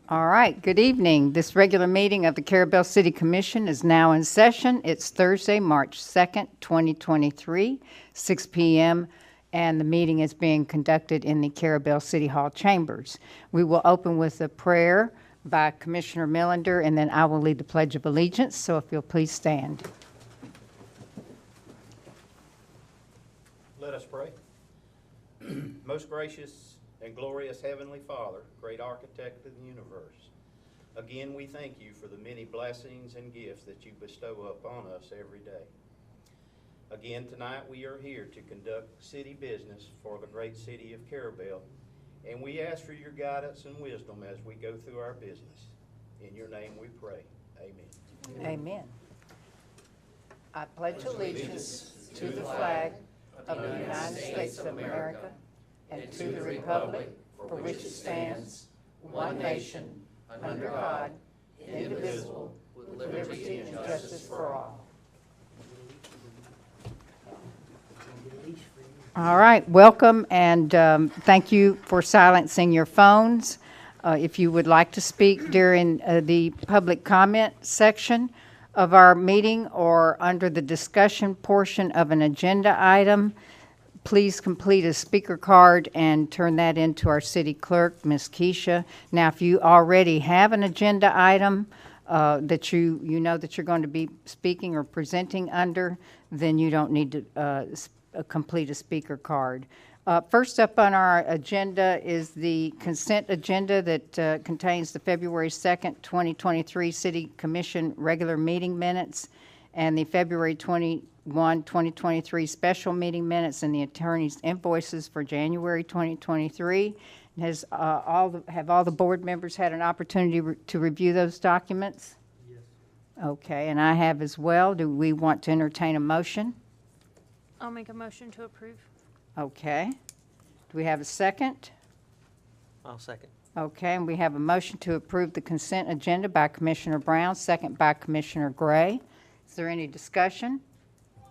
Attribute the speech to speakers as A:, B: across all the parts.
A: All right, good evening. This regular meeting of the Carrabelle City Commission is now in session. It's Thursday, March 2nd, 2023, 6 p.m., and the meeting is being conducted in the Carrabelle City Hall chambers. We will open with a prayer by Commissioner Millender, and then I will lead the Pledge of Allegiance, so if you'll please stand.
B: Let us pray. Most gracious and glorious Heavenly Father, great architect of the universe, again we thank you for the many blessings and gifts that you bestow upon us every day. Again tonight we are here to conduct city business for the great city of Carrabelle, and we ask for your guidance and wisdom as we go through our business. In your name we pray. Amen.
A: Amen. I pledge allegiance to the flag of the United States of America and to the republic for which it stands, one nation, under God, indivisible, with liberty and justice for all. All right, welcome, and thank you for silencing your phones. If you would like to speak during the public comment section of our meeting or under the discussion portion of an agenda item, please complete a speaker card and turn that into our city clerk, Ms. Keisha. Now, if you already have an agenda item that you know that you're going to be speaking or presenting under, then you don't need to complete a speaker card. First up on our agenda is the consent agenda that contains the February 2nd, 2023 City Commission regular meeting minutes and the February 2023 special meeting minutes and the attorney's invoices for January 2023. Have all the board members had an opportunity to review those documents? Yes. Okay, and I have as well. Do we want to entertain a motion?
C: I'll make a motion to approve.
A: Okay. Do we have a second?
D: I'll second.
A: Okay, and we have a motion to approve the consent agenda by Commissioner Brown, second by Commissioner Gray. Is there any discussion?
D: No.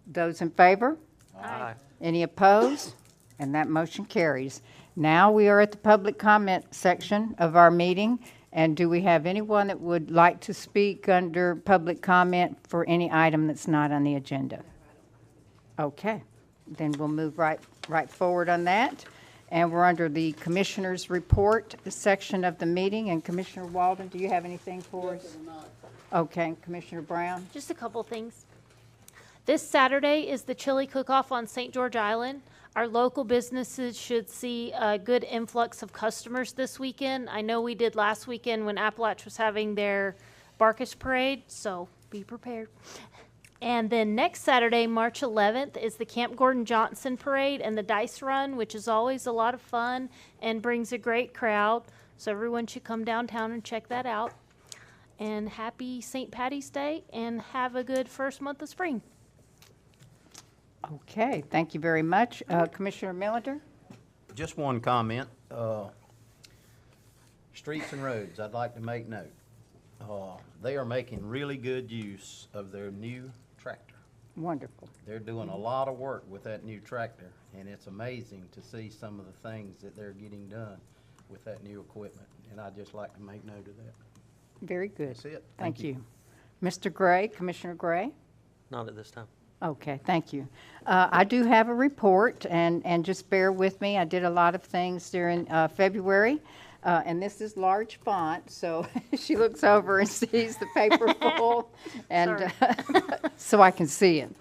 A: Those in favor?
D: Aye.
A: Any opposed? And that motion carries. Now we are at the public comment section of our meeting. And do we have anyone that would like to speak under public comment for any item that's not on the agenda? Okay, then we'll move right forward on that. And we're under the Commissioner's Report section of the meeting. And Commissioner Walden, do you have anything for us? Okay, Commissioner Brown?
C: Just a couple things. This Saturday is the chili cook-off on St. George Island. Our local businesses should see a good influx of customers this weekend. I know we did last weekend when Appalach was having their Barkus Parade, so be prepared. And then next Saturday, March 11th, is the Camp Gordon Johnson Parade and the Dice Run, which is always a lot of fun and brings a great crowd. So everyone should come downtown and check that out. And happy St. Patty's Day, and have a good first month of spring.
A: Okay, thank you very much. Commissioner Millender?
B: Just one comment. Streets and roads, I'd like to make note. They are making really good use of their new tractor.
A: Wonderful.
B: They're doing a lot of work with that new tractor, and it's amazing to see some of the things that they're getting done with that new equipment. And I'd just like to make note of that.
A: Very good.
B: That's it.
A: Thank you. Mr. Gray, Commissioner Gray?
D: Not at this time.
A: Okay, thank you. I do have a report, and just bear with me. I did a lot of things during February, and this is large font, so she looks over and sees the paper full, and so I can see it.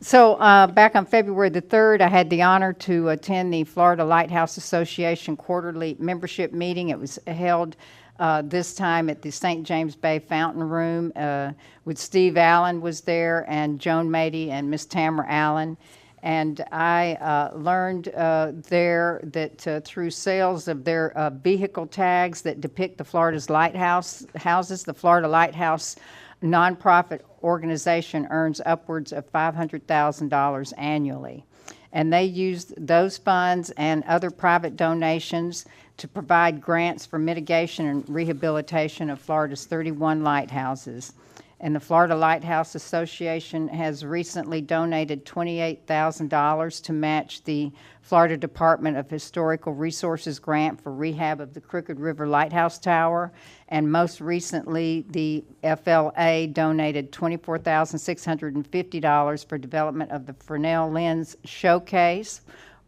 A: So back on February the 3rd, I had the honor to attend the Florida Lighthouse Association quarterly membership meeting. It was held this time at the St. James Bay Fountain Room with Steve Allen was there, and Joan Mady and Miss Tamara Allen. And I learned there that through sales of their vehicle tags that depict the Florida's houses, the Florida Lighthouse nonprofit organization earns upwards of $500,000 annually. And they use those funds and other private donations to provide grants for mitigation and rehabilitation of Florida's 31 lighthouses. And the Florida Lighthouse Association has recently donated $28,000 to match the Florida Department of Historical Resources grant for rehab of the Crooked River Lighthouse Tower. And most recently, the FLA donated $24,650 for development of the Fresnel Lens Showcase,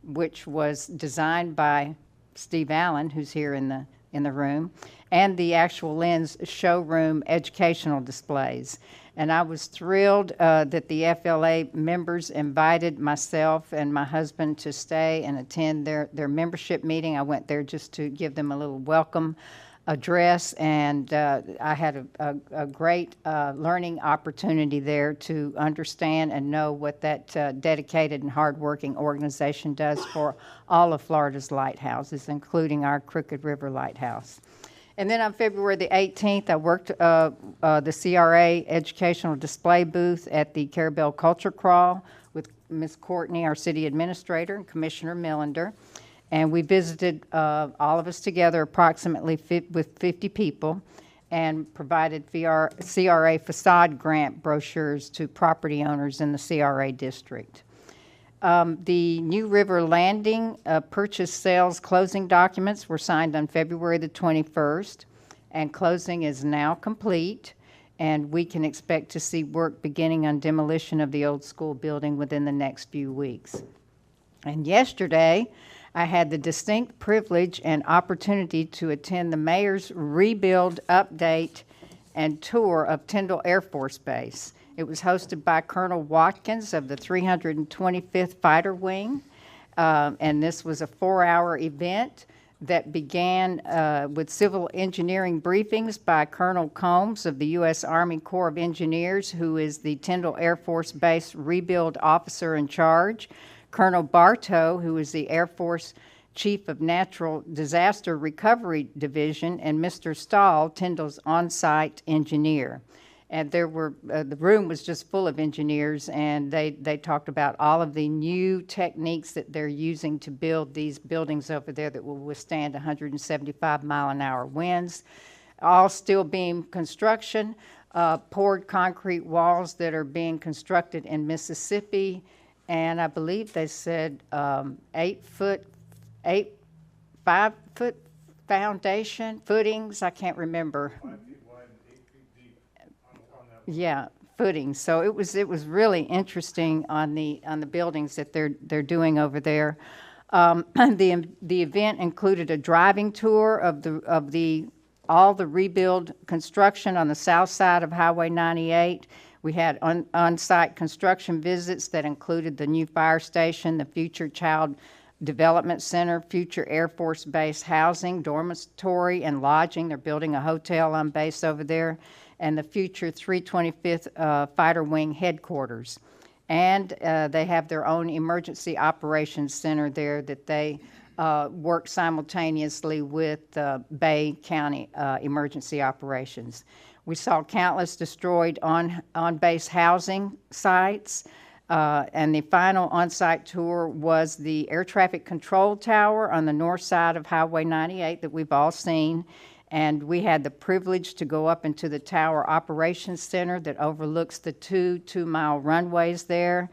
A: which was designed by Steve Allen, who's here in the room, and the actual lens showroom educational displays. And I was thrilled that the FLA members invited myself and my husband to stay and attend their membership meeting. I went there just to give them a little welcome address, and I had a great learning opportunity there to understand and know what that dedicated and hardworking organization does for all of Florida's lighthouses, including our Crooked River Lighthouse. And then on February the 18th, I worked the CRA educational display booth at the Carrabelle Culture Crawl with Ms. Courtney, our city administrator, and Commissioner Millender. And we visited, all of us together, approximately with 50 people, and provided CRA facade grant brochures to property owners in the CRA district. The New River Landing purchase sales closing documents were signed on February the 21st, and closing is now complete, and we can expect to see work beginning on demolition of the old school building within the next few weeks. And yesterday, I had the distinct privilege and opportunity to attend the mayor's rebuild update and tour of Tyndall Air Force Base. It was hosted by Colonel Watkins of the 325th Fighter Wing, and this was a 4-hour event that began with civil engineering briefings by Colonel Combs of the U.S. Army Corps of Engineers, who is the Tyndall Air Force Base rebuild officer in charge, Colonel Bartow, who is the Air Force Chief of Natural Disaster Recovery Division, and Mr. Stahl, Tyndall's on-site engineer. And there were, the room was just full of engineers, and they talked about all of the new techniques that they're using to build these buildings over there that will withstand 175-mile-an-hour winds. All steel beam construction, poured concrete walls that are being constructed in Mississippi, and I believe they said 5-foot foundation, footings, I can't remember.
E: 5 feet wide and 8 feet deep on that.
A: Yeah, footings. So it was really interesting on the buildings that they're doing over there. The event included a driving tour of all the rebuild construction on the south side of Highway 98. We had on-site construction visits that included the new fire station, the future Child Development Center, future Air Force Base housing, dormitory, and lodging. They're building a hotel on base over there, and the future 325th Fighter Wing headquarters. And they have their own emergency operations center there that they work simultaneously with Bay County emergency operations. We saw countless destroyed on-base housing sites, and the final on-site tour was the air traffic control tower on the north side of Highway 98 that we've all seen. And we had the privilege to go up into the Tower Operations Center that overlooks the two-mile runways there.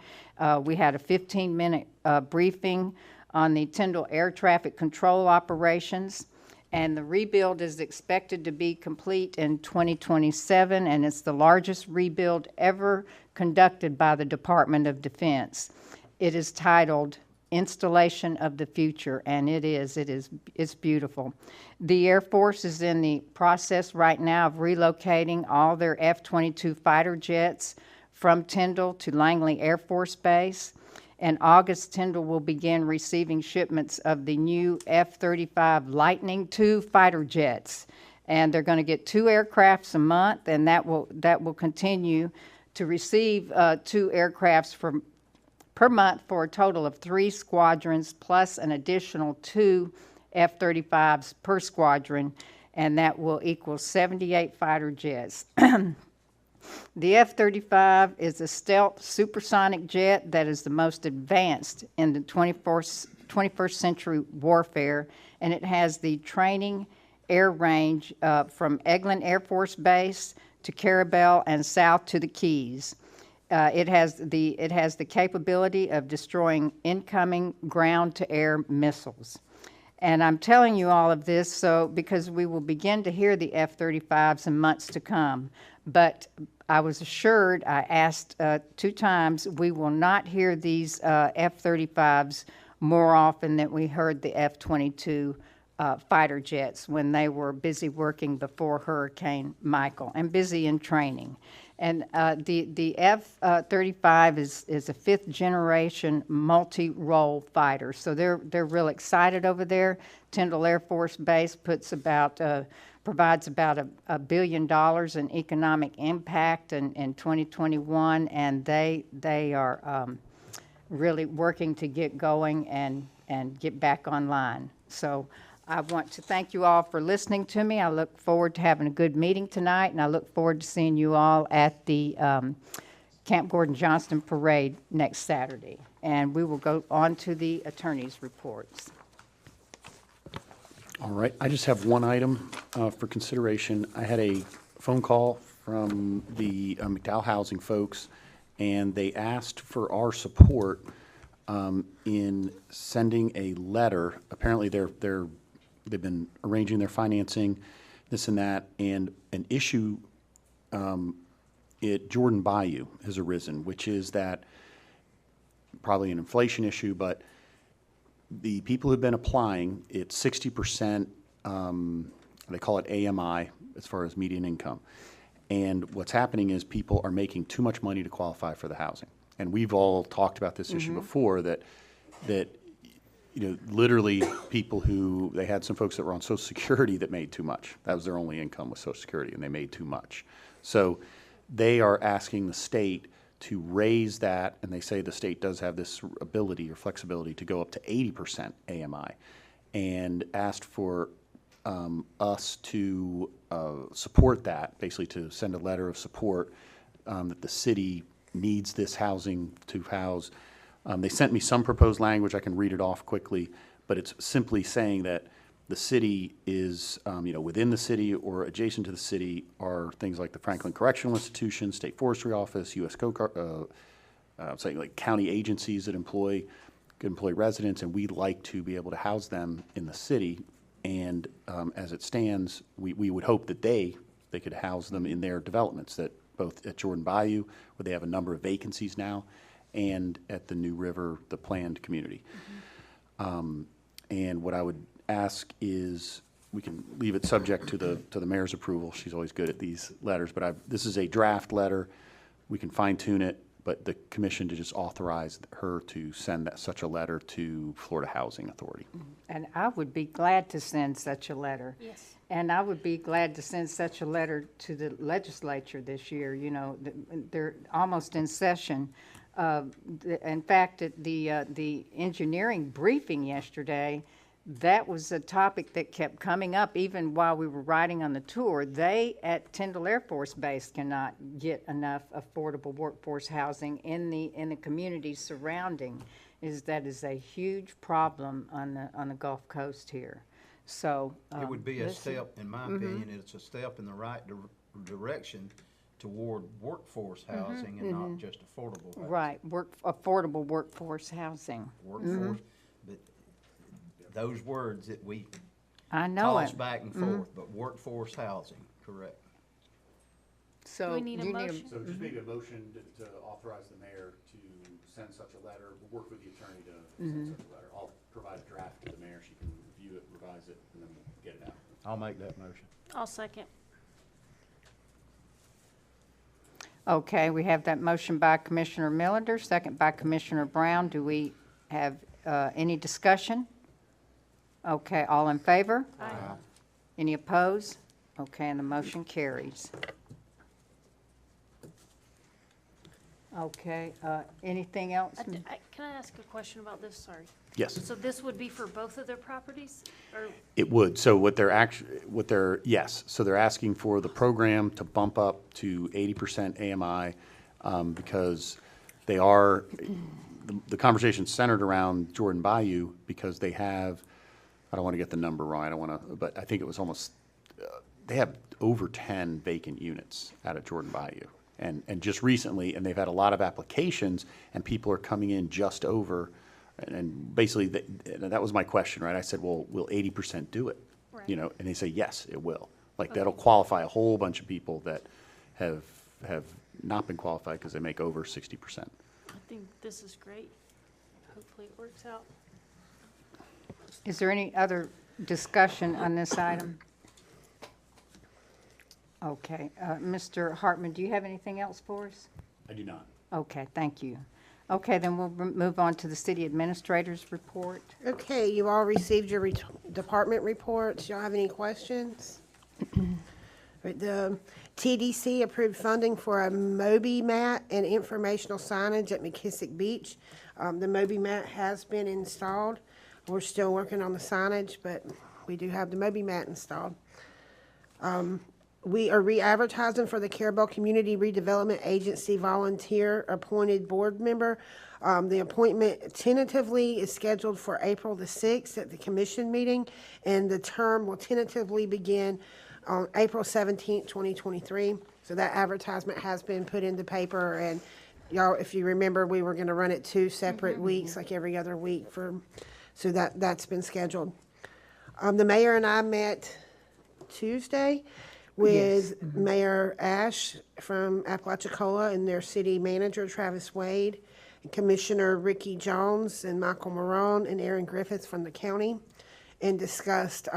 A: We had a 15-minute briefing on the Tyndall air traffic control operations. And the rebuild is expected to be complete in 2027, and it's the largest rebuild ever conducted by the Department of Defense. It is titled Installation of the Future, and it's beautiful. The Air Force is in the process right now of relocating all their F-22 fighter jets from Tyndall to Langley Air Force Base. In August, Tyndall will begin receiving shipments of the new F-35 Lightning II fighter jets. And they're going to get 2 aircrafts a month, and that will continue to receive 2 aircrafts per month for a total of 3 squadrons, plus an additional 2 F-35s per squadron, and that will equal 78 fighter jets. The F-35 is a stealth supersonic jet that is the most advanced in the 21st 21st century warfare, and it has the training air range from Eglin Air Force Base to Carrabelle and south to the Keys. It has the capability of destroying incoming ground-to-air missiles. And I'm telling you all of this because we will begin to hear the F-35s in months to come. But I was assured, I asked 2 times, we will not hear these F-35s more often than we heard the F-22 fighter jets when they were busy working before Hurricane Michael and busy in training. And the F-35 is a 5th generation multi-role fighter. So they're real excited over there. Tyndall Air Force Base provides about $1 billion in economic impact in 2021, and they are really working to get going and get back online. So I want to thank you all for listening to me. I look forward to having a good meeting tonight, and I look forward to seeing you all at the Camp Gordon Johnston Parade next Saturday. And we will go on to the attorney's reports.
F: All right, I just have one item for consideration. I had a phone call from the McDowell Housing folks, and they asked for our support in sending a letter. Apparently, they've been arranging their financing, this and that, and an issue at Jordan Bayou has arisen, which is that probably an inflation issue, but the people who've been applying, it's 60%, they call it AMI, as far as median income. And what's happening is people are making too much money to qualify for the housing. And we've all talked about this issue before, that literally people who, they had some folks that were on Social Security that made too much. That was their only income, was Social Security, and they made too much. So they are asking the state to raise that, and they say the state does have this ability or flexibility to go up to 80% AMI, and asked for us to support that, basically to send a letter of support that the city needs this housing to house. They sent me some proposed language. I can read it off quickly, but it's simply saying that the city is, within the city or adjacent to the city are things like the Franklin Correctional Institution, State Forestry Office, U.S. saying like county agencies that employ residents, and we'd like to be able to house them in the city. And as it stands, we would hope that they could house them in their developments, that both at Jordan Bayou, where they have a number of vacancies now, and at the New River, the planned community. And what I would ask is, we can leave it subject to the mayor's approval. She's always good at these letters, but this is a draft letter. We can fine tune it, but the commission to just authorize her to send such a letter to Florida Housing Authority.
A: And I would be glad to send such a letter.
C: Yes.
A: And I would be glad to send such a letter to the legislature this year. They're almost in session. In fact, at the engineering briefing yesterday, that was a topic that kept coming up even while we were riding on the tour. They at Tyndall Air Force Base cannot get enough affordable workforce housing in the communities surrounding. That is a huge problem on the Gulf Coast here. So
G: It would be a step, in my opinion, it's a step in the right direction toward workforce housing and not just affordable housing.
A: right, affordable workforce housing.
G: Workforce, but those words that we
A: I know
G: toss
A: it.
G: back and forth, but workforce housing, correct.
A: So
C: Do we need a motion?
F: So just make a motion to authorize the mayor to send such a letter. We'll work with the attorney to send such a letter. I'll provide a draft to the mayor. She can review it, revise it, and then we'll get it out.
G: I'll make that motion.
C: I'll second.
A: Okay, we have that motion by Commissioner Millender, second by Commissioner Brown. Do we have any discussion? Okay, all in favor?
C: Aye.
A: Any opposed? Okay, and the motion carries. Okay, anything else?
C: Can I ask a question about this? Sorry.
F: Yes.
C: So this would be for both of their properties? Or,
F: It would. So yes. So they're asking for the program to bump up to 80% AMI because they are, the conversation centered around Jordan Bayou because they have, I don't want to get the number wrong, I don't want to, but I think it was almost, they have over 10 vacant units out of Jordan Bayou. And just recently, and they've had a lot of applications, and people are coming in just over, and basically, that was my question, right? I said, well, will 80% do it?
C: Right.
F: You know, and they say, yes, it will. Like, that'll qualify a whole bunch of people that have not been qualified because they make over 60%.
C: I think this is great. Hopefully it works out.
A: Is there any other discussion on this item? Okay, Mr. Hartman, do you have anything else for us?
F: I do not.
A: Okay, thank you. Okay, then we'll move on to the city administrator's report.
H: Okay, you all received your department reports. Y'all have any questions? Right, the TDC approved funding for a Moby mat and informational signage at McKissick Beach. The Moby mat has been installed. We're still working on the signage, but we do have the Moby mat installed. We are re-advertising for the Carrabelle Community Redevelopment Agency volunteer appointed board member. The appointment tentatively is scheduled for April the 6th at the commission meeting, and the term will tentatively begin on April 17th, 2023. So that advertisement has been put in the paper, and y'all, if you remember, we were gonna run it 2 separate weeks, like every other week so that's been scheduled. The mayor and I met Tuesday with Mayor Ash from Apalachicola and their city manager, Travis Wade, and Commissioner Ricky Jones and Michael Marone and Aaron Griffiths from the county, and discussed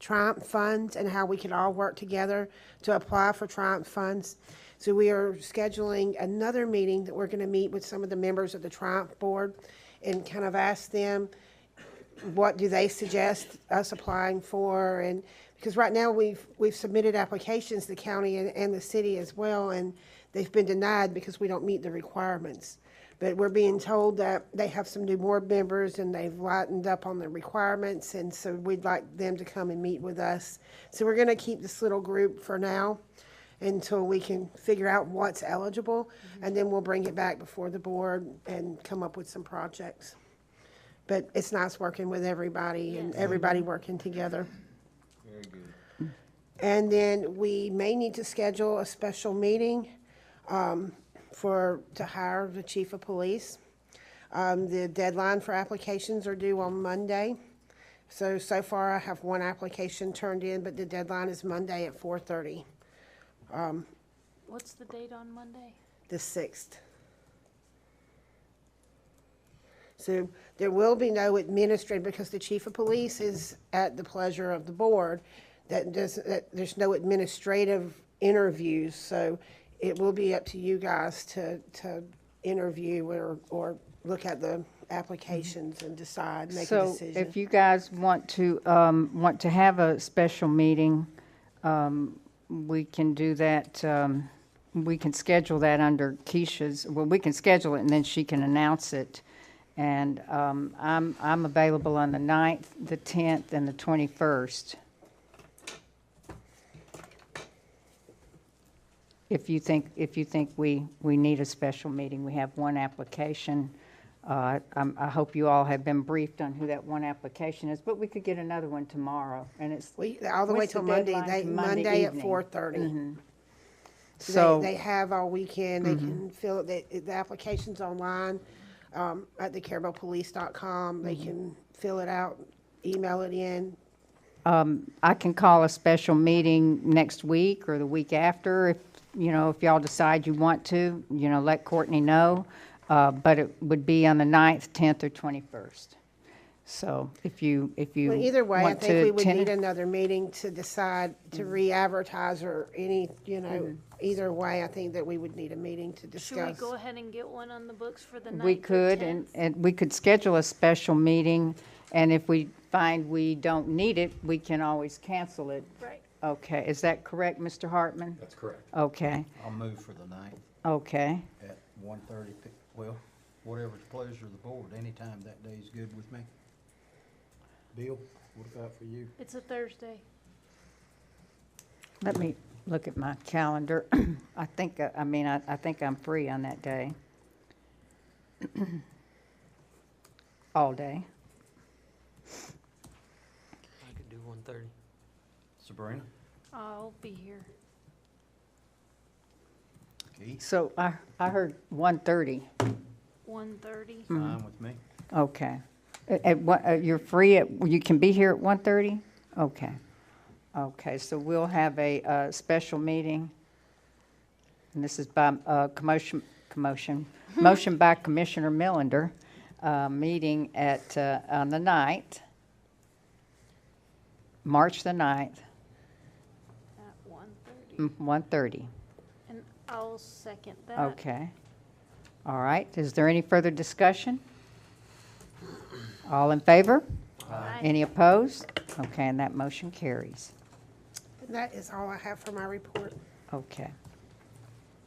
H: Triumph funds and how we could all work together to apply for Triumph funds. So we are scheduling another meeting that we're going to meet with some of the members of the Triumph board and kind of ask them what do they suggest us applying for, and because right now we've submitted applications to the county and the city as well, and they've been denied because we don't meet the requirements. But we're being told that they have some new board members and they've lightened up on the requirements, and so we'd like them to come and meet with us. So we're going to keep this little group for now until we can figure out what's eligible, and then we'll bring it back before the board and come up with some projects. But it's nice working with everybody and everybody working together.
G: Very good.
H: And then we may need to schedule a special meeting to hire the chief of police. The deadline for applications are due on Monday. So far I have 1 application turned in, but the deadline is Monday at 4:30,
C: What's the date on Monday?
H: the 6th. So there will be no administrative, because the chief of police is at the pleasure of the board, that there's no administrative interviews, so it will be up to you guys to interview or look at the applications and decide, make a
A: So
H: decision.
A: if you guys want to have a special meeting, we can do that. We can schedule that under Keisha's, well, we can schedule it and then she can announce it. And I'm available on the 9th, the 10th, and the 21st. If you think we need a special meeting, we have 1 application. I hope you all have been briefed on who that 1 application is, but we could get another one tomorrow, and it's
H: All the way
A: what's the
H: till Monday,
A: deadline?
H: Monday at
A: evening.
H: 4:30.
A: So
H: They have all weekend, they can fill it, the application's online, at the carrabellepolice.com, they can fill it out, email it in.
A: I can call a special meeting next week or the week after if y'all decide you want to, let Courtney know. But it would be on the 9th, 10th, or 21st. So if you
H: Well, either way, I
A: want
H: think
A: to
H: we would
A: attend
H: need
A: it-
H: another meeting to decide to re-advertise or any, either way, I think that we would need a meeting to
C: Should we
H: discuss.
C: go ahead and get one on the books for the 9th
A: We
C: or
A: could,
C: 10th?
A: and we could schedule a special meeting, and if we find we don't need it, we can always cancel it.
C: Right.
A: Okay, is that correct, Mr. Hartman?
F: That's correct.
A: Okay,
G: I'll move for the 9th
A: okay.
G: at 1:30. Well, whatever's the pleasure of the board, anytime that day is good with me. Bill, what about for you?
C: It's a Thursday.
A: Let me look at my calendar. I think I'm free on that day. all day.
D: I could do 1:30.
G: Sabrina?
C: I'll be here.
G: Keith?
A: So I heard 1:30.
C: 1:30.
G: Fine with me.
A: Okay. At what, you're free you can be here at 1:30? Okay. Okay, so we'll have a special meeting. And this is by motion by Commissioner Millender, meeting at, on the 9th, March the 9th,
C: At 1:30.
A: 1:30.
C: And I'll second that.
A: Okay. All right, is there any further discussion? All in favor?
C: Aye.
A: Any opposed? Okay, and that motion carries.
H: That is all I have for my report.
A: Okay.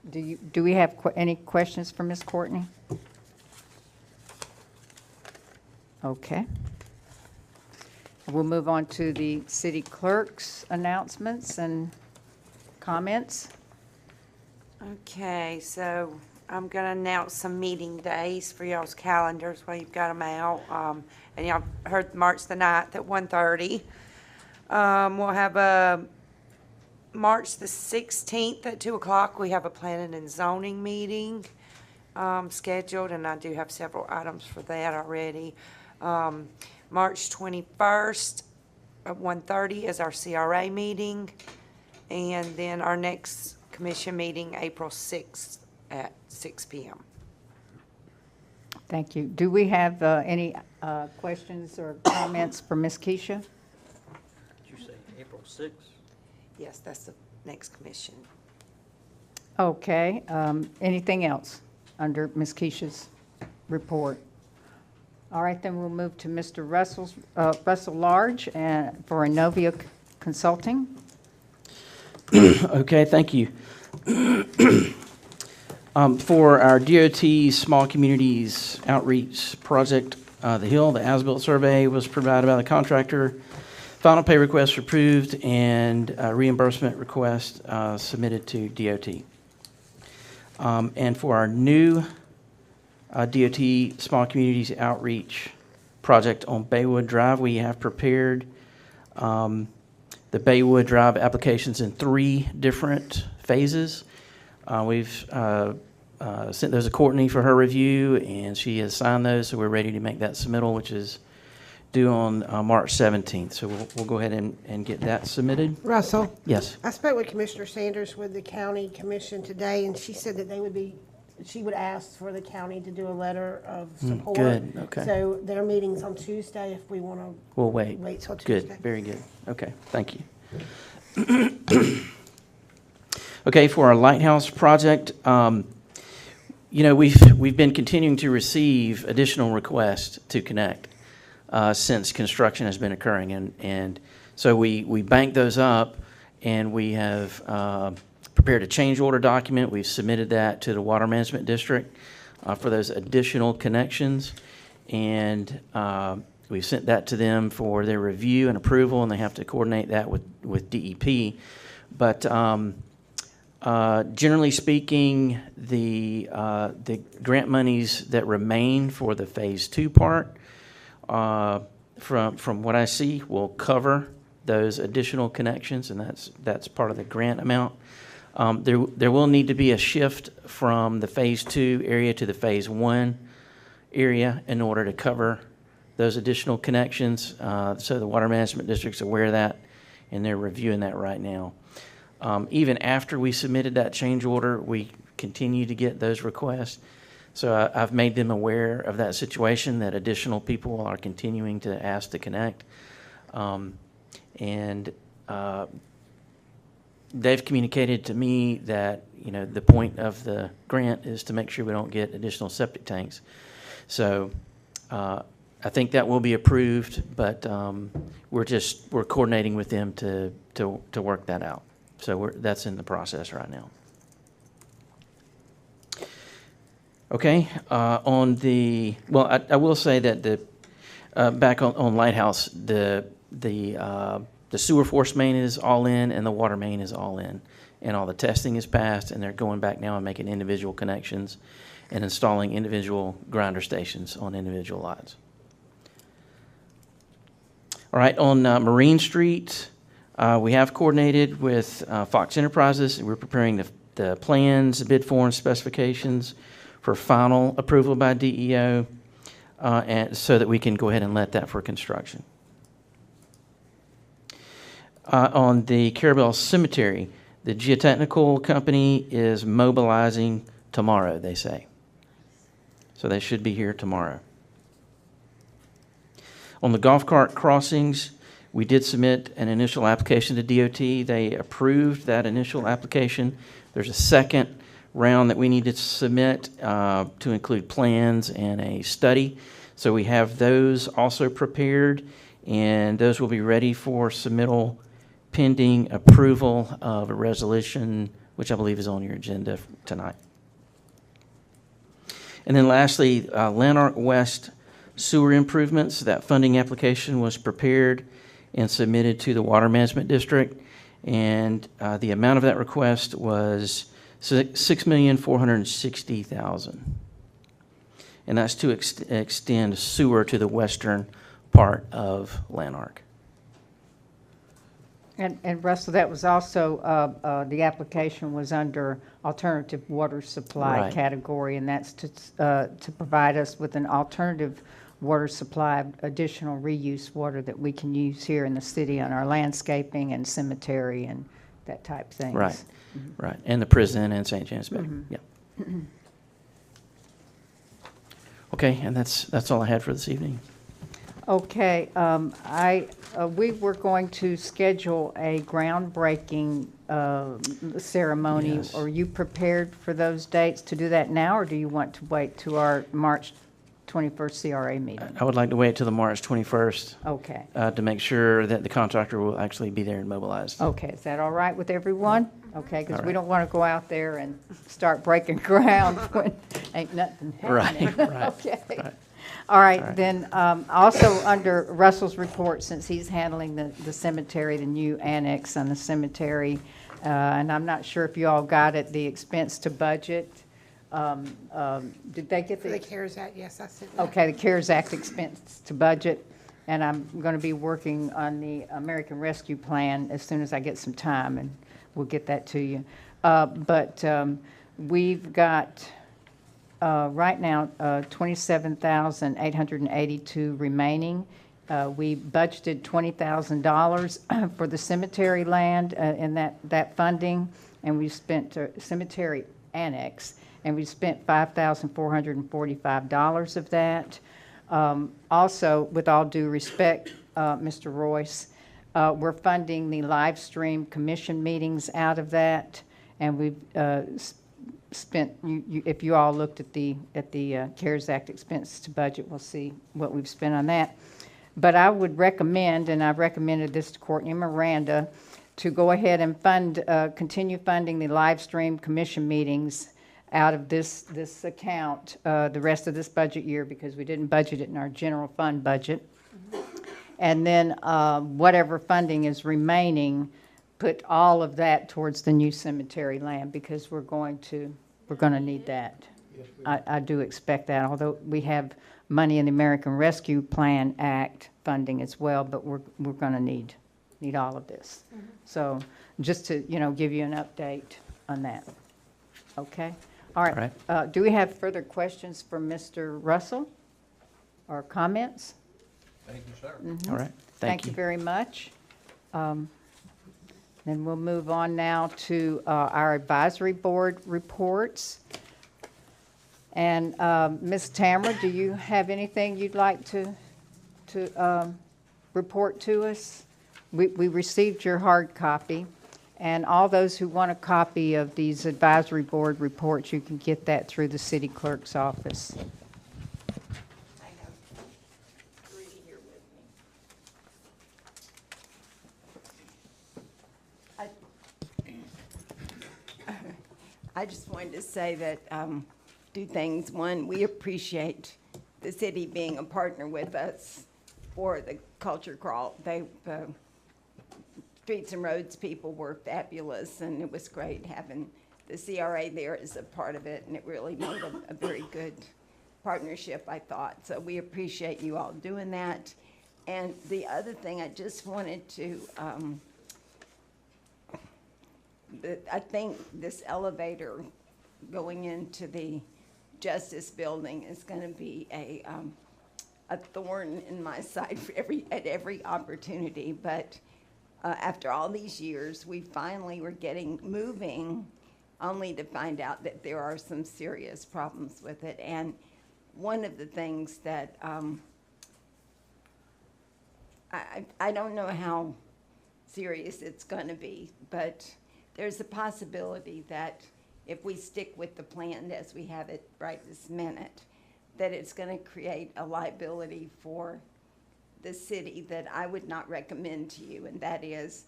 A: Do we have any questions for Ms. Courtney? Okay. We'll move on to the city clerk's announcements and comments.
I: Okay, so I'm going to announce some meeting days for y'all's calendars while you've got them out. And y'all heard March the 9th at 1:30. We'll have a March the 16th at 2 o'clock. We have a planning and zoning meeting scheduled, and I do have several items for that already. March 21st at 1:30 is our CRA meeting. And then our next commission meeting, April 6th at 6 p.m.
A: Thank you. Do we have any questions or comments for Ms. Keisha?
D: Did you say April 6th?
I: Yes, that's the next commission.
A: Okay, anything else under Ms. Keisha's report? All right, then we'll move to Mr. Russell Large for Innovia Consulting.
J: Okay, thank you. For our DOT Small Communities Outreach Project, The Hill, the as-built survey was provided by the contractor. Final pay request approved and reimbursement request submitted to DOT. And for our new DOT Small Communities Outreach Project on Baywood Drive, we have prepared the Baywood Drive applications in 3 different phases. We've sent those to Courtney for her review, and she has signed those, so we're ready to make that submittal, which is due on March 17th. So we'll go ahead and get that submitted.
H: Russell,
J: Yes.
H: I spoke with Commissioner Sanders with the county commission today, and she said that she would ask for the county to do a letter of support.
J: good, okay.
H: So their meeting's on Tuesday if we want to
J: We'll wait.
H: wait till
J: Good,
H: Tuesday.
J: very good. Okay, thank you. Okay, for our lighthouse project, we've been continuing to receive additional requests to connect since construction has been occurring, and so we banked those up, and we have prepared a change order document. We've submitted that to the Water Management District for those additional connections, and we've sent that to them for their review and approval, and they have to coordinate that with DEP. But generally speaking, the grant monies that remain for the Phase 2 part, from what I see, will cover those additional connections, and that's part of the grant amount. There will need to be a shift from the Phase 2 area to the Phase 1 area in order to cover those additional connections. So the Water Management District's aware of that, and they're reviewing that right now. Even after we submitted that change order, we continue to get those requests. So I've made them aware of that situation, that additional people are continuing to ask to connect. And they've communicated to me that, the point of the grant is to make sure we don't get additional septic tanks. So I think that will be approved, but we're coordinating with them to work that out. So that's in the process right now. Okay, I will say that back on Lighthouse, the sewer force main is all in and the water main is all in, and all the testing is passed, and they're going back now and making individual connections and installing individual grinder stations on individual lots. All right, on Marine Street, we have coordinated with Fox Enterprises. We're preparing the plans, the bid form specifications for final approval by DEO, and so that we can go ahead and let that for construction. On the Carrabelle Cemetery, the geotechnical company is mobilizing tomorrow, they say. So they should be here tomorrow. On the golf cart crossings, we did submit an initial application to DOT. They approved that initial application. There's a second round that we need to submit to include plans and a study. So we have those also prepared, and those will be ready for submittal pending approval of a resolution, which I believe is on your agenda tonight. And then lastly, Lanark West sewer improvements. That funding application was prepared and submitted to the Water Management District, and the amount of that request was $6,460,000. And that's to extend sewer to the western part of Lanark.
A: And Russell, that was also, the application was under alternative water supply
J: Right.
A: category, and that's to provide us with an alternative water supply, additional reuse water that we can use here in the city on our landscaping and cemetery and that type things.
J: Right, right. And the prison and St. James Bay. Yeah. Okay, and that's all I had for this evening.
A: Okay, we were going to schedule a groundbreaking ceremony.
J: Yes.
A: Are you prepared for those dates to do that now, or do you want to wait to our March 21st CRA meeting?
J: I would like to wait till the March 21st
A: Okay.
J: to make sure that the contractor will actually be there and mobilized.
A: Okay, is that all right with everyone? Okay, because
J: All
A: we
J: right.
A: don't want to go out there and start breaking ground when ain't nothing happening.
J: Right, right,
A: Okay.
J: right.
A: All right,
J: All right.
A: then, also under Russell's report, since he's handling the cemetery, the new annex on the cemetery, and I'm not sure if you all got it, the expense to budget. Did they get
H: For the
A: the?
H: CARES Act, yes, I sent that.
A: Okay, the CARES Act expense to budget, and I'm going to be working on the American Rescue Plan as soon as I get some time, and we'll get that to you. But we've got, right now, $27,882 remaining. We budgeted $20,000 for the cemetery land in that funding, and we spent cemetery annex, and we spent $5,445 of that. Also, with all due respect, Mr. Royce, we're funding the live stream commission meetings out of that, and we've spent, if you all looked at the CARES Act expenses to budget, we'll see what we've spent on that. But I would recommend, and I've recommended this to Courtney and Miranda, to go ahead and continue funding the live stream commission meetings out of this account the rest of this budget year, because we didn't budget it in our general fund budget. And then whatever funding is remaining, put all of that towards the new cemetery land, because we're going to need that. I do expect that, although we have money in the American Rescue Plan Act funding as well, but we're going to need all of this. So just to, give you an update on that. Okay? All right. Do we have further questions for Mr. Russell or comments?
G: Thank you, sir.
J: All right,
A: Thank you very much. Then we'll move on now to our advisory board reports. And Ms. Tamara, do you have anything you'd like to report to us? We received your hard copy, and all those who want a copy of these advisory board reports, you can get that through the city clerk's office.
K: I just wanted to say that, two things. One, we appreciate the city being a partner with us for the culture crawl. The Streets and Roads people were fabulous, and it was great having the CRA there as a part of it, and it really made a very good partnership, I thought. So we appreciate you all doing that. And the other thing I just wanted to, I think this elevator going into the Justice Building is going to be a thorn in my side for at every opportunity. But after all these years, we finally were getting moving, only to find out that there are some serious problems with it. And one of the things that I don't know how serious it's going to be, but there's a possibility that if we stick with the plan as we have it right this minute, that it's going to create a liability for the city that I would not recommend to you, and that is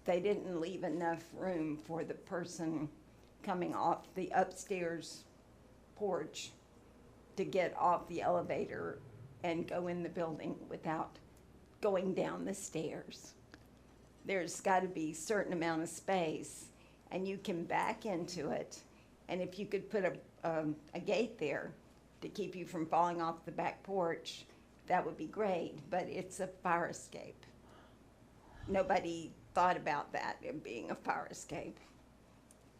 K: they didn't leave enough room for the person coming off the upstairs porch to get off the elevator and go in the building without going down the stairs. There's got to be a certain amount of space, and you can back into it. And if you could put a gate there to keep you from falling off the back porch, that would be great. But it's a fire escape. Nobody thought about that, it being a fire escape.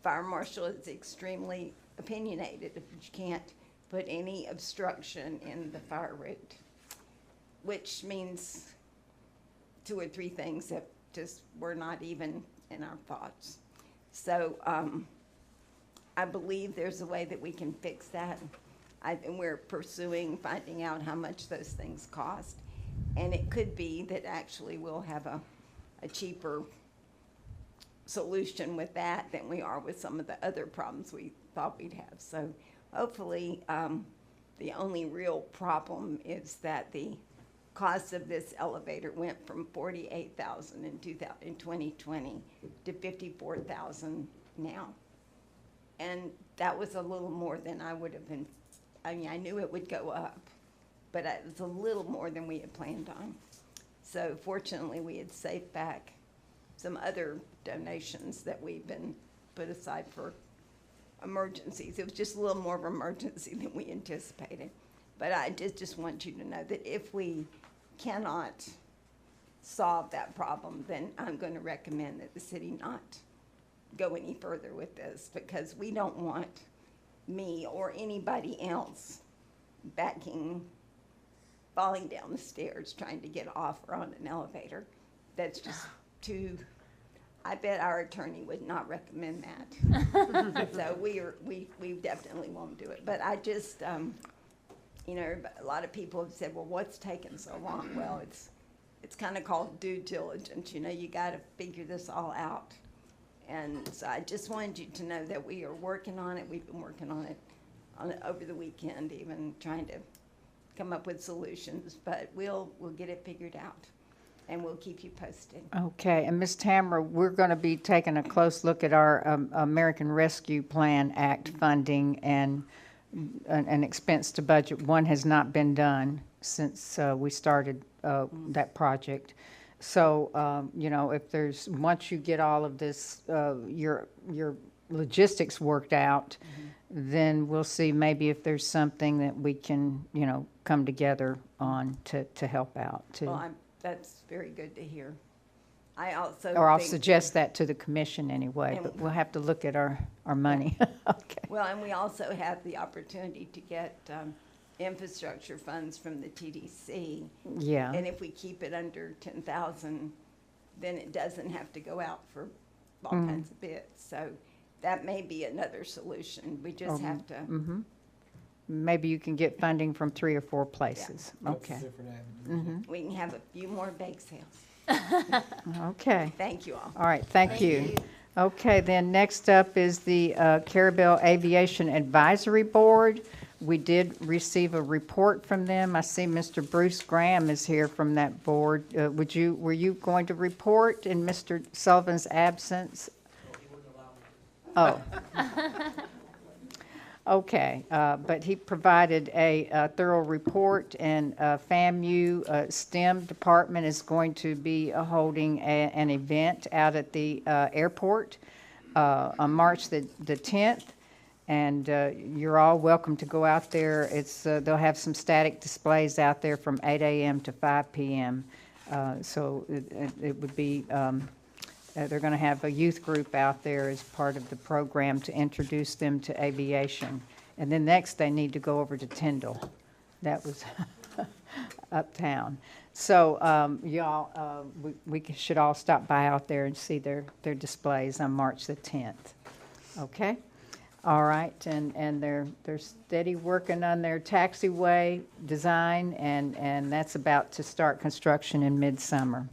K: Fire marshal is extremely opinionated if you can't put any obstruction in the fire route, which means 2 or 3 things that just were not even in our thoughts. So I believe there's a way that we can fix that. And we're pursuing finding out how much those things cost. And it could be that actually we'll have a cheaper solution with that than we are with some of the other problems we thought we'd have. So hopefully the only real problem is that the cost of this elevator went from $48,000 in 2020 to $54,000 now. And that was a little more than I would have been, I mean, I knew it would go up, but it was a little more than we had planned on. So fortunately, we had saved back some other donations that we've been put aside for emergencies. It was just a little more of an emergency than we anticipated. But I just want you to know that if we cannot solve that problem, then I'm going to recommend that the city not go any further with this, because we don't want me or anybody else falling down the stairs trying to get off or on an elevator. That's just too, I bet our attorney would not recommend that. So we definitely won't do it. But I just, you know, a lot of people have said, well, what's taking so long? Well, it's kind of called due diligence. You know, you got to figure this all out. And so I just wanted you to know that we are working on it. We've been working on it over the weekend, even trying to come up with solutions. But we'll get it figured out, and we'll keep you posted.
A: Okay, and Ms. Tamara, we're going to be taking a close look at our American Rescue Plan Act funding and an expense to budget. One has not been done since we started that project. So, you know, if there's, once you get all of this, your logistics worked out, then we'll see maybe if there's something that we can, you know, come together on to help out too.
K: Well, that's very good to hear. I also
A: Or I'll
K: think
A: suggest that to the commission anyway, but we'll have to look at our money. Okay.
K: Well, and we also have the opportunity to get infrastructure funds from the TDC.
A: Yeah.
K: And if we keep it under 10,000, then it doesn't have to go out for all kinds of bids. So that may be another solution. We just have to.
A: Maybe you can get funding from 3 or 4 places.
K: Yeah.
A: Okay.
K: We can have a few more bake sales.
A: Okay.
K: Thank you all.
A: All right, thank you. Okay, then next up is the Carrabelle Aviation Advisory Board. We did receive a report from them. I see Mr. Bruce Graham is here from that board. Were you going to report in Mr. Sullivan's absence? Oh. Okay, but he provided a thorough report, and FAMU STEM department is going to be holding an event out at the airport on March the 10th. And you're all welcome to go out there. They'll have some static displays out there from 8 a.m. to 5 p.m. So it would be, they're going to have a youth group out there as part of the program to introduce them to aviation. And then next, they need to go over to Tyndall. That was uptown. So y'all, we should all stop by out there and see their displays on March the 10th. Okay? All right, and they're steady working on their taxiway design, and that's about to start construction in midsummer.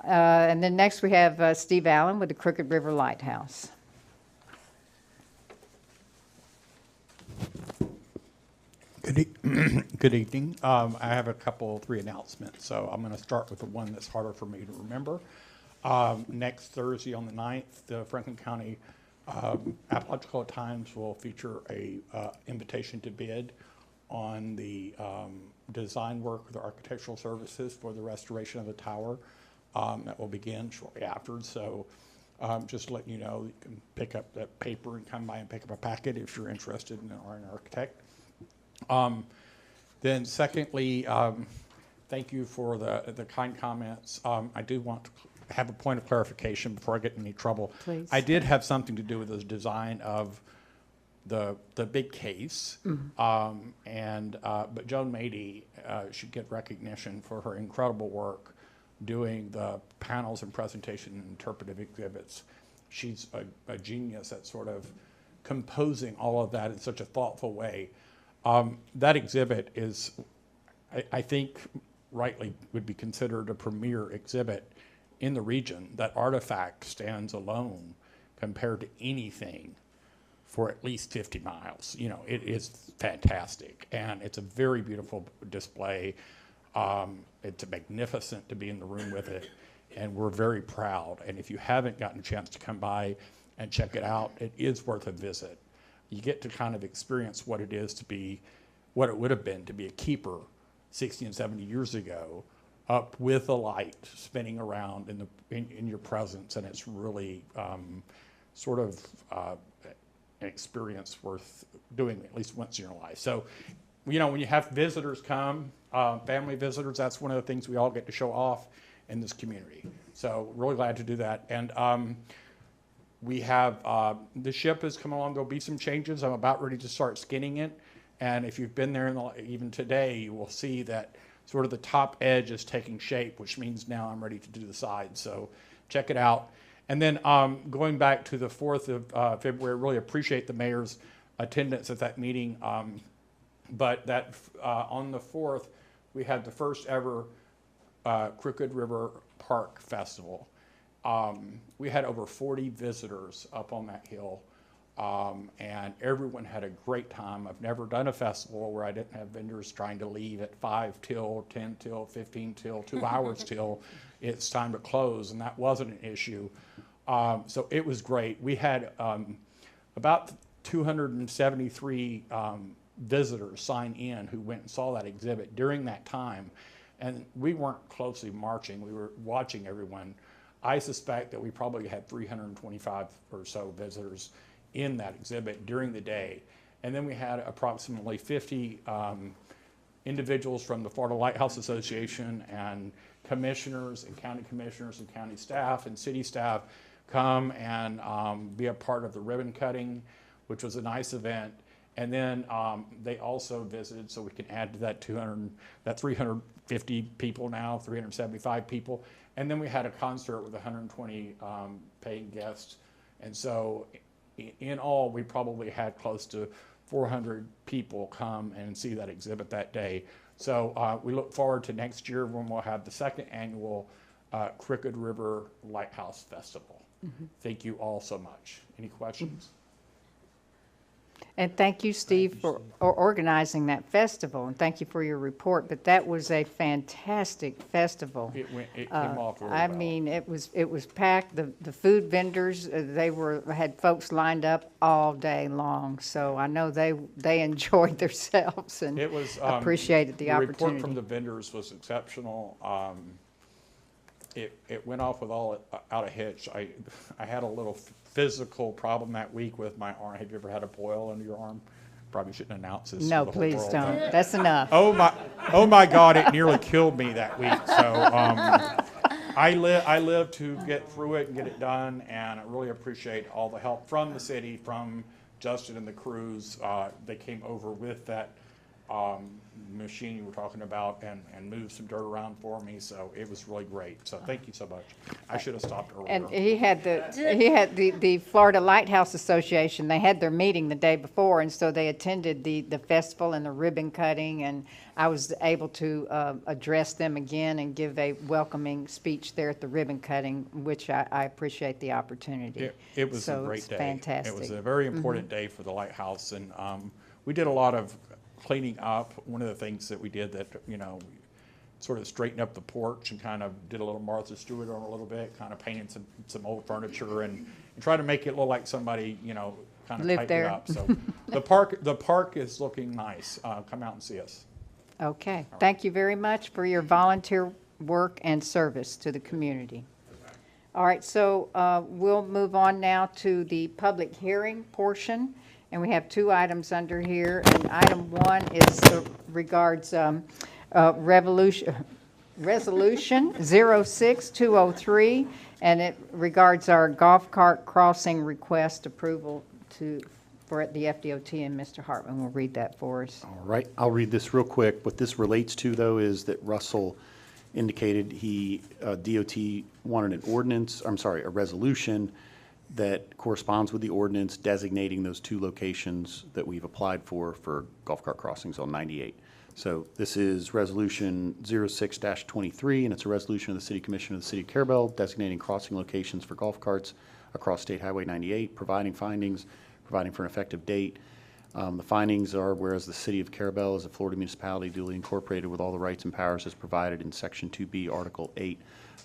A: And then next we have Steve Allen with the Crooked River Lighthouse.
L: Good evening. I have three announcements. So I'm going to start with the one that's harder for me to remember. Next Thursday on the 9th, the Franklin County Apalachicola Times will feature a invitation to bid on the design work with the architectural services for the restoration of the tower. That will begin shortly after. So just to let you know, you can pick up that paper and come by and pick up a packet if you're interested in an architect. Then secondly, thank you for the kind comments. I do want to have a point of clarification before I get in any trouble.
A: Please.
L: I did have something to do with the design of the big case, but Joan Mady should get recognition for her incredible work doing the panels and presentation and interpretive exhibits. She's a genius at sort of composing all of that in such a thoughtful way. That exhibit is, I think, rightly would be considered a premier exhibit in the region. That artifact stands alone compared to anything for at least 50 miles. You know, it is fantastic, and it's a very beautiful display. It's magnificent to be in the room with it, and we're very proud. And if you haven't gotten a chance to come by and check it out, it is worth a visit. You get to kind of experience what it is to be, what it would have been to be a keeper 60 and 70 years ago, up with a light spinning around in your presence, and it's really sort of an experience worth doing at least once in your life. So, you know, when you have visitors come, family visitors, that's one of the things we all get to show off in this community. So really glad to do that. And we have, the ship has come along. There'll be some changes. I'm about ready to start skinning it. And if you've been there even today, you will see that sort of the top edge is taking shape, which means now I'm ready to do the sides. So check it out. And then going back to the 4th of February, really appreciate the mayor's attendance at that meeting. But that on the 4th, we had the first ever Crooked River Park Festival. We had over 40 visitors up on that hill, and everyone had a great time. I've never done a festival where I didn't have vendors trying to leave at 5 till, 10 till, 15 till, 2 hours till it's time to close, and that wasn't an issue. So it was great. We had about 273 visitors sign in who went and saw that exhibit during that time. And we weren't closely marching, we were watching everyone. I suspect that we probably had 325 or so visitors in that exhibit during the day. And then we had approximately 50 individuals from the Florida Lighthouse Association and commissioners and county staff and city staff come and be a part of the ribbon cutting, which was a nice event. And then they also visited, so we can add to that 350 people now, 375 people. And then we had a concert with 120 paying guests. And so in all, we probably had close to 400 people come and see that exhibit that day. So we look forward to next year when we'll have the second annual Crooked River Lighthouse Festival. Mm-hmm. Thank you all so much. Any questions?
A: And thank you, Steve, for organizing that festival, and thank you for your report. But that was a fantastic festival.
L: It came off really
A: I
L: well.
A: mean, it was packed. The food vendors, had folks lined up all day long. So I know they enjoyed themselves and
L: It was
A: appreciated the opportunity.
L: report from the vendors was exceptional. it went off without a hitch. I had a little physical problem that week with my arm. Have you ever had a boil under your arm? Probably shouldn't announce this.
A: No,
L: to the whole
A: please
L: world,
A: don't.
L: but-
A: That's enough.
L: Oh my God! It nearly killed me that week. So I live to get through it and get it done, and I really appreciate all the help from the city, from Justin and the crews. They came over with that machine you were talking about and moved some dirt around for me. So it was really great. So thank you so much. I should have stopped earlier.
A: And he had the Florida Lighthouse Association, they had their meeting the day before, and so they attended the festival and the ribbon cutting, and I was able to address them again and give a welcoming speech there at the ribbon cutting, which I appreciate the opportunity.
L: It was
A: So
L: a great
A: it's
L: day.
A: fantastic.
L: It was a very important day for the lighthouse, and we did a lot of cleaning up. One of the things that we did that, we sort of straightened up the porch and kind of did a little Martha Stewart on a little bit, kind of painted some old furniture and try to make it look like somebody, kind of
A: Lived
L: tightened it
A: there.
L: up. So the park is looking nice. Come out and see us.
A: Okay, thank you very much for your volunteer work and service to the community. All right, so we'll move on now to the public hearing portion, and we have two items under here. And item one is regards resolution 06203, and it regards our golf cart crossing request approval for the FDOT, and Mr. Hartman will read that for us.
F: All right, I'll read this real quick. What this relates to, though, is that Russell indicated DOT wanted a resolution that corresponds with the ordinance designating those two locations that we've applied for golf cart crossings on 98. So this is Resolution 06-23, and it's a resolution of the City Commission of the City of Carrabelle designating crossing locations for golf carts across State Highway 98, providing findings, providing for an effective date. The findings are, whereas the City of Carrabelle is a Florida municipality duly incorporated with all the rights and powers as provided in Section 2B, Article 8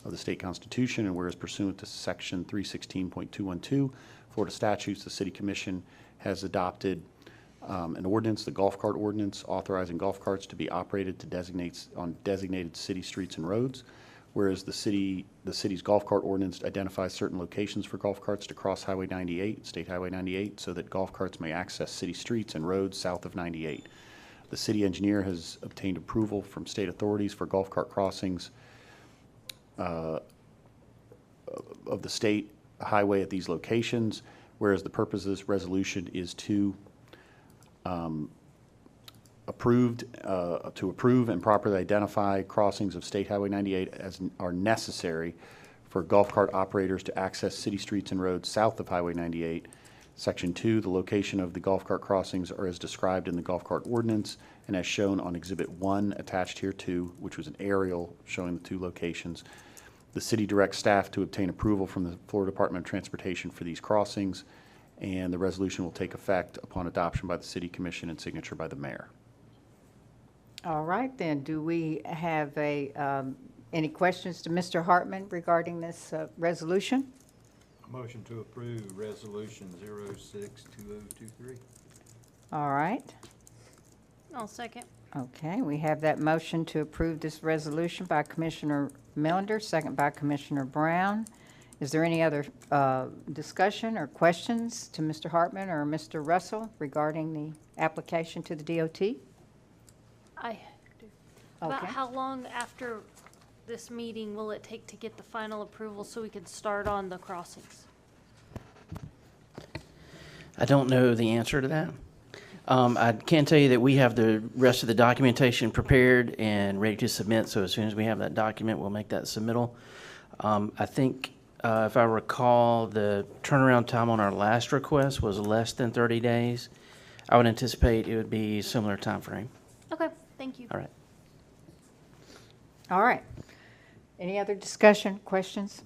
F: of the state constitution, and whereas pursuant to Section 316.212 Florida statutes, the City Commission has adopted an ordinance, the golf cart ordinance, authorizing golf carts to be operated on designated city streets and roads. Whereas the city's golf cart ordinance identifies certain locations for golf carts to cross Highway 98, State Highway 98, so that golf carts may access city streets and roads south of 98. The city engineer has obtained approval from state authorities for golf cart crossings of the state highway at these locations, whereas the purpose of this resolution is to approve and properly identify crossings of State Highway 98 as are necessary for golf cart operators to access city streets and roads south of Highway 98. Section 2, the location of the golf cart crossings are as described in the golf cart ordinance and as shown on Exhibit 1 attached here too, which was an aerial showing the two locations. The city directs staff to obtain approval from the Florida Department of Transportation for these crossings, and the resolution will take effect upon adoption by the City Commission and signature by the mayor.
A: All right, then, do we have any questions to Mr. Hartman regarding this resolution?
G: Motion to approve Resolution 062023.
A: All right.
C: I'll second.
A: Okay, we have that motion to approve this resolution by Commissioner Millender, second by Commissioner Brown. Is there any other discussion or questions to Mr. Hartman or Mr. Russell regarding the application to the DOT?
C: I do. About
A: Okay.
C: how long after this meeting will it take to get the final approval so we can start on the crossings?
J: I don't know the answer to that. I can tell you that we have the rest of the documentation prepared and ready to submit, so as soon as we have that document, we'll make that submittal. I think, if I recall, the turnaround time on our last request was less than 30 days. I would anticipate it would be a similar time frame.
C: Okay, thank you.
J: All right.
A: All right. Any other discussion, questions?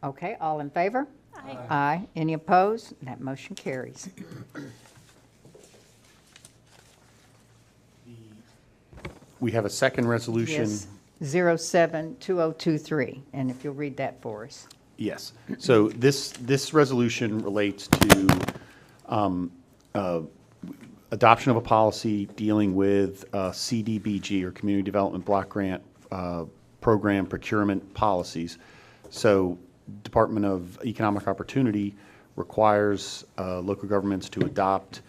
A: Okay, all in favor?
C: Aye.
A: Aye. Any opposed? That motion carries.
F: We have a second resolution.
A: Yes, 072023, and if you'll read that for us.
F: Yes. So this resolution relates to adoption of a policy dealing with CDBG, or Community Development Block Grant program procurement policies. So Department of Economic Opportunity requires local governments to adopt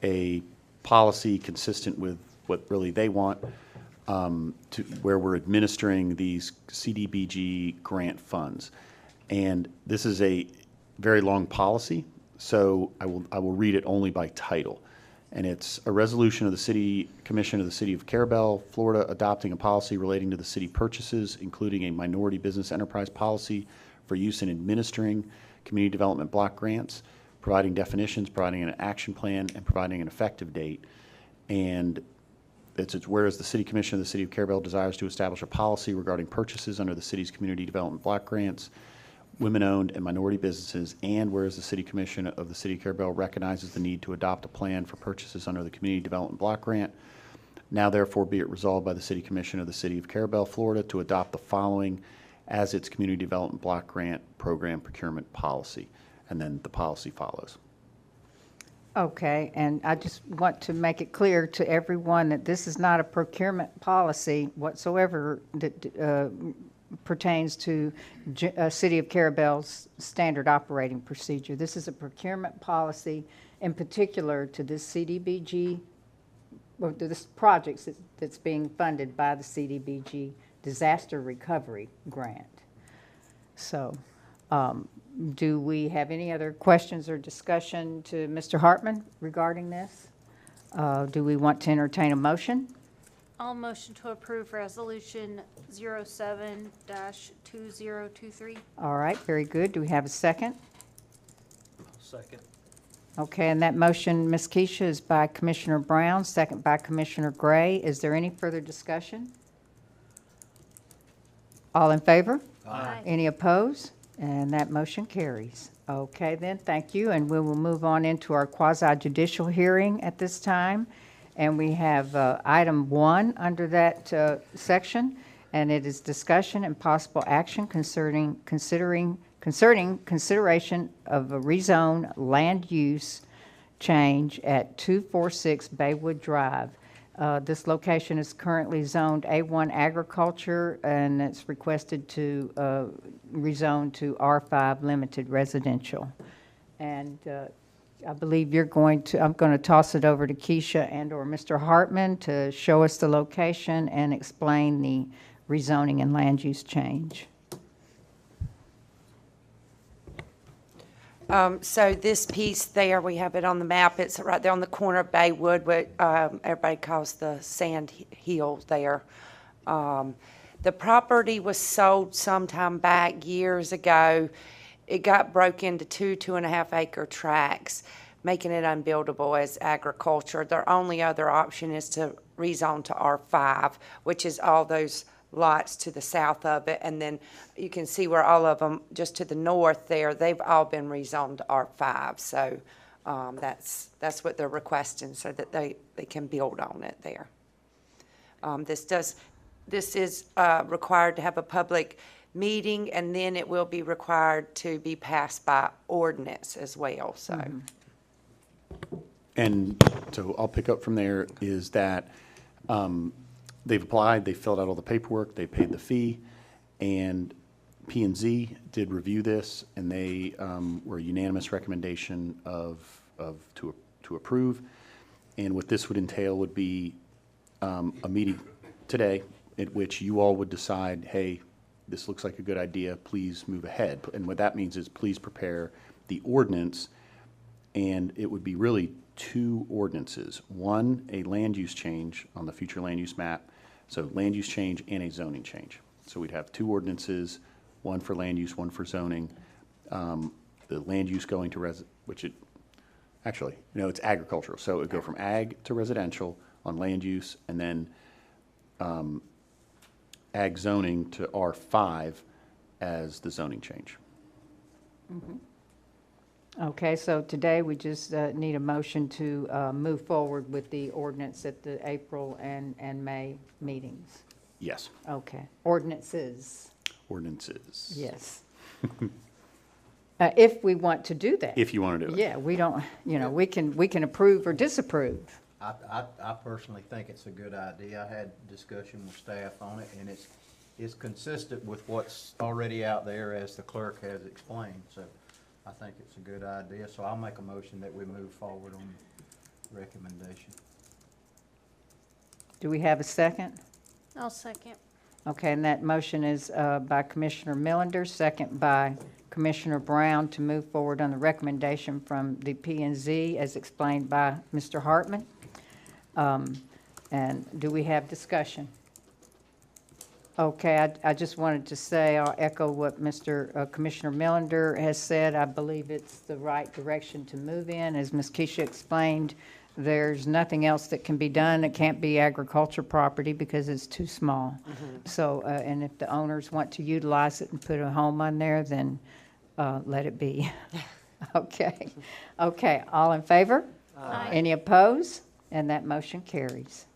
F: a policy consistent with what really they want, where we're administering these CDBG grant funds. And this is a very long policy, so I will read it only by title. And it's a resolution of the City Commission of the City of Carrabelle, Florida, adopting a policy relating to the city purchases, including a minority business enterprise policy for use in administering community development block grants, providing definitions, providing an action plan, and providing an effective date. And it's whereas the City Commission of the City of Carrabelle desires to establish a policy regarding purchases under the city's community development block grants, women-owned and minority businesses, and whereas the City Commission of the City of Carrabelle recognizes the need to adopt a plan for purchases under the Community Development Block Grant, now therefore be it resolved by the City Commission of the City of Carrabelle, Florida, to adopt the following as its Community Development Block Grant Program Procurement Policy. And then the policy follows.
A: Okay, and I just want to make it clear to everyone that this is not a procurement policy whatsoever that pertains to City of Carrabelle's standard operating procedure. This is a procurement policy in particular to this CDBG, or to this projects that's being funded by the CDBG Disaster Recovery Grant. So, do we have any other questions or discussion to Mr. Hartman regarding this? Do we want to entertain a motion?
C: I'll motion to approve Resolution 07-2023.
A: All right, very good. Do we have a second?
D: Second.
A: Okay, and that motion, Ms. Keisha, is by Commissioner Brown, second by Commissioner Gray. Is there any further discussion? All in favor?
C: Aye.
A: Any opposed? And that motion carries. Okay, then, thank you, and we will move on into our quasi-judicial hearing at this time. And we have item 1 under that section, and it is discussion and possible action concerning consideration of a rezone land use change at 246 Baywood Drive. This location is currently zoned A1 agriculture, and it's requested to rezone to R5 limited residential. And I believe I'm going to toss it over to Keisha and/or Mr. Hartman to show us the location and explain the rezoning and land use change.
I: So this piece there, we have it on the map. It's right there on the corner of Baywood, what everybody calls the Sand Hill there. The property was sold sometime back years ago. It got broke into 2.5 acre tracts, making it unbuildable as agriculture. Their only other option is to rezone to R5, which is all those lots to the south of it. And then you can see where all of them, just to the north there, they've all been rezoned to R5. So that's what they're requesting, so that they can build on it there. This is required to have a public meeting, and then it will be required to be passed by ordinance as well, so.
F: And so I'll pick up from there, is that they've applied, they filled out all the paperwork, they paid the fee, and P&Z did review this, and they were a unanimous recommendation to approve. And what this would entail would be a meeting today at which you all would decide, hey, this looks like a good idea, please move ahead. And what that means is please prepare the ordinance, and it would be really 2 ordinances. One, a land use change on the future land use map, so land use change and a zoning change. So we'd have 2 ordinances, one for land use, one for zoning. The land use going to it's agricultural, so it would go from ag to residential on land use, and then ag zoning to R5 as the zoning change.
A: Okay, so today we just need a motion to move forward with the ordinance at the April and May meetings.
F: Yes.
A: Okay, ordinances,
F: Ordinances.
A: yes. If we want to do that.
F: If you want to do it.
A: Yeah, we don't, we can approve or disapprove.
G: I personally think it's a good idea. I had discussion with staff on it, and is consistent with what's already out there as the clerk has explained. So I think it's a good idea. So I'll make a motion that we move forward on the recommendation.
A: Do we have a second?
C: I'll second.
A: Okay, and that motion is by Commissioner Millender, second by Commissioner Brown to move forward on the recommendation from the P&Z as explained by Mr. Hartman. And do we have discussion? Okay, I just wanted to say, I'll echo what Mr. Commissioner Millender has said. I believe it's the right direction to move in. As Ms. Keisha explained, there's nothing else that can be done. It can't be agriculture property because it's too small. So, and if the owners want to utilize it and put a home on there, then let it be. Okay. Okay, all in favor?
C: Aye.
A: Any opposed? And that motion carries.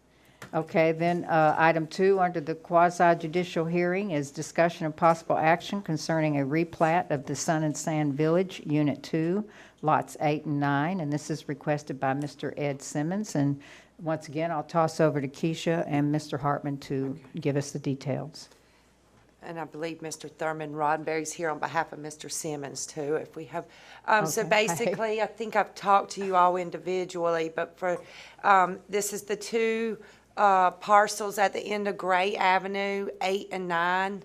A: Okay, then item 2 under the quasi-judicial hearing is discussion of possible action concerning a replat of the Sun and Sand Village, Unit 2, lots 8 and 9, and this is requested by Mr. Ed Simmons. And once again, I'll toss over to Keisha and Mr. Hartman to give us the details.
I: And I believe Mr. Thurman Roddenberry's here on behalf of Mr. Simmons too, if we have. So
A: Okay.
I: basically, I think I've talked to you all individually, but for, this is the two parcels at the end of Gray Avenue, 8 and 9.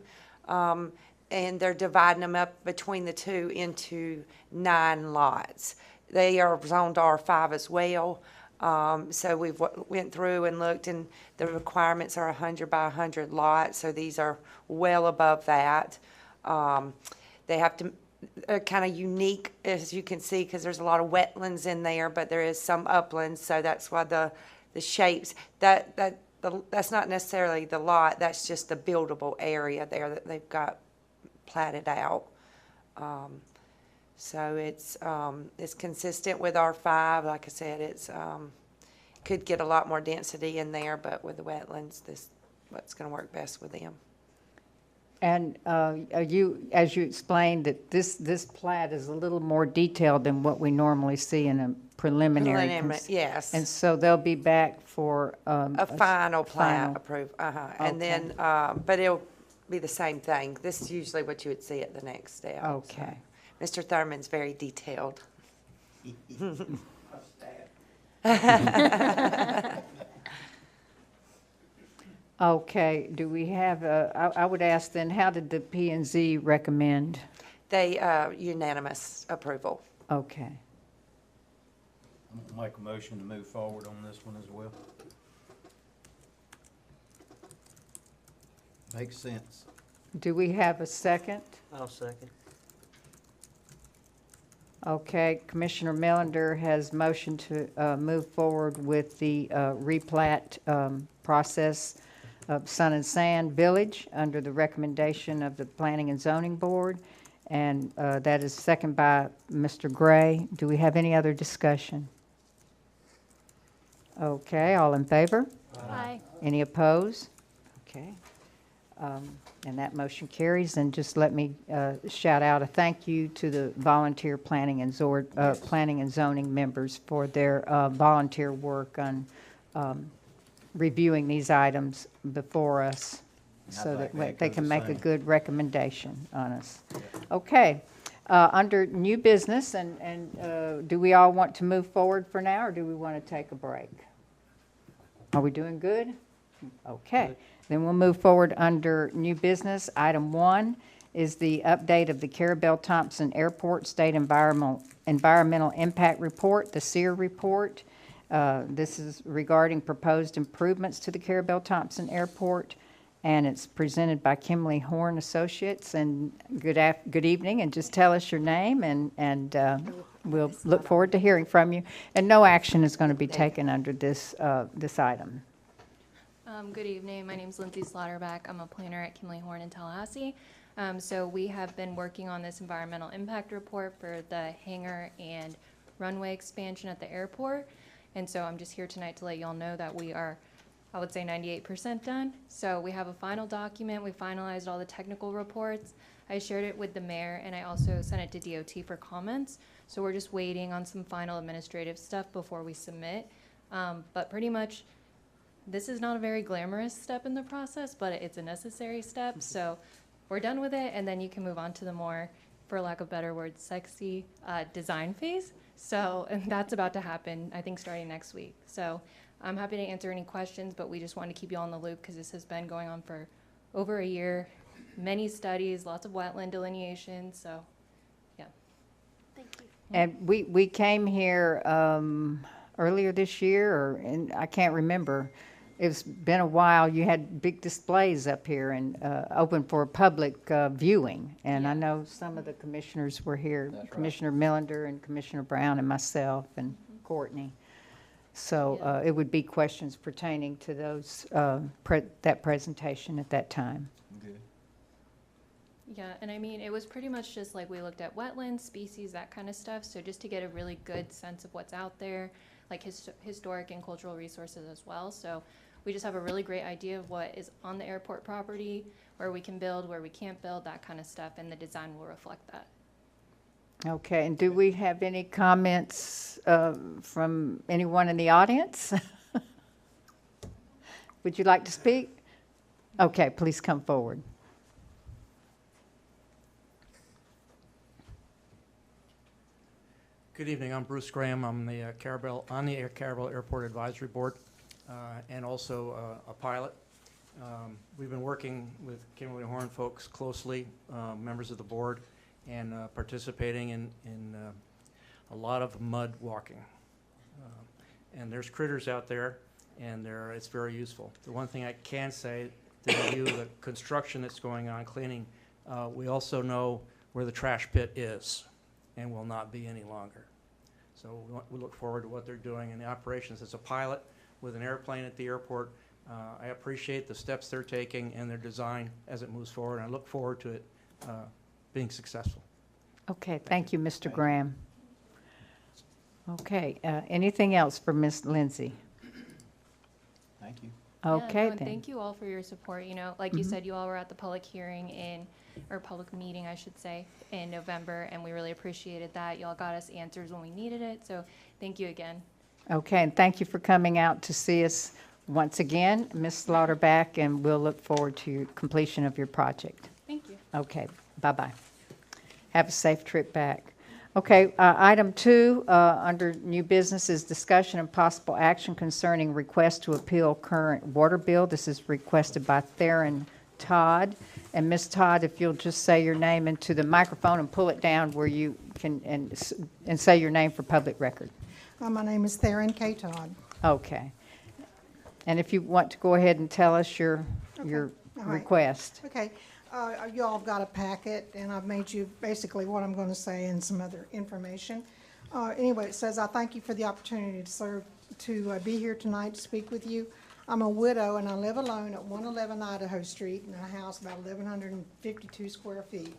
I: And they're dividing them up between the two into 9 lots. They are zoned R5 as well. So we've went through and looked, and the requirements are 100 by 100 lots, so these are well above that. They have to, kind of unique, as you can see, because there's a lot of wetlands in there, but there is some uplands, so that's why the shapes, that's not necessarily the lot, that's just the buildable area there that they've got platted out. So it's consistent with R5. Like I said, it's could get a lot more density in there, but with the wetlands, this what's going to work best with them.
A: And as you explained, that this plat is a little more detailed than what we normally see in a preliminary.
I: Yes.
A: And so they'll be back for
I: A final plat
A: final.
I: approved. And then, but it'll be the same thing. This is usually what you would see at the next step.
A: Okay.
I: So, Mr. Thurman's very detailed.
A: Okay, do we have, I would ask then, how did the P&Z recommend?
I: They, unanimous approval.
A: Okay.
G: I'm gonna make a motion to move forward on this one as well. Makes sense.
A: Do we have a second?
D: I'll second.
A: Okay, Commissioner Millender has motioned to move forward with the replat process of Sun and Sand Village under the recommendation of the Planning and Zoning Board, and that is second by Mr. Gray. Do we have any other discussion? Okay, all in favor?
C: Aye.
A: Any opposed? Okay. And that motion carries. And just let me shout out a thank you to the volunteer planning and zoning members for their volunteer work on reviewing these items before us so that they can make a good recommendation on us. Okay. Under new business, and do we all want to move forward for now, or do we want to take a break? Are we doing good? Okay. Then we'll move forward under new business. Item 1 is the update of the Carrabelle Thompson Airport State Environmental Impact Report, the SEER report. This is regarding proposed improvements to the Carrabelle Thompson Airport, and it's presented by Kimley Horn Associates. And good evening, and just tell us your name, and we'll look forward to hearing from you. And no action is going to be taken under this item.
M: Good evening. My name is Lindsay Slaughterback. I'm a planner at Kimley Horn in Tallahassee. So we have been working on this environmental impact report for the hangar and runway expansion at the airport. And so I'm just here tonight to let you all know that we are, I would say, 98% done. So we have a final document. We finalized all the technical reports. I shared it with the mayor, and I also sent it to DOT for comments. So we're just waiting on some final administrative stuff before we submit. But pretty much this is not a very glamorous step in the process, but it's a necessary step. So we're done with it, and then you can move on to the more, for lack of better word, sexy design phase. So, and that's about to happen, I think, starting next week. So I'm happy to answer any questions, but we just want to keep you all in the loop because this has been going on for over a year. Many studies, lots of wetland delineation, so, yeah.
C: Thank you.
A: And we came here earlier this year, and I can't remember. It's been a while. You had big displays up here and open for public viewing. And I know some of the commissioners were here,
G: That's right.
A: Commissioner Millender and Commissioner Brown and myself and Courtney. So it would be questions pertaining to those that presentation at that time.
G: Good.
M: Yeah, and I mean, it was pretty much just like we looked at wetlands, species, that kind of stuff. So just to get a really good sense of what's out there, like historic and cultural resources as well. So we just have a really great idea of what is on the airport property, where we can build, where we can't build, that kind of stuff, and the design will reflect that.
A: Okay, and do we have any comments from anyone in the audience? Would you like to speak? Okay, please come forward.
N: Good evening. I'm Bruce Graham. I'm the Carrabelle Airport Advisory Board, and also a pilot. We've been working with Kimberly Horn folks closely, members of the board, and participating in a lot of mud walking. And there's critters out there, and it's very useful. The one thing I can say, to review the construction that's going on, cleaning, we also know where the trash pit is and will not be any longer. So we look forward to what they're doing in the operations. As a pilot with an airplane at the airport, I appreciate the steps they're taking and their design as it moves forward. And I look forward to it being successful.
A: Okay, thank you, Mr. Graham. Okay, anything else for Ms. Lindsay?
G: Thank you.
A: Okay,
M: and
A: then.
M: thank you all for your support. You know, like you said, you all were at the public hearing or public meeting, I should say, in November, and we really appreciated that. Y'all got us answers when we needed it, so thank you again.
A: Okay, and thank you for coming out to see us once again, Ms. Slaughterback, and we'll look forward to your completion of your project.
M: Thank you.
A: Okay, bye-bye. Have a safe trip back. Okay, item 2, under new business is discussion and possible action concerning request to appeal current water bill. This is requested by Theron Todd. And Ms. Todd, if you'll just say your name into the microphone and pull it down where you can, and say your name for public record.
O: My name is Theron K. Todd.
A: Okay. And if you want to go ahead and tell us your
O: All right.
A: request.
O: Okay, you all have got a packet, and I've made you basically what I'm going to say and some other information. Anyway, it says, I thank you for the opportunity to be here tonight to speak with you. I'm a widow, and I live alone at 111 Idaho Street in a house about 1,152 square feet.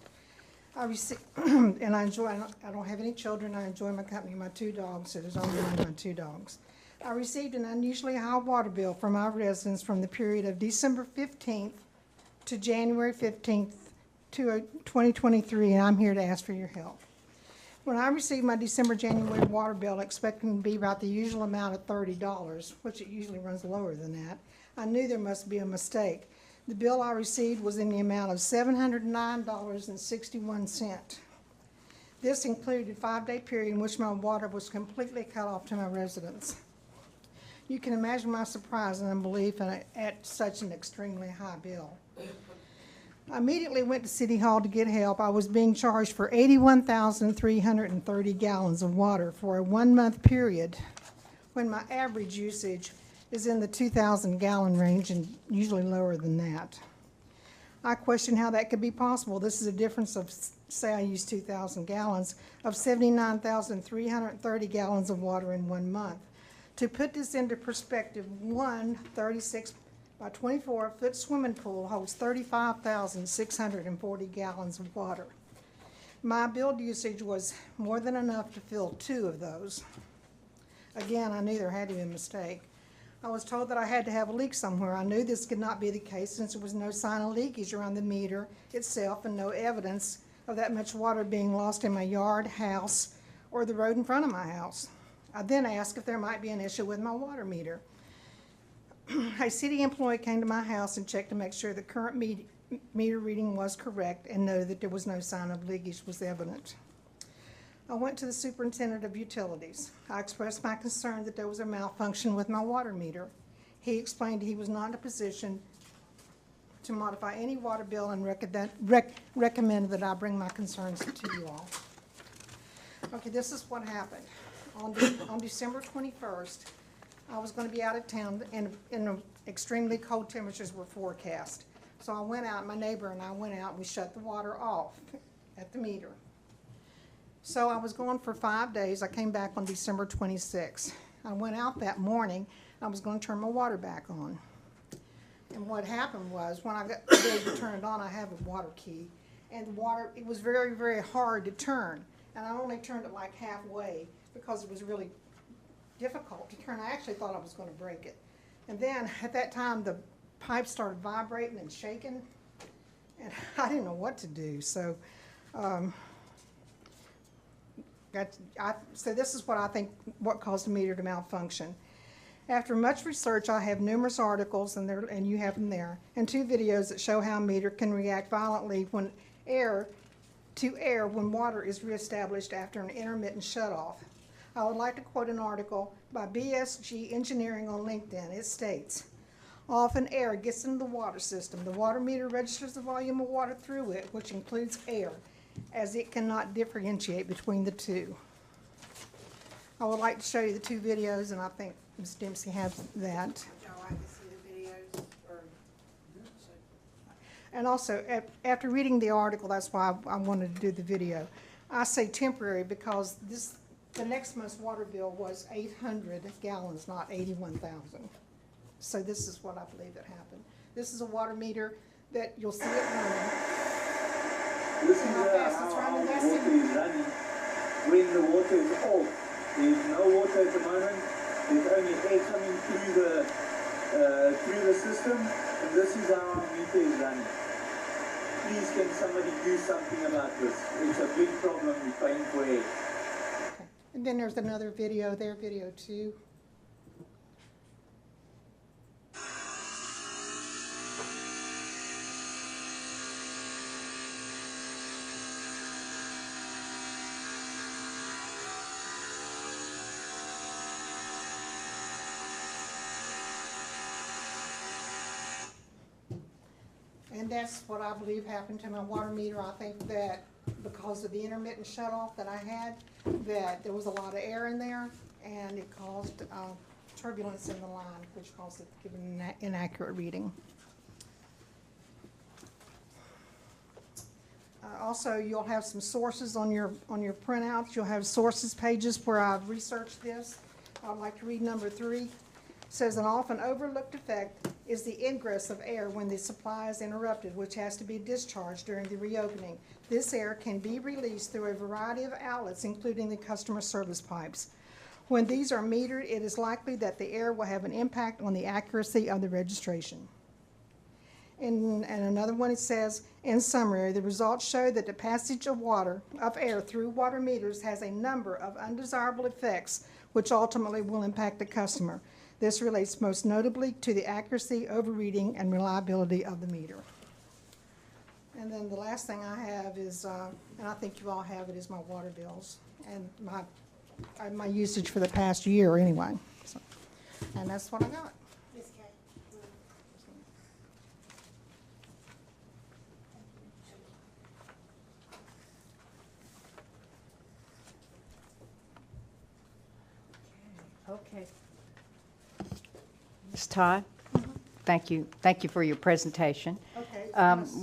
O: And I don't have any children. I enjoy my company, my 2 dogs, so there's only my 2 dogs. I received an unusually high water bill from my residents from the period of December 15th to January 15th, 2023, and I'm here to ask for your help. When I received my January water bill, expecting to be about the usual amount of $30, which it usually runs lower than that, I knew there must be a mistake. The bill I received was in the amount of $709.61. This included a 5-day period in which my water was completely cut off to my residents. You can imagine my surprise and unbelief at such an extremely high bill. I immediately went to City Hall to get help. I was being charged for 81,330 gallons of water for a 1-month period when my average usage is in the 2,000 gallon range and usually lower than that. I question how that could be possible. This is a difference of, say I use 2,000 gallons, of 79,330 gallons of water in 1 month. To put this into perspective, one 36 by 24-foot swimming pool holds 35,640 gallons of water. My billed usage was more than enough to fill 2 of those. Again, I knew there had to be a mistake. I was told that I had to have a leak somewhere. I knew this could not be the case since there was no sign of leakage around the meter itself and no evidence of that much water being lost in my yard, house, or the road in front of my house. I then asked if there might be an issue with my water meter. A city employee came to my house and checked to make sure the current meter reading was correct and noted that there was no sign of leakage was evident. I went to the superintendent of utilities. I expressed my concern that there was a malfunction with my water meter. He explained he was not in a position to modify any water bill and recommended that I bring my concerns to you all. Okay, this is what happened. On December 21st, I was going to be out of town and extremely cold temperatures were forecast. So I went out, my neighbor and I went out and we shut the water off at the meter. So I was gone for 5 days. I came back on December 26th. I went out that morning. I was going to turn my water back on. And what happened was when I got ready to turn it on, I have a water key. And the water, it was very, very hard to turn. And I only turned it like halfway because it was really difficult to turn. I actually thought I was going to break it. And then at that time, the pipe started vibrating and shaking. And I didn't know what to do. So, so this is what I think what caused the meter to malfunction. After much research, I have numerous articles, and you have them there, and 2 videos that show how a meter can react violently when when water is reestablished after an intermittent shutoff. I would like to quote an article by BSG Engineering on LinkedIn. It states, often air gets into the water system. The water meter registers the volume of water through it, which includes air, as it cannot differentiate between the two. I would like to show you the 2 videos, and I think Ms. Dempsey has that.
H: Would y'all like to see the videos?
O: And also, after reading the article, that's why I wanted to do the video. I say temporary because the next month's water bill was 800 gallons, not 81,000. So this is what I believe that happened. This is a water meter that you'll see it running.
P: This is how the water is running. When the water is off, there's no water at the moment. There's only air coming through the system, and this is how our meter is running. Please, can somebody do something about this? It's a big problem. We're paying for air.
O: Okay. And then there's another video there, video 2. And that's what I believe happened to my water meter. I think that because of the intermittent shutoff that I had, that there was a lot of air in there, and it caused turbulence in the line, which caused it to give an inaccurate reading. Also, you'll have some sources on your printouts. You'll have sources pages where I've researched this. I'd like to read number 3. It says an often overlooked effect is the ingress of air when the supply is interrupted, which has to be discharged during the reopening. This air can be released through a variety of outlets, including the customer service pipes. When these are metered, it is likely that the air will have an impact on the accuracy of the registration. And another one, it says, in summary, the results show that the passage of air through water meters has a number of undesirable effects, which ultimately will impact the customer. This relates most notably to the accuracy, overreading, and reliability of the meter. And then the last thing I have is, and I think you all have it, is my water bills and my usage for the past year anyway. So, and that's what I got.
H: Ms. Kay.
A: Okay. Ms. Todd? Thank you. Thank you for your presentation.
O: Okay.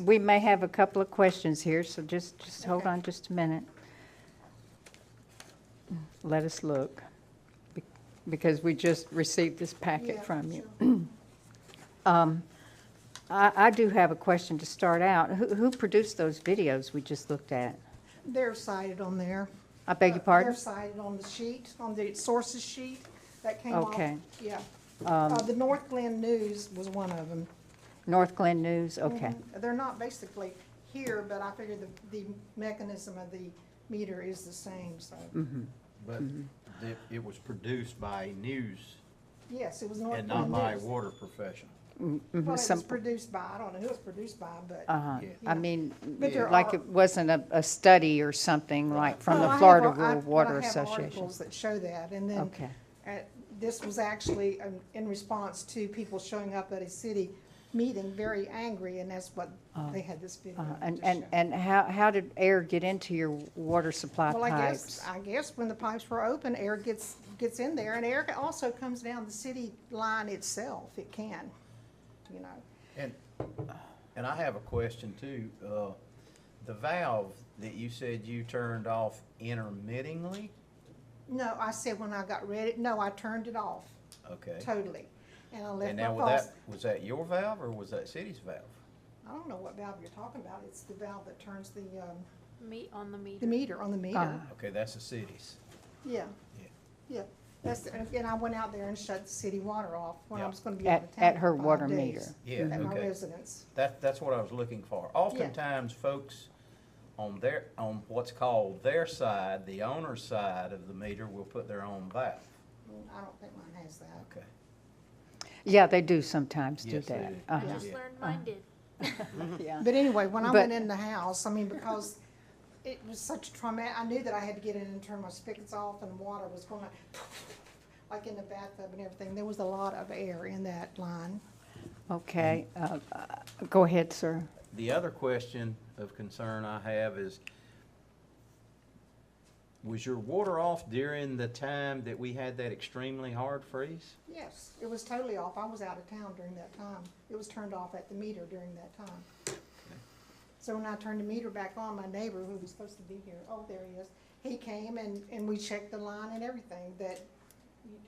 A: We may have a couple of questions here, so just hold on just a minute. Let us look, because we just received this packet from you. Sure. I do have a question to start out. Who produced those videos we just looked at?
O: They're cited on there.
A: I beg your pardon?
O: They're cited on the sheet, on the sources sheet that came off.
A: Okay.
O: Yeah. The North Glen News was one of them.
A: North Glen News, okay.
O: They're not basically here, but I figure the mechanism of the meter is the same, so.
G: But it was produced by news
O: Yes, it was North
G: And not
O: Point
G: by
O: News.
G: water professional.
O: Well, it was
A: Some-
O: produced by, I don't know who it was produced by, but.
A: Uh-huh.
G: Yeah.
A: I mean,
O: But there
A: like
O: are-
A: it wasn't a study or something like from
O: Well,
A: the
O: I have
A: Florida
O: ar- I-
A: Rural Water
O: But I have
A: Association.
O: articles that show that, and then.
A: Okay.
O: This was actually in response to people showing up at a city meeting very angry, and that's what they had this video to show.
A: And how did air get into your water supply
O: Well,
A: pipes?
O: I guess when the pipes were open, air gets in there, and air also comes down the city line itself. It can, you know.
G: And I have a question too. The valve that you said you turned off intermittingly?
O: No, I said when I got ready, no, I turned it off
G: Okay.
O: totally. And I left
G: And
O: my
G: now
O: faucet.
G: was that your valve or was that city's valve?
O: I don't know what valve you're talking about. It's the valve that turns the
C: On the meter.
O: on the meter.
G: Okay, that's the city's.
O: Yeah.
G: Yeah.
O: Yeah. That's, and I went out there and shut the city water off when I
G: Yep.
O: was gonna be out of town.
A: At her
O: for 5
A: water
O: days
A: meter.
G: Yeah,
O: At my
G: okay.
O: residence.
G: That's what I was looking for. Oftentimes, folks on what's called their side, the owner's side of the meter, will put their own valve.
O: I don't think mine has that.
G: Okay.
A: Yeah, they do sometimes do
G: Yes, they
A: that.
G: do.
A: Uh-huh.
C: Just
G: Yeah.
C: learned mine did.
A: Yeah.
O: But anyway, when I
A: But-
O: went in the house, I mean, because it was such a trauma, I knew that I had to get in and turn my spigots off, and water was going like in the bathtub and everything. There was a lot of air in that line.
A: Okay, go ahead, sir.
G: The other question of concern I have is, was your water off during the time that we had that extremely hard freeze?
O: Yes, it was totally off. I was out of town during that time. It was turned off at the meter during that time. So when I turned the meter back on, my neighbor, who was supposed to be here, oh, there he is, he came and we checked the line and everything, that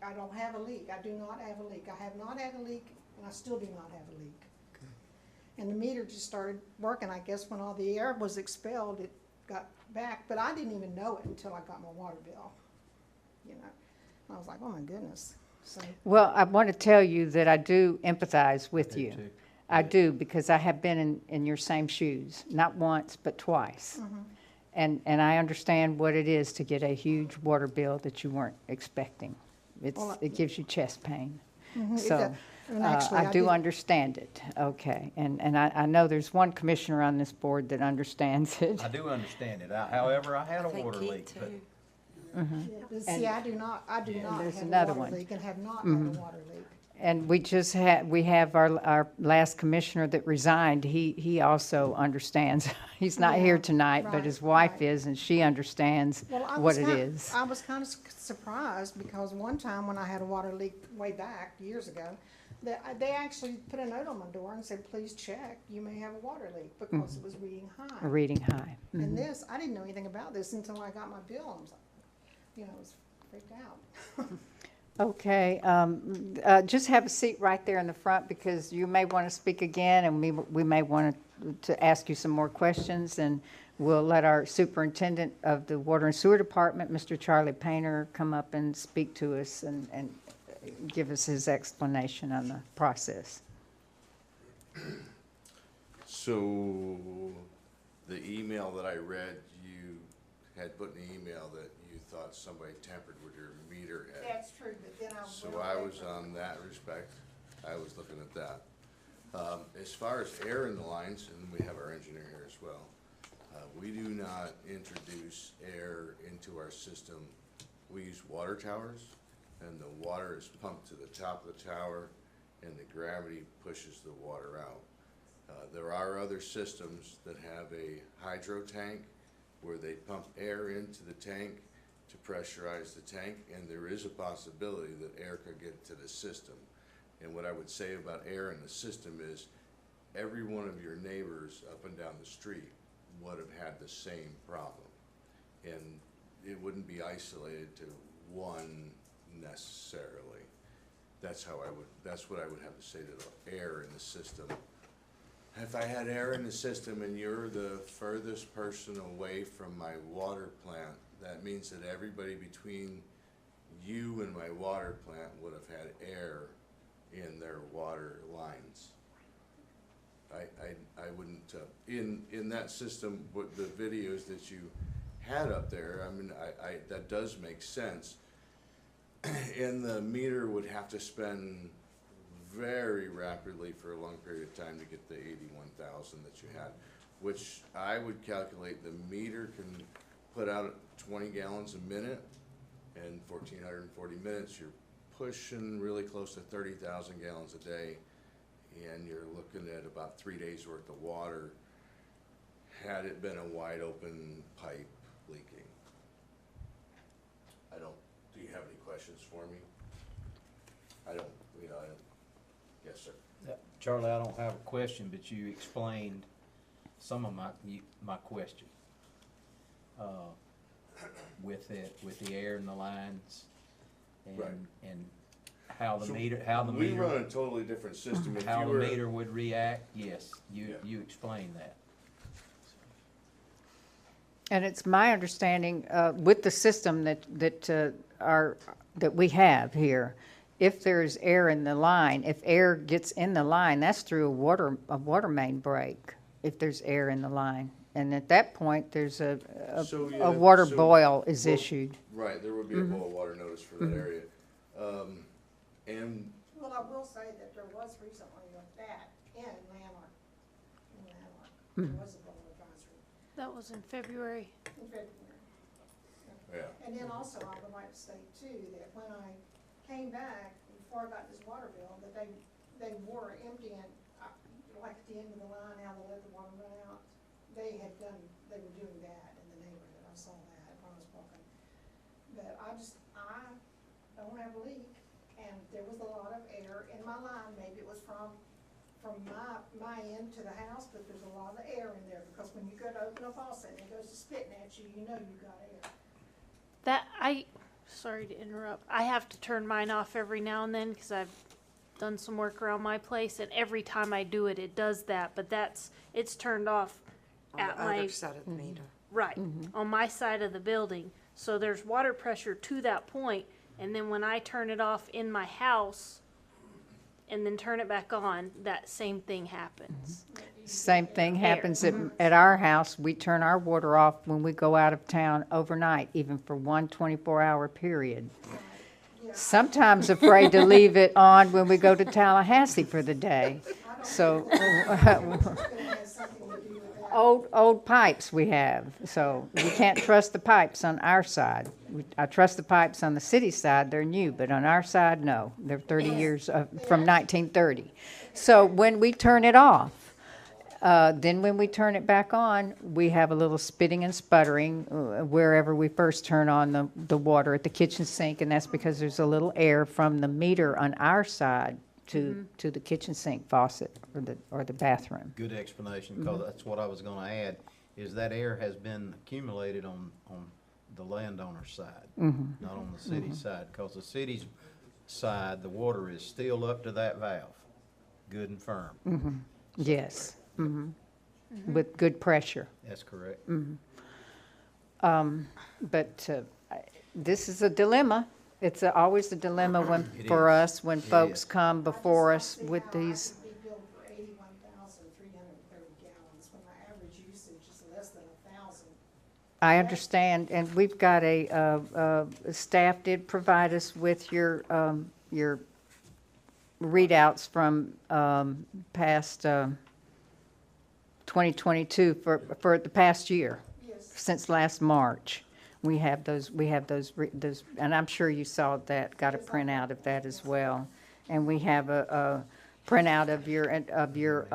O: I don't have a leak. I do not have a leak. I have not had a leak, and I still do not have a leak. And the meter just started working. I guess when all the air was expelled, it got back, but I didn't even know it until I got my water bill, you know. And I was like, oh my goodness, so.
A: Well, I want to tell you that I do empathize with
G: do
A: you.
G: too.
A: I do, because I have been in your same shoes, not once, but twice. And I understand what it is to get a huge water bill that you weren't expecting.
O: Well,
A: It gives you chest pain.
O: It
A: So,
O: does. And actually,
A: I do
O: did-
A: understand it, okay. And I know there's one commissioner on this board that understands it.
G: I do understand it. However, I had a water leak, but
O: Yeah, but see, I do not
A: there's
O: have a
A: another
O: water
A: one.
O: leak and have not had a water leak.
A: And we have our last commissioner that resigned, he also understands. He's not here
O: Yeah,
A: tonight, but
O: right,
A: his wife
O: right.
A: is, and she understands
O: Well, I
A: what
O: was
A: it
O: kind-
A: is.
O: I was kind of surprised because one time when I had a water leak way back, years ago, they actually put a note on my door and said, please check, you may have a water leak, because it was reading high.
A: Reading high.
O: And this, I didn't know anything about this until I got my bill, and I was like, you know, I was freaked out.
A: Okay, just have a seat right there in the front, because you may want to speak again, and we may want to ask you some more questions, and we'll let our superintendent of the Water and Sewer Department, Mr. Charlie Painter, come up and speak to us and give us his explanation on the process.
Q: So, the email that I read, you had put in the email that you thought somebody tampered with your meter head.
O: That's true, but then I
Q: So
O: went
Q: I
O: away
Q: was
O: from-
Q: on that respect, I was looking at that. As far as air in the lines, and we have our engineer here as well, we do not introduce air into our system. We use water towers, and the water is pumped to the top of the tower, and the gravity pushes the water out. There are other systems that have a hydro tank where they pump air into the tank to pressurize the tank, and there is a possibility that air could get into the system. And what I would say about air in the system is every one of your neighbors up and down the street would have had the same problem. And it wouldn't be isolated to one necessarily. That's what I would have to say to the air in the system. If I had air in the system and you're the furthest person away from my water plant, that means that everybody between you and my water plant would have had air in their water lines. I wouldn't, in that system, with the videos that you had up there, I mean, that does make sense. And the meter would have to spin very rapidly for a long period of time to get the 81,000 that you had, which I would calculate the meter can put out 20 gallons a minute, and 1,440 minutes, you're pushing really close to 30,000 gallons a day, and you're looking at about 3 days worth of water had it been a wide open pipe leaking. Do you have any questions for me? I don't. Yes, sir.
G: Charlie, I don't have a question, but you explained some of my question. With the air in the lines and,
Q: Right.
G: and how the
Q: So
G: meter,
Q: we run a totally different system. If
G: how
Q: you
G: the
Q: were,
G: meter would react, yes,
Q: Yeah.
G: you explained that.
A: And it's my understanding, with the system that we have here, if there's air in the line, if air gets in the line, that's through a water main break, if there's air in the line. And at that point, there's a water boil is issued.
Q: Right, there would be a boil water notice for that area. And
O: Well, I will say that there was recently with that in Landmark. There was a bowl advisory
C: That was in February.
O: in February.
Q: yeah,
O: And then also, I would like to state too, that when I came back, before I got this water bill, that they were emptying, like at the end of the line, how they let the water run out. They were doing that in the neighborhood. I saw that when I was walking. But I don't have a leak, and there was a lot of air in my line. Maybe it was from my end to the house, but there's a lot of air in there, because when you go to open a faucet and it goes to spitting at you, you know you got air.
C: Sorry to interrupt. I have to turn mine off every now and then because I've done some work around my place, and every time I do it, it does that. But it's turned off at
I: On the
C: my
I: other side of the meter.
C: right on my side of the building. So there's water pressure to that point, and then when I turn it off in my house and then turn it back on, that same thing happens.
A: Same thing happens at our house. We turn our water off when we go out of town overnight, even for one 24-hour period. Sometimes afraid to leave it on when we go to Tallahassee for the day. So old pipes we have, so we can't trust the pipes on our side. I trust the pipes on the city side, they're new, but on our side, no. They're 30 years from 1930. So when we turn it off, then when we turn it back on, we have a little spitting and sputtering wherever we first turn on the water at the kitchen sink, and that's because there's a little air from the meter on our side to the kitchen sink faucet or the bathroom.
G: Good explanation, because that's what I was gonna add, is that air has been accumulated on the landowner's side, not on the city's side, because the city's side, the water is still up to that valve, good and firm.
A: Yes, with good pressure.
G: That's correct.
A: But this is a dilemma. It's always a dilemma
G: It
A: for
G: is.
A: us when
G: It
A: folks
G: is.
A: come before us with these.
O: I could be billed for 81,330 gallons when my average usage is less than 1,000.
A: I understand, and we've got staff did provide us with your readouts from past 2022 for the past year, since last March. We have those, and I'm sure you saw that, got a printout of that as well. And we have a printout of your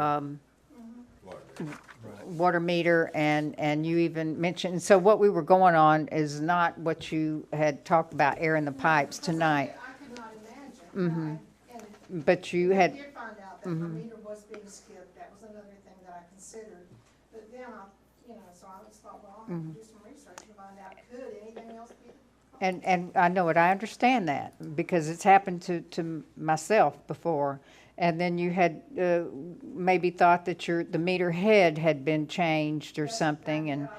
A: water meter, and you even mentioned, so what we were going on is not what you had talked about, air in the pipes tonight.
O: I could not imagine.
A: But you had,
O: I did find out that my meter was being skipped. That was another thing that I considered. But then so I just thought, well, I'll have to do some research and find out, could anything else be?
A: and I know it, I understand that, because it's happened to myself before. And then you had maybe thought that the meter head had been changed or something, and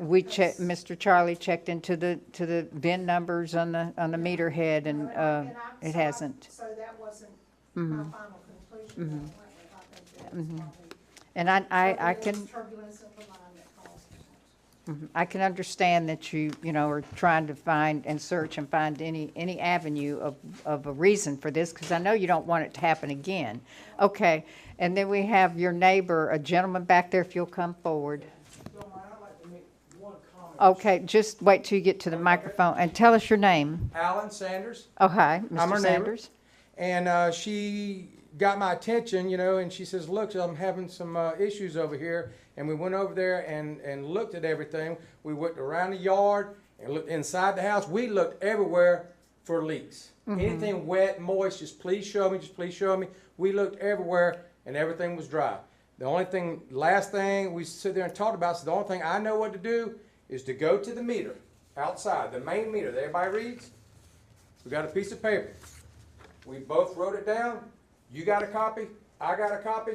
A: Mr. Charlie checked into the VIN numbers on the meter head, and it hasn't.
O: So that wasn't my final conclusion.
A: And I can,
O: Turbulence of the line that caused it.
A: I can understand that you know, are trying to find and search and find any avenue of a reason for this, because I know you don't want it to happen again. Okay, and then we have your neighbor, a gentleman back there, if you'll come forward. Okay, just wait till you get to the microphone and tell us your name.
R: Alan Sanders.
A: Oh, hi,
R: I'm her
A: Mr.
R: neighbor.
A: Sanders.
R: And she got my attention, you know, and she says, look, I'm having some issues over here. And we went over there and looked at everything. We went around the yard and looked inside the house. We looked everywhere for leaks. Anything wet, moist, just please show me, just please show me. We looked everywhere and everything was dry. The only thing, last thing we sit there and talked about, so the only thing I know what to do is to go to the meter outside, the main meter that everybody reads. We got a piece of paper. We both wrote it down. You got a copy, I got a copy.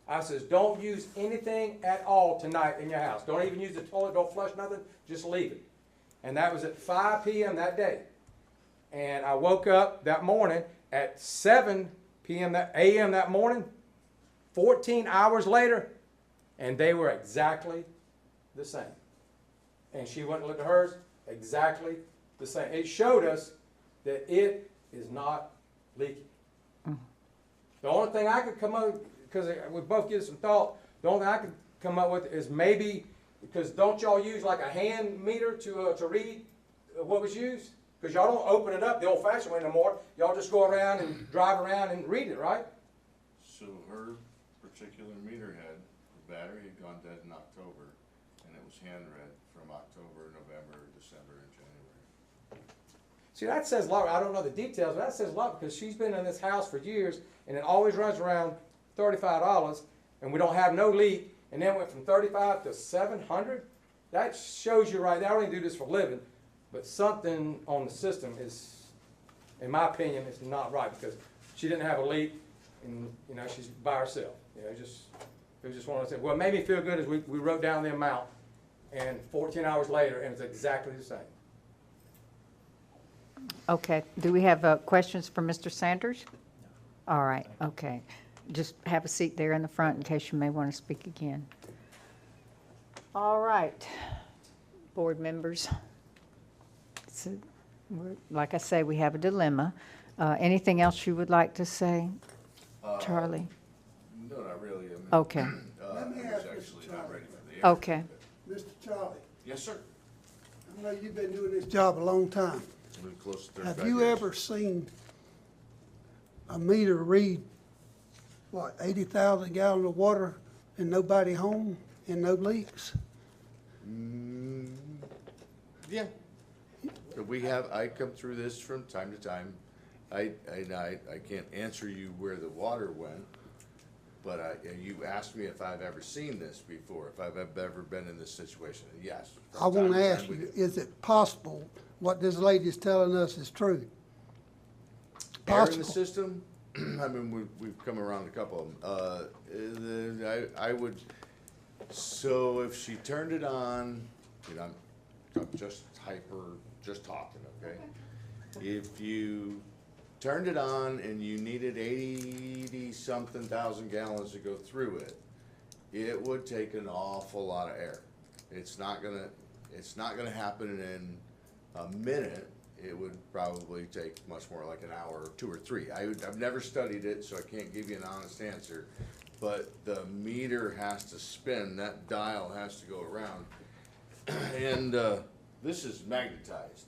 R: I says, don't use anything at all tonight in your house. Don't even use the toilet, don't flush nothing, just leave it. And that was at 5 p.m. that day. And I woke up that morning at 7 p.m. a.m. that morning, 14 hours later, and they were exactly the same. And she went and looked at hers, exactly the same. It showed us that it is not leaking. The only thing I could come up, because we both give it some thought, the only thing I could come up with is maybe, because don't y'all use like a hand meter to read what was used? Because y'all don't open it up the old-fashioned way no more. Y'all just go around and drive around and read it, right?
Q: So her particular meter head, the battery had gone dead in October, and it was hand read from October, November, December, and January.
R: See, that says a lot. I don't know the details, but that says a lot because she's been in this house for years, and it always runs around $35, and we don't have no leak, and then went from 35 to 700. That shows you right there. I don't even do this for a living, but something on the system is, in my opinion, is not right because she didn't have a leak, and you know she's by herself. You know, it was just one of those things. What made me feel good is we wrote down the amount, and 14 hours later, and it's exactly the same.
A: Okay, do we have questions for Mr. Sanders? All right, okay. Just have a seat there in the front in case you may want to speak again. All right, board members. So, like I say, we have a dilemma. Anything else you would like to say, Charlie?
Q: No, not really. I mean,
A: Okay.
P: Let me
Q: I was
P: ask
Q: actually
P: Mr.
Q: not
P: Charlie.
Q: ready for the air.
A: Okay.
P: Mr. Charlie,
Q: Yes, sir.
P: I know you've been doing this job a long time.
Q: It's been close to 35
P: Have you
Q: years.
P: ever seen a meter read, what, 80,000 gallons of water and nobody home and no leaks?
Q: Yeah. We have, I come through this from time to time. I can't answer you where the water went, but you asked me if I've ever seen this before, if I've ever been in this situation. Yes. from
P: I want
Q: time
P: to
Q: time
P: ask
Q: we
P: you,
Q: do.
P: is it possible what this lady is telling us is true?
Q: Air in the
P: Possible.
Q: system, I mean, we've come around a couple of them. I would, so if she turned it on, you know, I'm just just talking, okay? If you turned it on and you needed 80-something thousand gallons to go through it, it would take an awful lot of air. It's not gonna happen in a minute. It would probably take much more, like an hour or 2 or 3. I've never studied it, so I can't give you an honest answer. But the meter has to spin, that dial has to go around. And this is magnetized.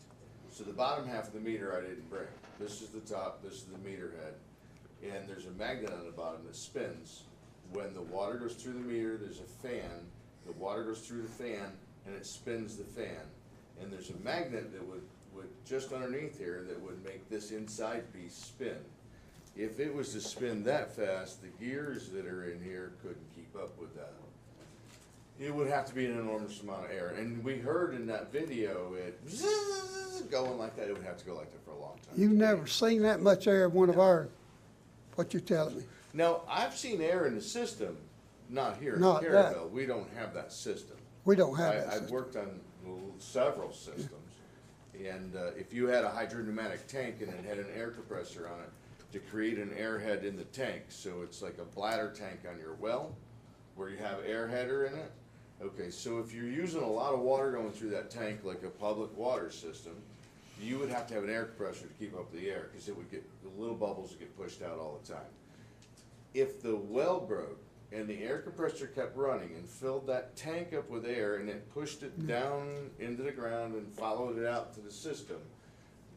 Q: So the bottom half of the meter I didn't bring. This is the top, this is the meter head. And there's a magnet on the bottom that spins. When the water goes through the meter, there's a fan. The water goes through the fan, and it spins the fan. And there's a magnet that would just underneath here that would make this inside piece spin. If it was to spin that fast, the gears that are in here couldn't keep up with that. It would have to be an enormous amount of air. And we heard in that video it going like that. It would have to go like that for a long time.
P: You've never seen that much air in one of our, what you're telling me?
Q: Now, I've seen air in the system, not here in
P: Not that.
Q: Carrabelle. We don't have that system.
P: We don't have that
Q: I've
P: system.
Q: worked on several systems. And if you had a hydropneumatic tank and it had an air compressor on it to create an airhead in the tank, so it's like a bladder tank on your well where you have air header in it, Okay, so if you're using a lot of water going through that tank like a public water system, you would have to have an air compressor to keep up the air, because it would get, the little bubbles would get pushed out all the time. If the well broke and the air compressor kept running and filled that tank up with air and it pushed it down into the ground and followed it out to the system,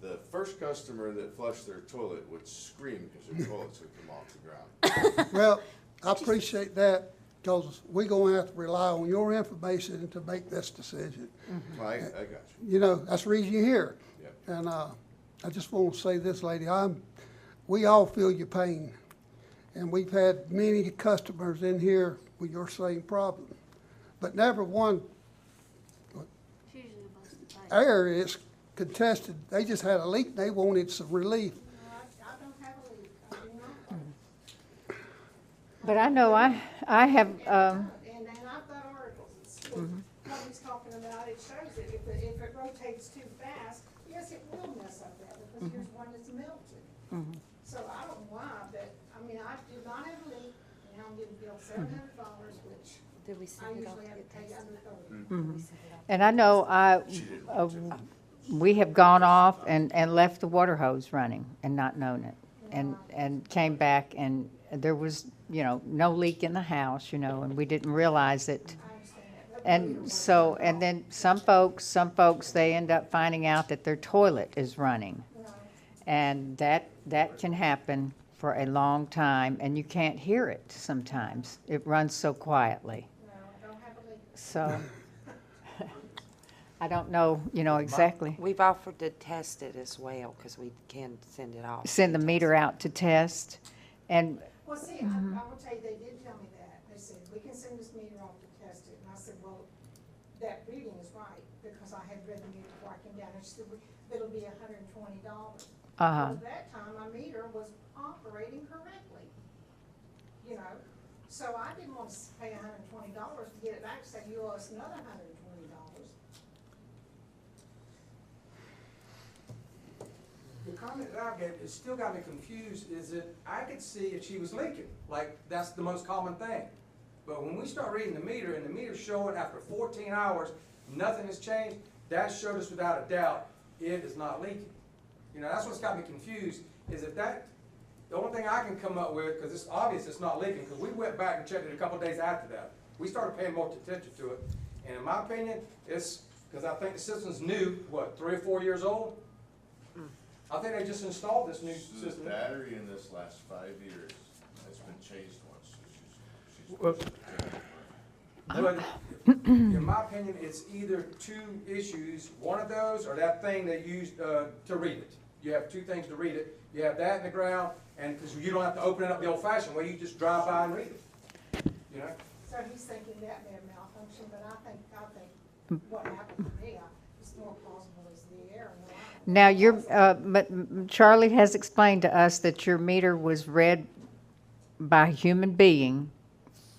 Q: the first customer that flushed their toilet would scream because their toilets would come off the ground.
S: Well, I appreciate that, because we're gonna have to rely on your information to make this decision.
Q: I got you.
S: You know, that's the reason you're here.
Q: Yep.
S: And, I just want to say this, lady, we all feel your pain. And we've had many customers in here with your same problem. But never one air is contested. They just had a leak, and they wanted some relief.
O: I don't have a leak. I do not.
A: But I know I have,
O: And I've got articles, what he's talking about, it shows it, if it rotates too fast, yes, it will mess up that, because here's one that's melted. So I don't know why, but, I mean, I did not have a leak, and I'm getting billed $700, which
I: Did we
O: I
I: send it off
O: usually
I: to
O: have
I: get
O: to pay
I: tested?
O: under 30.
A: and I know we have gone off and left the water hose running and not known it. And came back and there was, no leak in the house, and we didn't realize it. And so, and then some folks, they end up finding out that their toilet is running. And that can happen for a long time, and you can't hear it sometimes. It runs so quietly. So, I don't know, exactly.
I: We've offered to test it as well, because we can send it off.
A: Send the meter out to test, and
O: Well, see, I will tell you, they did tell me that. They said, we can send this meter off to test it. And I said, well, that reading is right, because I had read the meter before I came down. And she said, it'll be $120.
A: Uh-huh.
O: At that time, my meter was operating correctly, So I didn't want to pay $120 to get it back, so you owe us another $120.
R: The comment that I gave, it still got me confused, is that I could see if she was leaking, like, that's the most common thing. But when we start reading the meter, and the meter's showing after 14 hours, nothing has changed, that showed us without a doubt, it is not leaking. That's what's got me confused, is that the only thing I can come up with, because it's obvious it's not leaking, because we went back and checked it a couple days after that. We started paying more attention to it, and in my opinion, it's, because I think the system's new, 3 or 4 years old? I think they just installed this new
Q: So
R: system.
Q: the battery in this last 5 years has been changed once. So
R: But in my opinion, it's either two issues, one of those or that thing they used to read it. You have two things to read it. You have that in the ground, and because you don't have to open it up the old-fashioned way, you just drive by and read it.
O: So he's thinking that may have malfunctioned, but I think what happened to me, it's more plausible as the air and the light.
A: now but Charlie has explained to us that your meter was read by a human being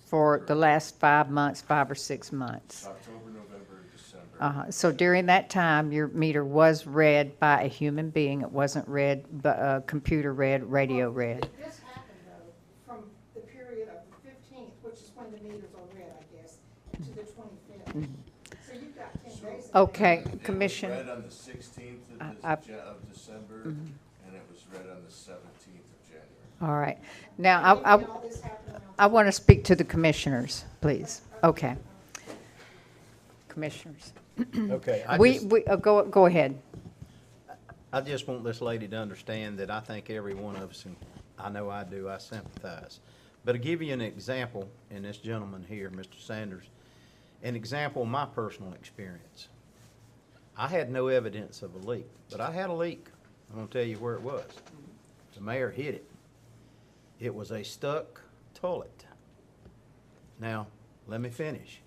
A: for the last 5 months, 5 or 6 months.
Q: October, November, December.
A: So during that time, your meter was read by a human being. It wasn't read, computer read, radio read.
O: This happened though, from the period of the 15th, which is when the meters are read, I guess, to the 25th. So you've got 10 days.
A: Okay,
Q: It was
A: Commission.
Q: read on the 16th of December, and it was read on the 17th of January.
A: All right. Now, I want to speak to the commissioners, please. Okay. Commissioners.
B: Okay.
A: Go ahead.
B: I just want this lady to understand that I think every one of us, and I know I do, I sympathize. But to give you an example, and this gentleman here, Mr. Sanders, an example of my personal experience. I had no evidence of a leak, but I had a leak. I'm going to tell you where it was. The mayor hit it. It was a stuck toilet. Now, let me finish.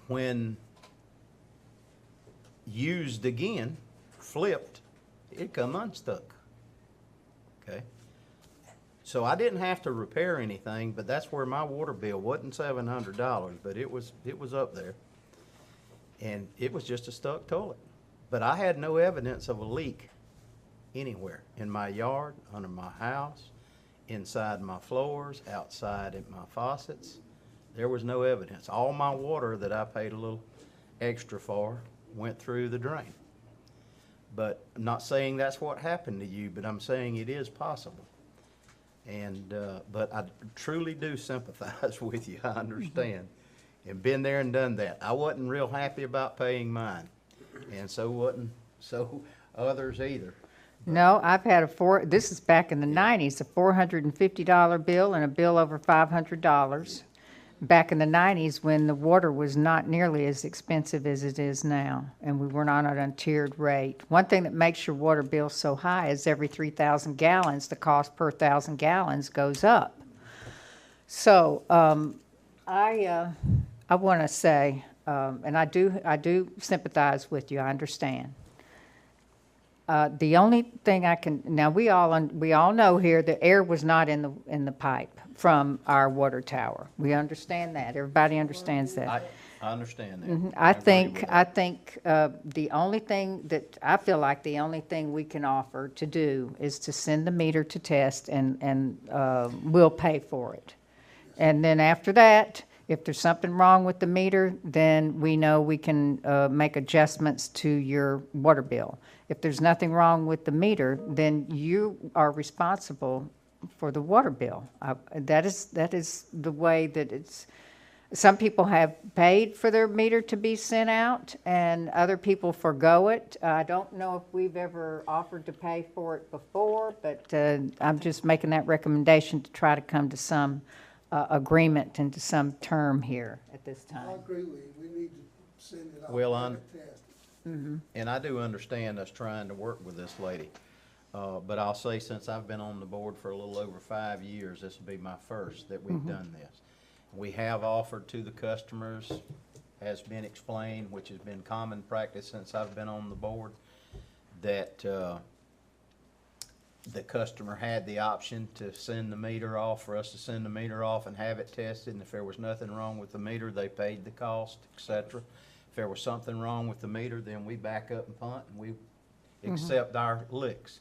B: When used again, flipped, it come unstuck. Okay? So I didn't have to repair anything, but that's where my water bill wasn't $700, but it was up there. And it was just a stuck toilet. But I had no evidence of a leak anywhere. In my yard, under my house, inside my floors, outside at my faucets.
G: There was no evidence. All my water that I paid a little extra for went through the drain. But I'm not saying that's what happened to you, but I'm saying it is possible. And, but I truly do sympathize with you, I understand. And been there and done that. I wasn't real happy about paying mine, and so others either.
A: No, I've had this is back in the 90s, a $450 bill and a bill over $500. Back in the 90s when the water was not nearly as expensive as it is now, and we were not on a tiered rate. One thing that makes your water bill so high is every 3,000 gallons, the cost per 1,000 gallons goes up. So I want to say, and I do sympathize with you. I understand. The only thing I can now we all know here the air was not in the pipe from our water tower. We understand that. Everybody understands that.
G: I understand that.
A: Mm-hmm. I think the only thing that I feel like the only thing we can offer to do is to send the meter to test, and we'll pay for it. And then after that, if there's something wrong with the meter, then we know we can make adjustments to your water bill. If there's nothing wrong with the meter, then you are responsible for the water bill. That is the way that it's. Some people have paid for their meter to be sent out, and other people forgo it. I don't know if we've ever offered to pay for it before, but I'm just making that recommendation to try to come to some agreement and to some term here at this time.
S: I agree with you. We need to send it off.
G: Well,
S: and test it.
A: Mm-hmm.
G: And I do understand us trying to work with this lady. But I'll say since I've been on the board for a little over 5 years, this will be my first that we've done this. We have offered to the customers, has been explained, which has been common practice since I've been on the board, that the customer had the option to send the meter off, for us to send the meter off and have it tested. And if there was nothing wrong with the meter, they paid the cost, etc. If there was something wrong with the meter, then we back up and punt and we accept our licks.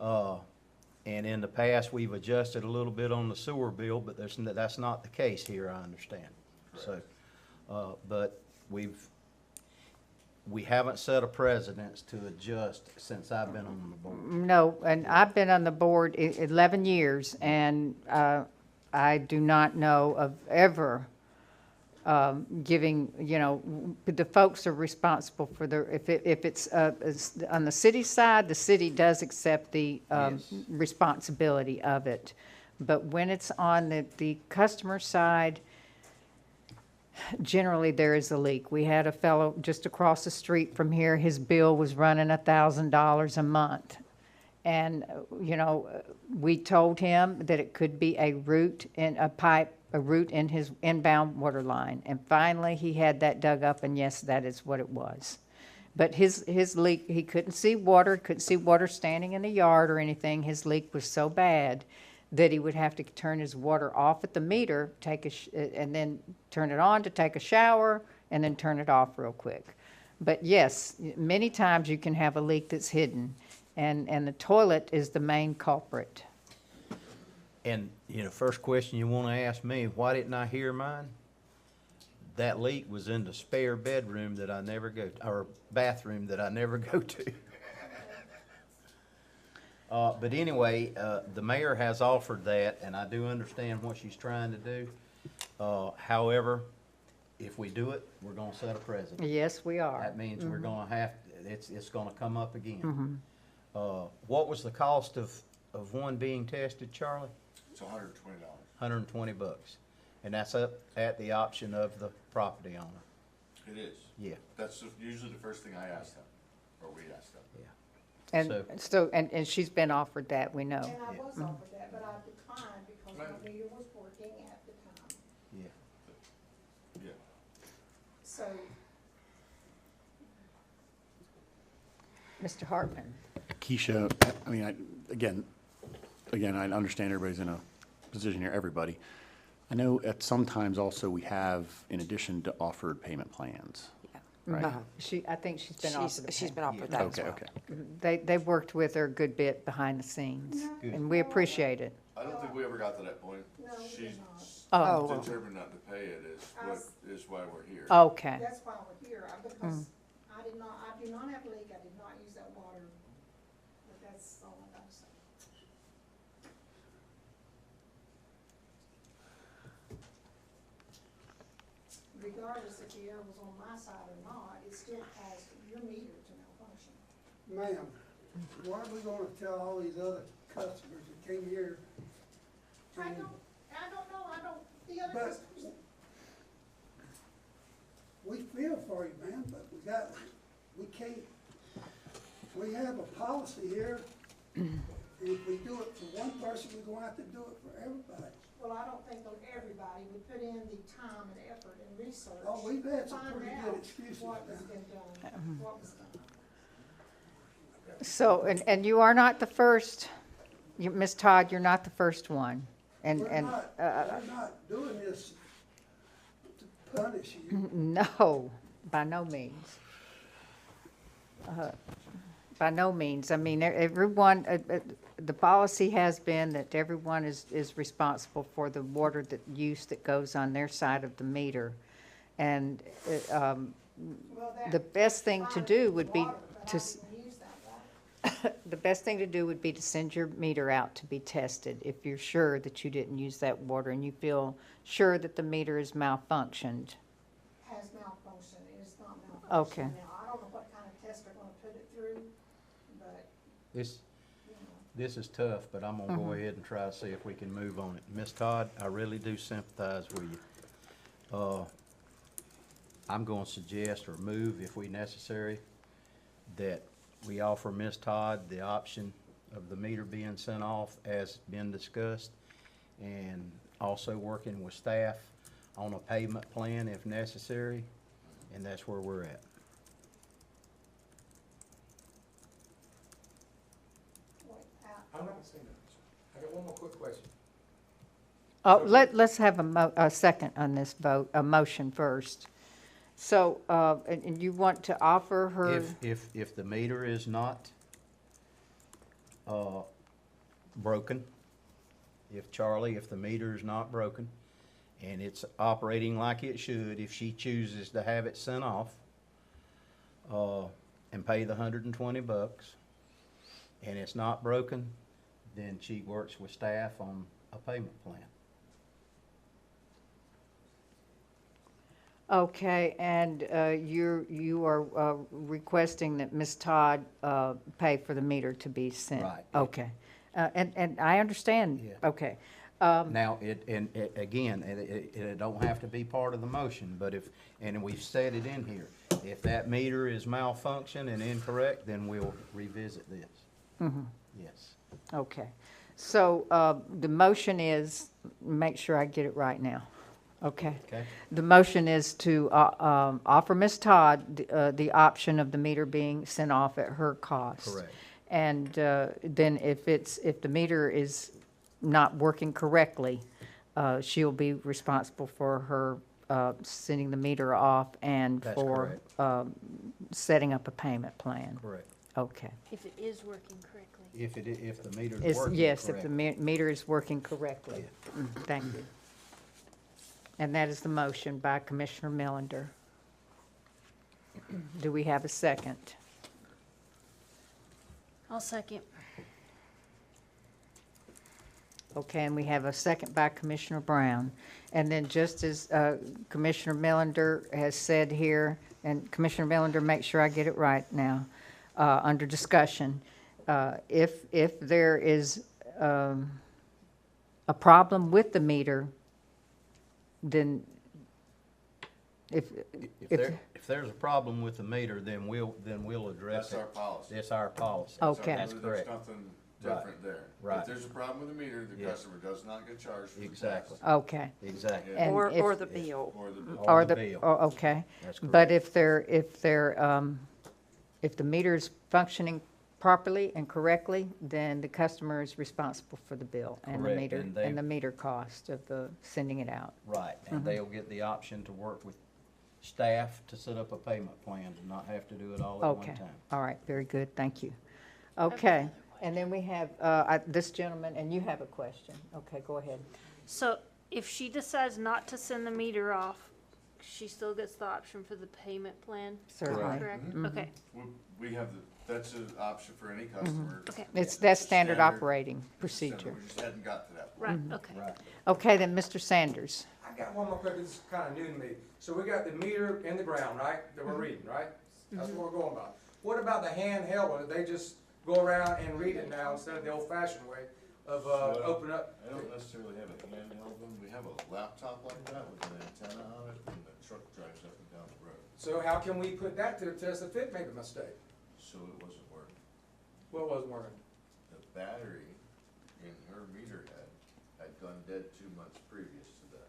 G: And in the past, we've adjusted a little bit on the sewer bill, but that's not the case here, I understand. Correct. So, but we haven't set a precedence to adjust since I've been on the board.
A: No, and I've been on the board 11 years, and I do not know of ever giving, the folks are responsible for if it's on the city side, the city does accept the responsibility of it. But when it's on the customer side, generally there is a leak. We had a fellow just across the street from here, his bill was running $1,000 a month. And, we told him that it could be a root in his inbound water line. And finally, he had that dug up, and yes, that is what it was. But his leak, he couldn't see water standing in the yard or anything. His leak was so bad that he would have to turn his water off at the meter, and then turn it on to take a shower, and then turn it off real quick. But yes, many times you can have a leak that's hidden, and the toilet is the main culprit.
G: And, first question you want to ask me, why didn't I hear mine? That leak was in the spare bedroom that I never go to, or bathroom that I never go to. But anyway, the mayor has offered that, and I do understand what she's trying to do. However, if we do it, we're going to set a precedent.
A: Yes, we are.
G: That means we're going to have, it's going to come up again. What was the cost of one being tested, Charlie?
Q: It's $120.
G: $120. And that's up at the option of the property owner.
Q: It is.
G: Yeah.
Q: That's usually the first thing I ask them, or we ask them.
G: Yeah.
A: And she's been offered that, we know.
O: And I was offered that, but I declined because my meter was working at the time.
Q: Yeah.
O: So,
A: Mr. Hartman.
F: Keisha, I mean, again, I understand everybody's in a position here, everybody. I know at sometimes also we have, in addition to offered payment plans. Right?
A: I think she's been offered.
I: She's been offered that as well.
F: Okay.
A: They've worked with her a good bit behind the scenes, and we appreciate it.
Q: I don't think we ever got to that point.
O: No, we
Q: She's
O: did not.
A: Oh.
Q: determined not to pay it is why we're here.
A: Okay.
O: That's why we're here, because I do not have a leak, I did not use that water, but that's all I gotta say. Regardless if the air was on my side or not, it still caused your meter to malfunction.
S: Ma'am, why are we gonna tell all these other customers that came here?
O: I don't know, the other
S: But-
O: customers.
S: We feel for you, ma'am, but we can't, we have a policy here. And if we do it for one person, we're gonna have to do it for everybody.
O: Well, I don't think that everybody would put in the time and effort and research.
S: Oh, we've had some
O: to
S: pretty
O: find
S: good
O: out
S: excuses
O: what was
S: now.
O: been done, what was done.
A: So, and you are not the first, Ms. Todd, you're not the first one. And,
S: We're not doing this to punish you.
A: no, by no means. By no means. I mean, everyone, the policy has been that everyone is responsible for the water use that goes on their side of the meter. And the best thing to do would be to, the best thing to do would be to send your meter out to be tested if you're sure that you didn't use that water and you feel sure that the meter is malfunctioned.
O: Has malfunctioned, it is not malfunctioned.
A: Okay.
O: Now, I don't know what kind of test they're gonna put it through, but,
G: This is tough, but I'm gonna go ahead and try to see if we can move on it. Ms. Todd, I really do sympathize with you. I'm gonna suggest or move, if we necessary, that we offer Ms. Todd the option of the meter being sent off as been discussed, and also working with staff on a payment plan if necessary, and that's where we're at.
R: I'm not gonna say that. I got one more quick question.
A: Oh, let's have a second on this vote, a motion first. So, and you want to offer her?
G: If the meter is not, broken, if the meter is not broken, and it's operating like it should, if she chooses to have it sent off, and pay the $120, and it's not broken, then she works with staff on a payment plan.
A: Okay, and you are requesting that Ms. Todd pay for the meter to be sent?
G: Right.
A: Okay, and I understand,
G: Yeah.
A: okay.
G: Now, again, it don't have to be part of the motion, but and we've said it in here, if that meter is malfunction and incorrect, then we'll revisit this.
A: Mhm.
G: Yes.
A: Okay, so the motion is, make sure I get it right now. Okay.
G: Okay.
A: The motion is to offer Ms. Todd the option of the meter being sent off at her cost.
G: Correct.
A: And then if the meter is not working correctly, she'll be responsible for her sending the meter off and
G: That's
A: for setting up a payment plan.
G: Correct.
A: Okay.
C: If it is working correctly.
G: If the meter's working
A: Yes, if the
G: correctly.
A: meter is working correctly. Thank you. And that is the motion by Commissioner Melander. Do we have a second?
C: I'll second.
A: Okay, and we have a second by Commissioner Brown. And then just as Commissioner Melander has said here, and Commissioner Melander, make sure I get it right now, under discussion, if there is a problem with the meter, then if
G: there's a problem with the meter, then we'll address it.
Q: That's our policy.
G: It's our policy.
A: Okay.
G: That's correct.
Q: There's nothing
G: Right.
Q: different there.
G: Right.
Q: If there's a problem with the meter, the
G: Yeah.
Q: customer does not get charged for the
G: Exactly.
Q: test.
A: Okay.
G: Exactly.
A: And
I: Or
A: if-
I: the bill.
Q: Or the bill.
A: Or
G: the
A: the,
G: bill.
A: oh, okay.
G: That's
A: But
G: correct.
A: if the meter is functioning properly and correctly, then the customer is responsible for the bill and the
G: Correct,
A: meter,
G: and they-
A: and the meter cost of the sending it out.
G: Right, and they'll get the option to work with staff to set up a payment plan, to not have to do it all at one
A: Okay,
G: time.
A: all right, very good, thank you. Okay, And then we have this gentleman, and you have a question. Okay, go ahead.
C: So if she decides not to send the meter off, she still gets the option for the payment plan?
A: Certainly.
C: Correct?
A: Mhm.
C: Okay.
Q: We have that's an option for any customer.
C: Okay.
A: That's standard operating procedure.
Q: We just hadn't got to that
C: Right,
Q: point.
C: okay.
A: Okay, then, Mr. Sanders.
R: I got one more question, this is kind of new to me. So we got the meter in the ground, right, that we're reading, right? That's what we're going by. What about the handheld one? They just go around and read it now instead of the old-fashioned way of open up?
Q: I don't necessarily have a handheld one. We have a laptop like that with an antenna on it, and the truck drives up and down the road.
R: So how can we put that to the test if it made a mistake?
Q: So it wasn't working.
R: What wasn't working?
Q: The battery in her meter head had gone dead 2 months previous to that.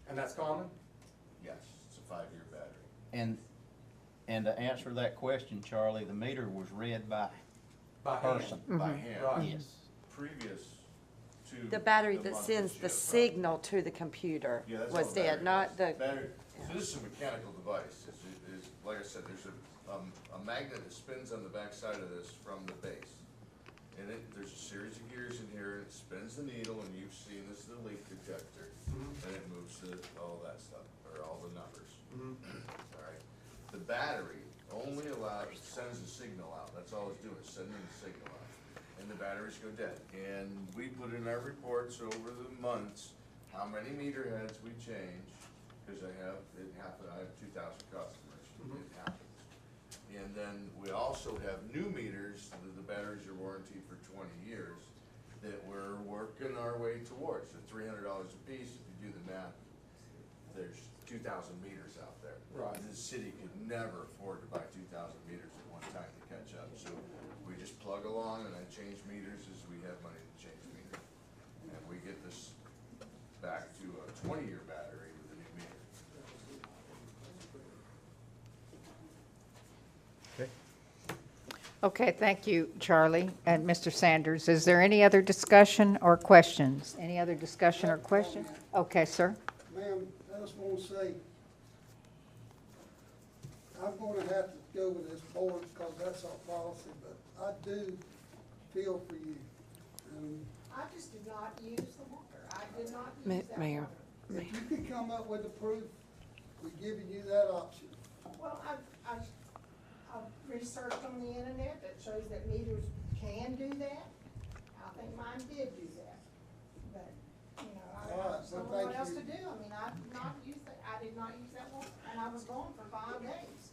R: And that's common?
Q: Yes, it's a 5-year battery.
G: And to answer that question, Charlie, the meter was read by
R: By
G: person.
R: hand?
Q: By hand.
R: Right.
G: Yes.
Q: Previous to.
I: The battery
Q: the
I: that
Q: month
I: sends
Q: she
I: the
Q: had a problem.
I: signal to the computer
Q: Yeah, that's
I: was
Q: all
I: dead,
Q: battery
I: not the,
Q: does. Battery, so this is a mechanical device. Like I said, there's a magnet that spins on the backside of this from the base. And there's a series of gears in here, and it spins the needle, and you've seen this is the leak detector. And it moves all that stuff, or all the numbers. All right. The battery only sends a signal out. That's all it's doing, is sending the signal out. And the batteries go dead. And we put in our reports over the months, how many meter heads we change, because I have 2,000 customers, it happens. And then we also have new meters, the batteries are warranted for 20 years, that we're working our way towards. They're $300 a piece, if you do the math, there's 2,000 meters out there.
R: Right.
Q: The city could never afford to buy 2,000 meters at one time to catch up. So we just plug along and I change meters as we have money to change meters. And we get this back to a 20-year battery with a new meter.
A: Okay, thank you, Charlie and Mr. Sanders. Is there any other discussion or questions? Any other discussion or questions? Okay, sir.
S: Ma'am, I just want to say, I'm going to have to go with this board because that's our policy, but I do feel for you. And
O: I just did not use the water. I did not use that
I: Mayor.
O: water.
S: if you could come up with the proof, we're giving you that option.
O: Well, I've researched on the internet that shows that meters can do that. I think mine did do that. But, you know, I
S: All right,
O: don't know
S: well,
O: what else
S: thank
O: to do. I mean, I did not use that water, and I was gone for 5 days.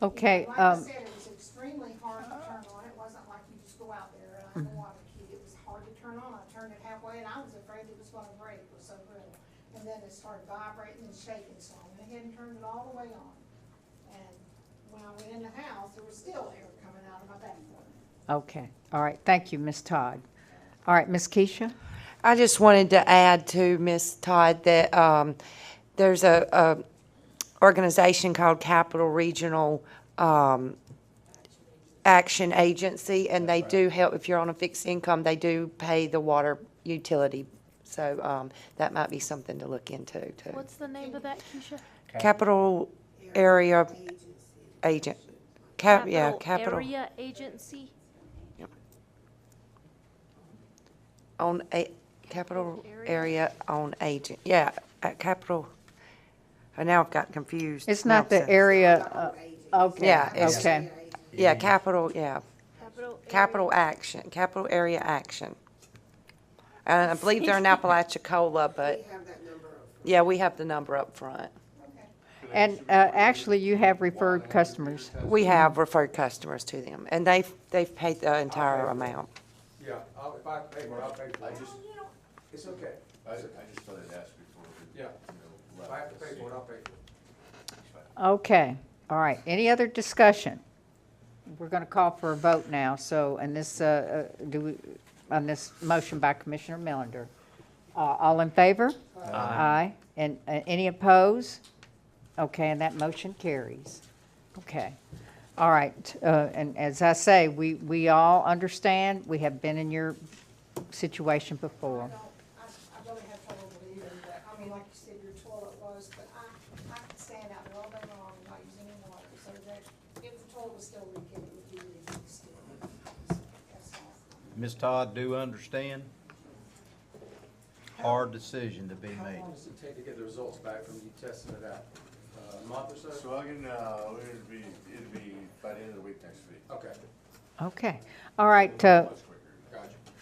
A: Okay,
O: Like I said, it was extremely hard to turn on. It wasn't like you just go out there and I'm a water key. It was hard to turn on. I turned it halfway and I was afraid it was gonna break. It was so brittle. And then it started vibrating and shaking, so I went ahead and turned it all the way on. And when I went in the house, there was still air coming out of my bathroom.
A: Okay, all right, thank you, Ms. Todd. All right, Ms. Keisha?
I: I just wanted to add to Ms. Todd that there's a organization called Capital Regional Action Agency, and they do help, if you're on a fixed income, they do pay the water utility. So that might be something to look into, too.
C: What's the name of that, Keisha?
I: Capital Area Agent. Capital.
C: Area Agency?
I: On a, Capital Area on Agent, yeah, Capital, now I've got confused.
A: It's not the area, okay,
I: Yeah, it's-
A: okay.
I: Yeah, Capital, yeah. Capital Action, Capital Area Action. And I believe they're in Apalachicola, but, yeah, we have the number up front.
A: And actually, you have referred customers.
I: We have referred customers to them, and they've paid the entire amount.
R: Yeah, if I pay for it, I'll pay for it. It's okay.
Q: I just thought I'd ask before we,
R: Yeah. If I have to pay for it, I'll pay for it.
A: Okay, all right. Any other discussion? We're going to call for a vote now, so, and this, on this motion by Commissioner Melander. All in favor? Aye. And any opposed? Okay, and that motion carries. Okay. All right, and as I say, we all understand, we have been in your situation before.
O: I really have trouble believing that, I mean, like you said, your toilet was, but I could stand out there all day long and not use any water, so that if the toilet was still leaking, it would be leaking still.
G: Ms. Todd do understand. Hard decision to be made.
R: How long does it take to get the results back from you testing it out? A month or so?
Q: So I can, it'll be by the end of the week next week.
R: Okay.
A: Okay. All right,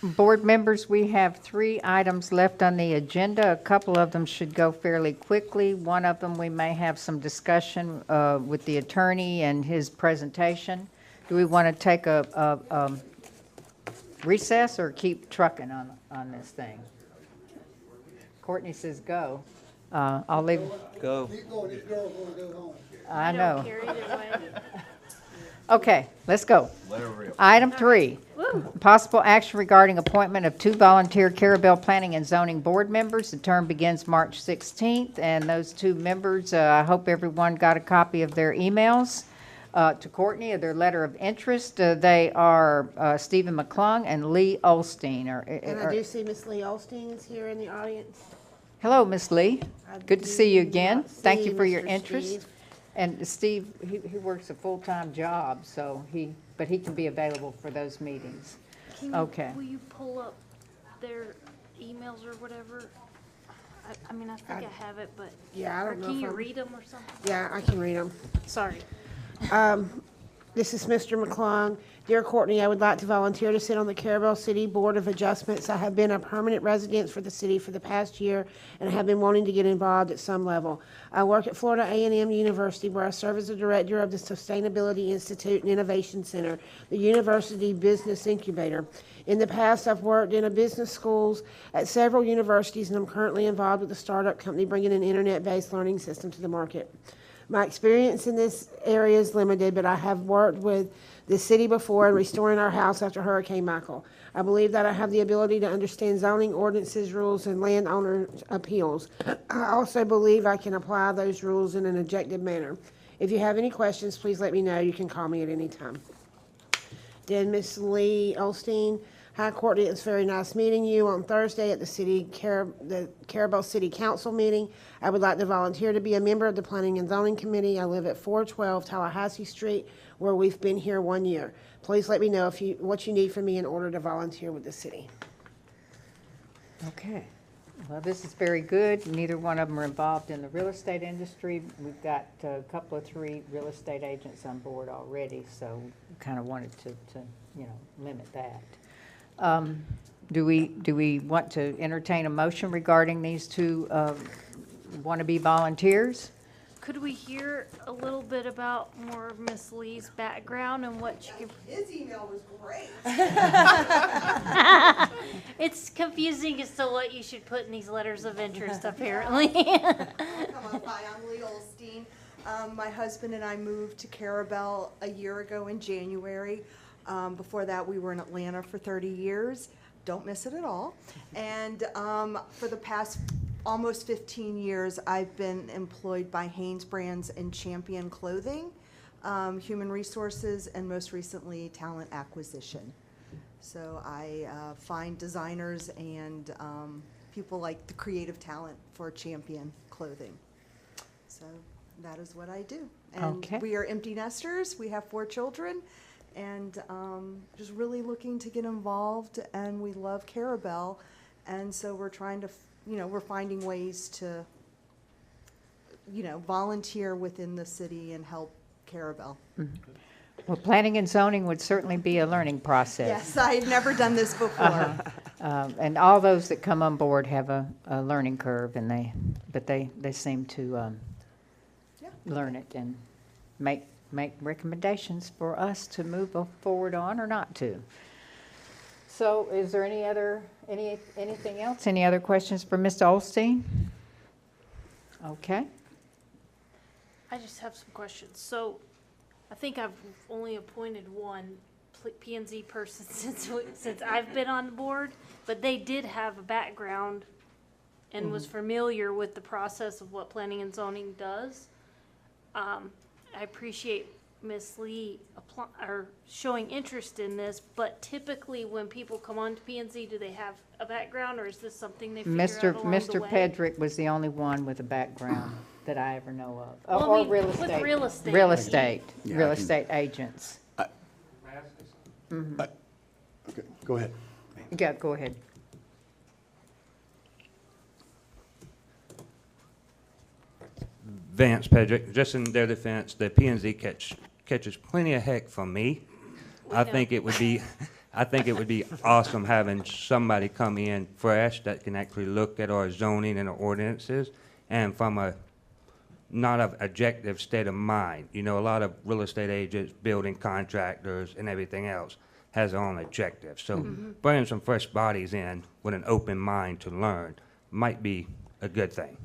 A: board members, we have 3 items left on the agenda. A couple of them should go fairly quickly. One of them, we may have some discussion with the attorney and his presentation. Do we want to take a recess or keep trucking on this thing? Courtney says go. I'll leave.
D: Go.
S: Keep going, this girl's gonna go home.
A: I know. Okay, let's go.
G: Let her rip.
A: Item 3, possible action regarding appointment of 2 volunteer Carrabelle Planning and Zoning Board members. The term begins March 16th, and those 2 members, I hope everyone got a copy of their emails to Courtney, of their letter of interest. They are Stephen McClung and Lee Olstein.
H: And I do see Miss Lee Olstein is here in the audience.
A: Hello, Miss Lee. Good to see you again.
H: not
A: Thank you
H: see
A: for your
H: Mr.
A: interest.
H: Steve.
A: And Steve, he works a full-time job, so but he can be available for those meetings. Okay.
C: Will you pull up their emails or whatever? I mean, I think I have it, but.
H: Yeah, I don't
C: or
H: know
C: can
H: if
C: you
H: I'm-
C: read them or something?
H: Yeah, I can read them.
C: Sorry.
H: This is Mr. McClung. Dear Courtney, I would like to volunteer to sit on the Carrabelle City Board of Adjustments. I have been a permanent resident for the city for the past year and have been wanting to get involved at some level. I work at Florida A&M University, where I serve as the director of the Sustainability Institute and Innovation Center, the University Business Incubator. In the past, I've worked in business schools at several universities, and I'm currently involved with a startup company bringing an internet-based learning system to the market. My experience in this area is limited, but I have worked with the city before in restoring our house after Hurricane Michael. I believe that I have the ability to understand zoning ordinances, rules, and landowner appeals. I also believe I can apply those rules in an objective manner. If you have any questions, please let me know. You can call me at any time. Then Miss Lee Olstein. Hi, Courtney. It's very nice meeting you on Thursday at the Carrabelle City Council meeting. I would like to volunteer to be a member of the Planning and Zoning Committee. I live at 412 Tallahassee Street, where we've been here 1 year. Please let me know what you need from me in order to volunteer with the city.
A: Okay. Well, this is very good. Neither one of them are involved in the real estate industry. We've got a couple of 3 real estate agents on board already, so we kind of wanted to limit that. Do we want to entertain a motion regarding these 2 wannabe volunteers?
C: Could we hear a little bit about more of Miss Lee's background and what she can?
T: His email was great.
C: It's confusing as to what you should put in these letters of interest, apparently.
T: Hi, I'm Lee Olstein. My husband and I moved to Carrabelle a year ago in January. Before that, we were in Atlanta for 30 years. Don't miss it at all. And for the past almost 15 years, I've been employed by Hanes Brands and Champion Clothing, Human Resources, and most recently, Talent Acquisition. So I find designers and people like the creative talent for Champion Clothing. So that is what I do. And
A: Okay.
T: we are empty nesters. We have 4 children. And just really looking to get involved, and we love Carrabelle, and so we're trying to, we're finding ways to, volunteer within the city and help Carrabelle.
A: Mm-hmm. Well, planning and zoning would certainly be a learning process.
T: Yes, I had never done this before.
A: And all those that come on board have a learning curve, and they seem to learn it and make recommendations for us to move forward on or not to. So is there anything else? Any other questions for Mr. Olstein? Okay.
C: I just have some questions. So I think I've only appointed one P&Z person since I've been on the board, but they did have a background and was familiar with the process of what planning and zoning does. I appreciate Ms. Lee showing interest in this, but typically when people come on to P&Z, do they have a background, or is this something they figure out along the
A: Mr.
C: way?
A: Pedrick was the only one with a background that I ever know of.
C: Well, I
A: Or
C: mean,
A: real
C: with
A: estate.
C: real estate.
A: Real estate,
F: Yeah,
A: real
F: I can-
A: estate agents.
F: Okay, go ahead.
A: Yeah, go ahead.
U: Vance Pedrick, just in their defense, the P and Z catches plenty of heck from me. I think it would be awesome having somebody come in fresh that can actually look at our zoning and our ordinances, and from a not an objective state of mind. You know, a lot of real estate agents, building contractors, and everything else has their own objectives. So bringing some fresh bodies in with an open mind to learn might be a good thing.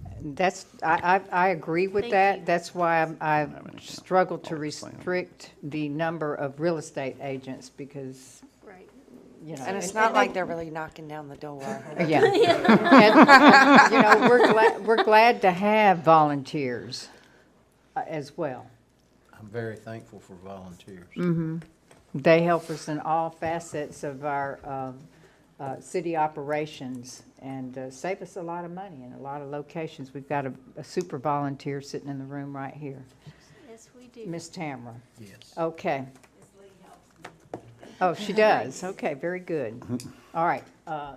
A: I agree with that. That's why I struggle to restrict the number of real estate agents because, you know.
I: And it's not like they're really knocking down the door.
A: Yeah. And, you know, we're glad to have volunteers as well.
G: I'm very thankful for volunteers.
A: Mm-hmm. They help us in all facets of our city operations and save us a lot of money in a lot of locations. We've got a super volunteer sitting in the room right here.
C: Yes, we do.
A: Miss Tamara.
G: Yes.
A: Okay. Oh, she does. Okay, very good. All right.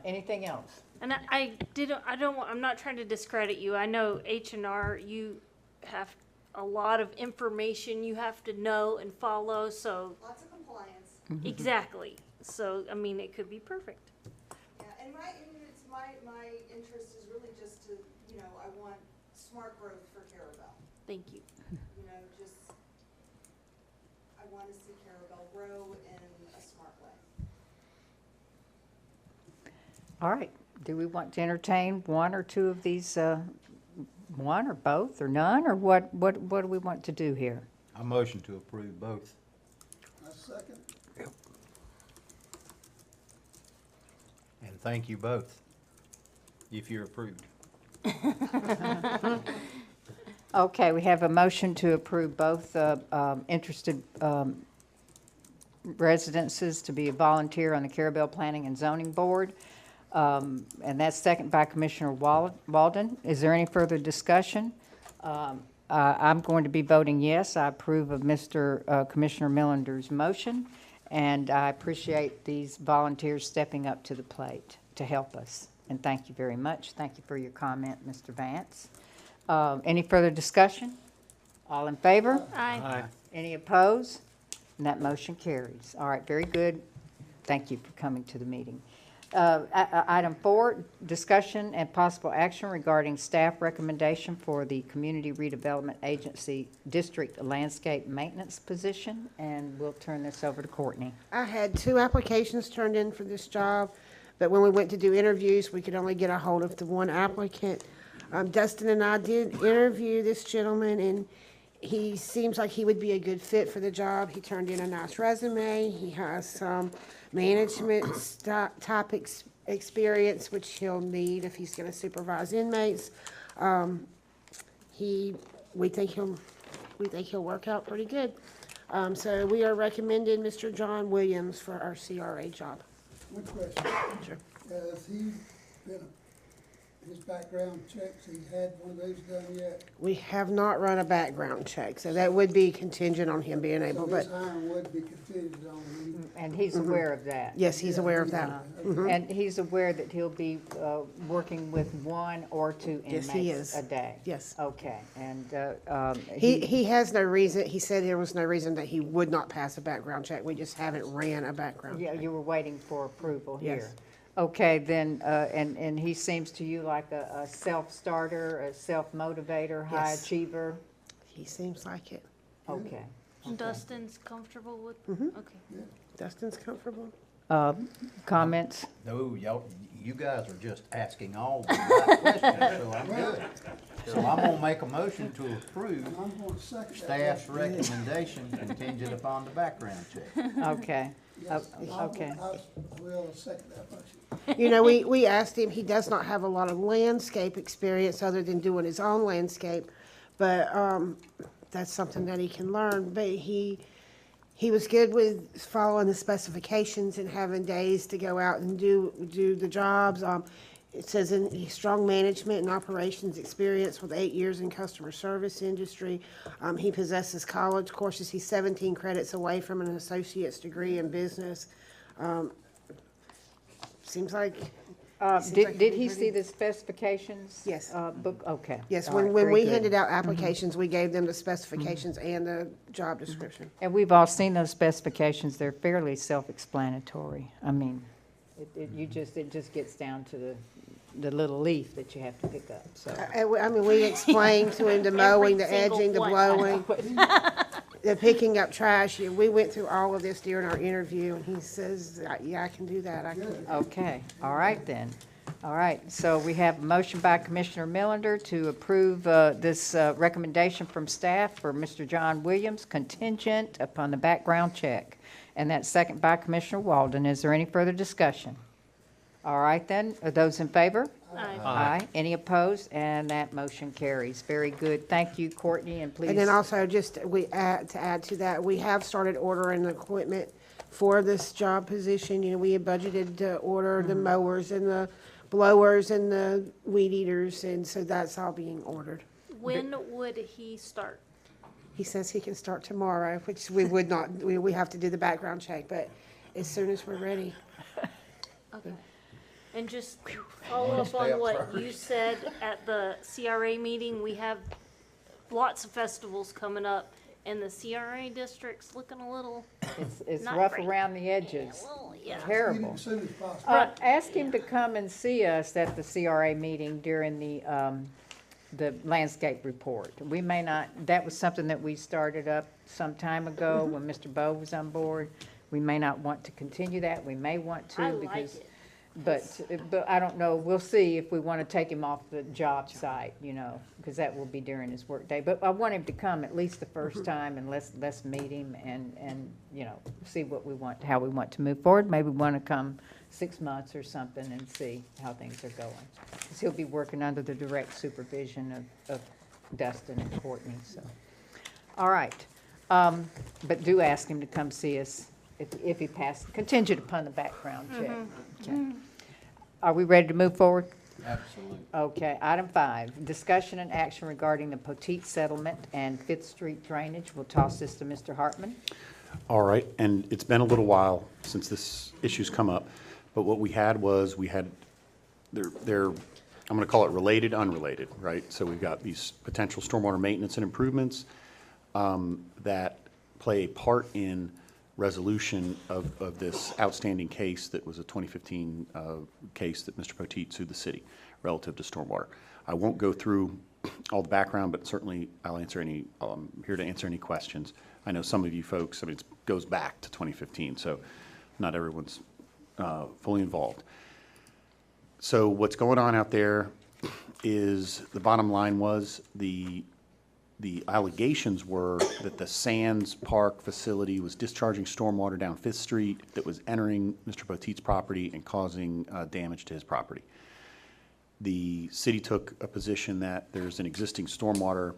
A: Anything else?
C: And I'm not trying to discredit you. I know H&R, you have a lot of information you have to know and follow, so.
T: Lots of compliance.
C: Exactly. So, I mean, it could be perfect.
T: Yeah, and my interest is really just to, you know, I want smart growth for Carrabelle.
C: Thank you.
T: You know, just, I want to see Carrabelle grow in a smart way.
A: All right. Do we want to entertain one or two of these, one or both or none, or what do we want to do here?
G: I motion to approve both.
S: I second.
G: And thank you both, if you're approved.
A: Okay, we have a motion to approve both interested residences to be a volunteer on the Carrabelle Planning and Zoning Board. And that's second by Commissioner Walden. Is there any further discussion? I'm going to be voting yes. I approve of Commissioner Millender's motion, and I appreciate these volunteers stepping up to the plate to help us. And thank you very much. Thank you for your comment, Mr. Vance. Any further discussion? All in favor?
C: Aye.
A: Any opposed? And that motion carries. All right, very good. Thank you for coming to the meeting. Item 4, discussion and possible action regarding staff recommendation for the Community Redevelopment Agency District Landscape Maintenance position, and we'll turn this over to Courtney.
H: I had 2 applications turned in for this job, but when we went to do interviews, we could only get a hold of the one applicant. Dustin and I did interview this gentleman, and he seems like he would be a good fit for the job. He turned in a nice resume. He has some management type experience, which he'll need if he's going to supervise inmates. We think he'll work out pretty good. So we are recommending Mr. John Williams for our CRA job.
S: One question.
H: Sure.
S: Has he been, his background checks, he had one of those done yet?
H: We have not run a background check, so that would be contingent on him being able,
S: So
H: but.
S: his hiring would be contingent on him.
A: And he's aware of that.
H: Yes, he's aware of that.
A: And he's aware that he'll be working with 1 or 2
H: Yes, he
A: inmates
H: is.
A: a day?
H: Yes.
A: Okay, and
H: He has no reason, he said there was no reason that he would not pass a background check. We just haven't ran a background
A: Yeah,
H: check.
A: you were waiting for approval here.
H: Yes.
A: Okay, then, and he seems to you like a self-starter, a self-motivator, high
H: Yes.
A: achiever?
H: He seems like it.
A: Okay.
C: And Dustin's comfortable with, okay.
H: Dustin's comfortable?
A: Comments?
G: No, you guys are just asking all the right questions, so I'm good. So I'm gonna make a motion to approve
S: I'm going to second that.
G: staff's recommendation contingent upon the background check.
A: Okay.
S: Yes,
A: Okay.
S: I will second that motion.
H: You know, we asked him, he does not have a lot of landscape experience other than doing his own landscape, but that's something that he can learn. But he was good with following the specifications and having days to go out and do the jobs. It says in strong management and operations experience with 8 years in customer service industry. He possesses college courses. He's 17 credits away from an associate's degree in business. seems like.
A: Did he see the specifications?
H: Yes.
A: Book, okay.
H: Yes,
A: All right,
H: when
A: very
H: we
A: good.
H: handed out applications, we gave them the specifications and the job
A: Mm-hmm.
H: description.
A: And we've all seen those specifications, they're fairly self-explanatory. I mean, it just gets down to the little leaf that you have to pick up, so.
H: I mean, we explained to him the mowing, the
C: single
H: edging, the
C: one.
H: blowing, the picking up trash. We went through all of this during our interview, and he says, yeah, I can do that, I can do that.
A: Okay, all right then. All right, so we have a motion by Commissioner Millender to approve this recommendation from staff for Mr. John Williams contingent upon the background check. And that's second by Commissioner Walden. Is there any further discussion? All right then, are those in favor?
C: Aye.
A: Aye. Any opposed? And that motion carries. Very good. Thank you, Courtney, and please.
H: And then also, just to add to that, we have started ordering the equipment for this job position. You know, we had budgeted to order the mowers and the blowers and the weed eaters, and so that's all being ordered.
C: When would he start?
H: He says he can start tomorrow, which we would not, we have to do the background check, but as soon as we're ready.
C: Okay. And just follow up on what you said at the CRA meeting, we have lots of festivals coming up, and the CRA district's looking a little
A: It's
C: not
A: rough
C: great.
A: around the edges.
C: Yeah.
A: Terrible.
S: As soon as possible.
A: Ask him to come and see us at the CRA meeting during the landscape report. We may not, that was something that we started up some time ago when Mr. Bowe was on board. We may not want to continue that. We may want to
C: I like
A: because,
C: it.
A: but I don't know. We'll see if we want to take him off the job site, you know, because that will be during his workday. But I want him to come at least the first time and let's meet him and, you know, see what we want, how we want to move forward. Maybe we want to come 6 months or something and see how things are going. Because he'll be working under the direct supervision of Dustin and Courtney, so. All right. But do ask him to come see us if he passes, contingent upon the background check. Okay. Are we ready to move forward?
G: Absolutely.
A: Okay, item 5, discussion and action regarding the Poteet settlement and Fifth Street drainage. We'll toss this to Mr. Hartman.
F: All right, and it's been a little while since this issue's come up, but what we had was, they're, I'm gonna call it related, unrelated, right? So we've got these potential stormwater maintenance and improvements that play a part in resolution of this outstanding case that was a 2015 case that Mr. Poteet sued the city relative to stormwater. I won't go through all the background, but certainly I'll answer any, here to answer any questions. I know some of you folks, I mean, it goes back to 2015, so not everyone's fully involved. So what's going on out there is, the bottom line was, the allegations were that the Sands Park facility was discharging stormwater down Fifth Street that was entering Mr. Poteet's property and causing damage to his property. The city took a position that there's an existing stormwater,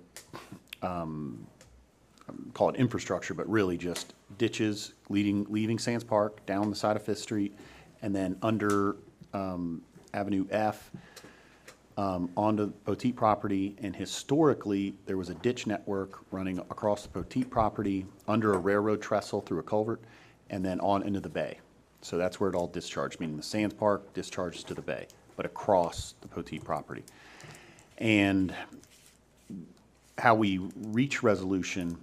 F: call it infrastructure, but really just ditches leaving Sands Park down the side of Fifth Street, and then under Avenue F, onto Poteet property, and historically, there was a ditch network running across the Poteet property, under a railroad trestle through a culvert, and then on into the bay. So that's where it all discharged, meaning the Sands Park discharges to the bay, but across the Poteet property. And how we reach resolution,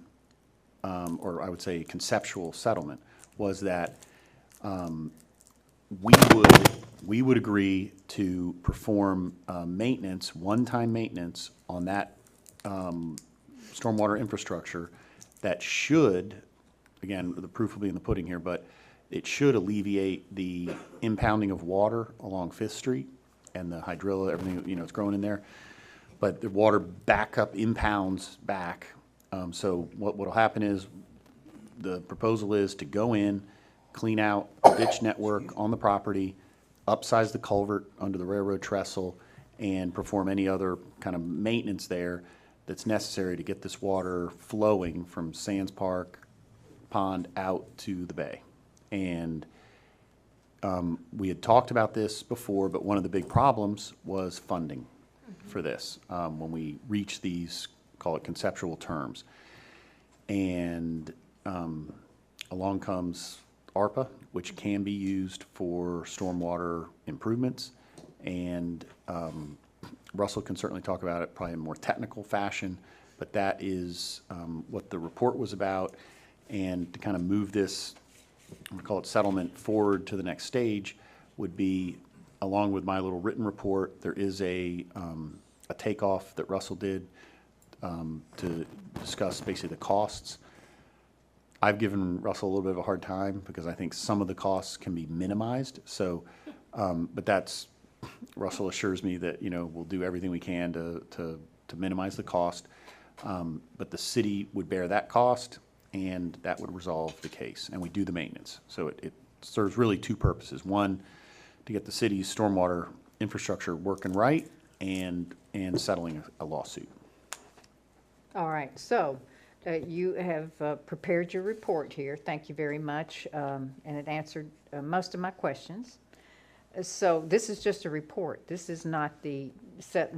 F: or I would say conceptual settlement, was that we would agree to perform maintenance, one-time maintenance on that stormwater infrastructure that should, again, the proof will be in the pudding here, but it should alleviate the impounding of water along Fifth Street and the hydrilla, everything, you know, it's growing in there. But the water backup impounds back. So what'll happen is, the proposal is to go in, clean out the ditch network on the property, upsize the culvert under the railroad trestle, and perform any other kind of maintenance there that's necessary to get this water flowing from Sands Park Pond out to the bay. And we had talked about this before, but one of the big problems was funding for this when we reach these, call it conceptual terms. And along comes ARPA, which can be used for stormwater improvements. And Russell can certainly talk about it probably in more technical fashion, but that is what the report was about. And to kind of move this, we call it settlement, forward to the next stage would be, along with my little written report, there is a takeoff that Russell did to discuss basically the costs. I've given Russell a little bit of a hard time because I think some of the costs can be minimized. So, but that's, Russell assures me that, you know, we'll do everything we can to minimize the cost. But the city would bear that cost, and that would resolve the case. And we do the maintenance. So it serves really two purposes. One, to get the city's stormwater infrastructure working right, and settling a lawsuit.
A: All right, so you have prepared your report here. Thank you very much, and it answered most of my questions. So this is just a report. This is not the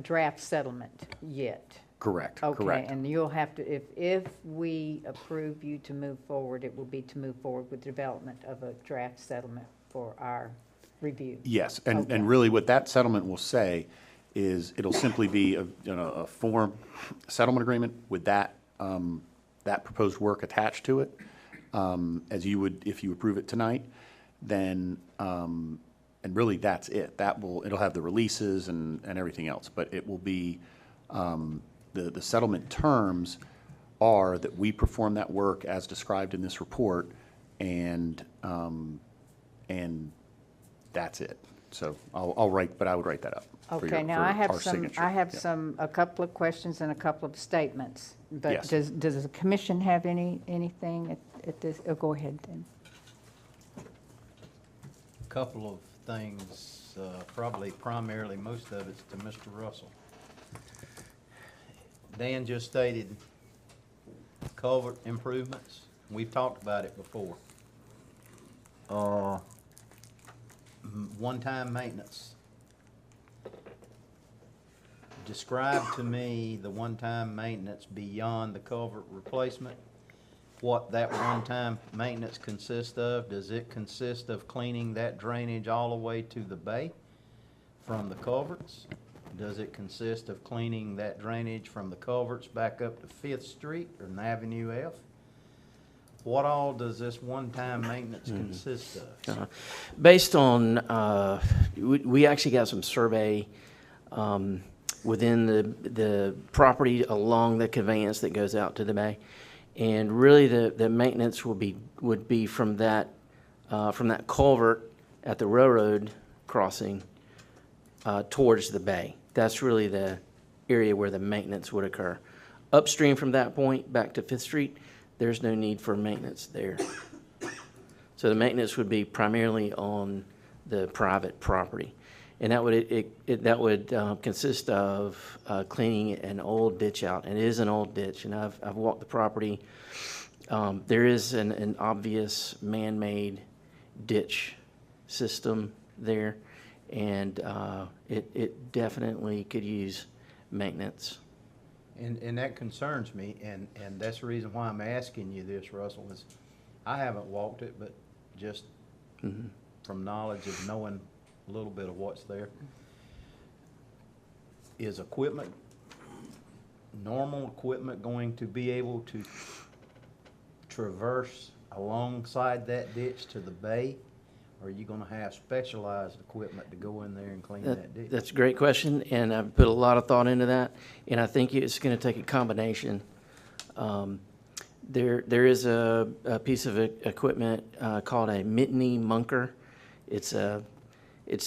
A: draft settlement yet.
F: Correct,
A: Okay,
F: correct.
A: and you'll have to, if we approve you to move forward, it will be to move forward with development of a draft settlement for our review.
F: Yes, and,
A: Okay.
F: and really what that settlement will say is it'll simply be a form settlement agreement with that, that proposed work attached to it, as you would, if you approve it tonight, then, and really that's it. It'll have the releases and everything else, but it will be, the settlement terms are that we perform that work as described in this report, and that's it. So I'll write, but I would write that up.
A: Okay, now I have
F: our
A: some,
F: signature.
A: I have
F: Yeah.
A: a couple of questions and a couple of statements. But
F: Yes.
A: does the commission have anything at this? Oh, go ahead then.
G: Couple of things, probably primarily, most of it's to Mr. Russell. Dan just stated culvert improvements. We've talked about it before. One-time maintenance. Describe to me the one-time maintenance beyond the culvert replacement. What that one-time maintenance consists of? Does it consist of cleaning that drainage all the way to the bay from the culverts? Does it consist of cleaning that drainage from the culverts back up to 5th Street or Avenue F? What all does this one-time maintenance consist of?
J: Based on, we actually got some survey within the property along the conveyance that goes out to the bay. And really the maintenance would be from that culvert at the railroad crossing towards the bay. That's really the area where the maintenance would occur. Upstream from that point back to 5th Street, there's no need for maintenance there. So the maintenance would be primarily on the private property. And that would consist of cleaning an old ditch out. And it is an old ditch, and I've walked the property. There is an obvious man-made ditch system there, and it definitely could use maintenance.
G: And that concerns me, and that's the reason why I'm asking you this, Russell, is I haven't walked it, but just from knowledge of knowing a little bit of what's there. Is normal equipment going to be able to traverse alongside that ditch to the bay? Or are you gonna have specialized equipment to go in there and clean that ditch?
J: That's a great question, and I've put a lot of thought into that, and I think it's going to take a combination. There is a piece of equipment called a Mitney Munker. It's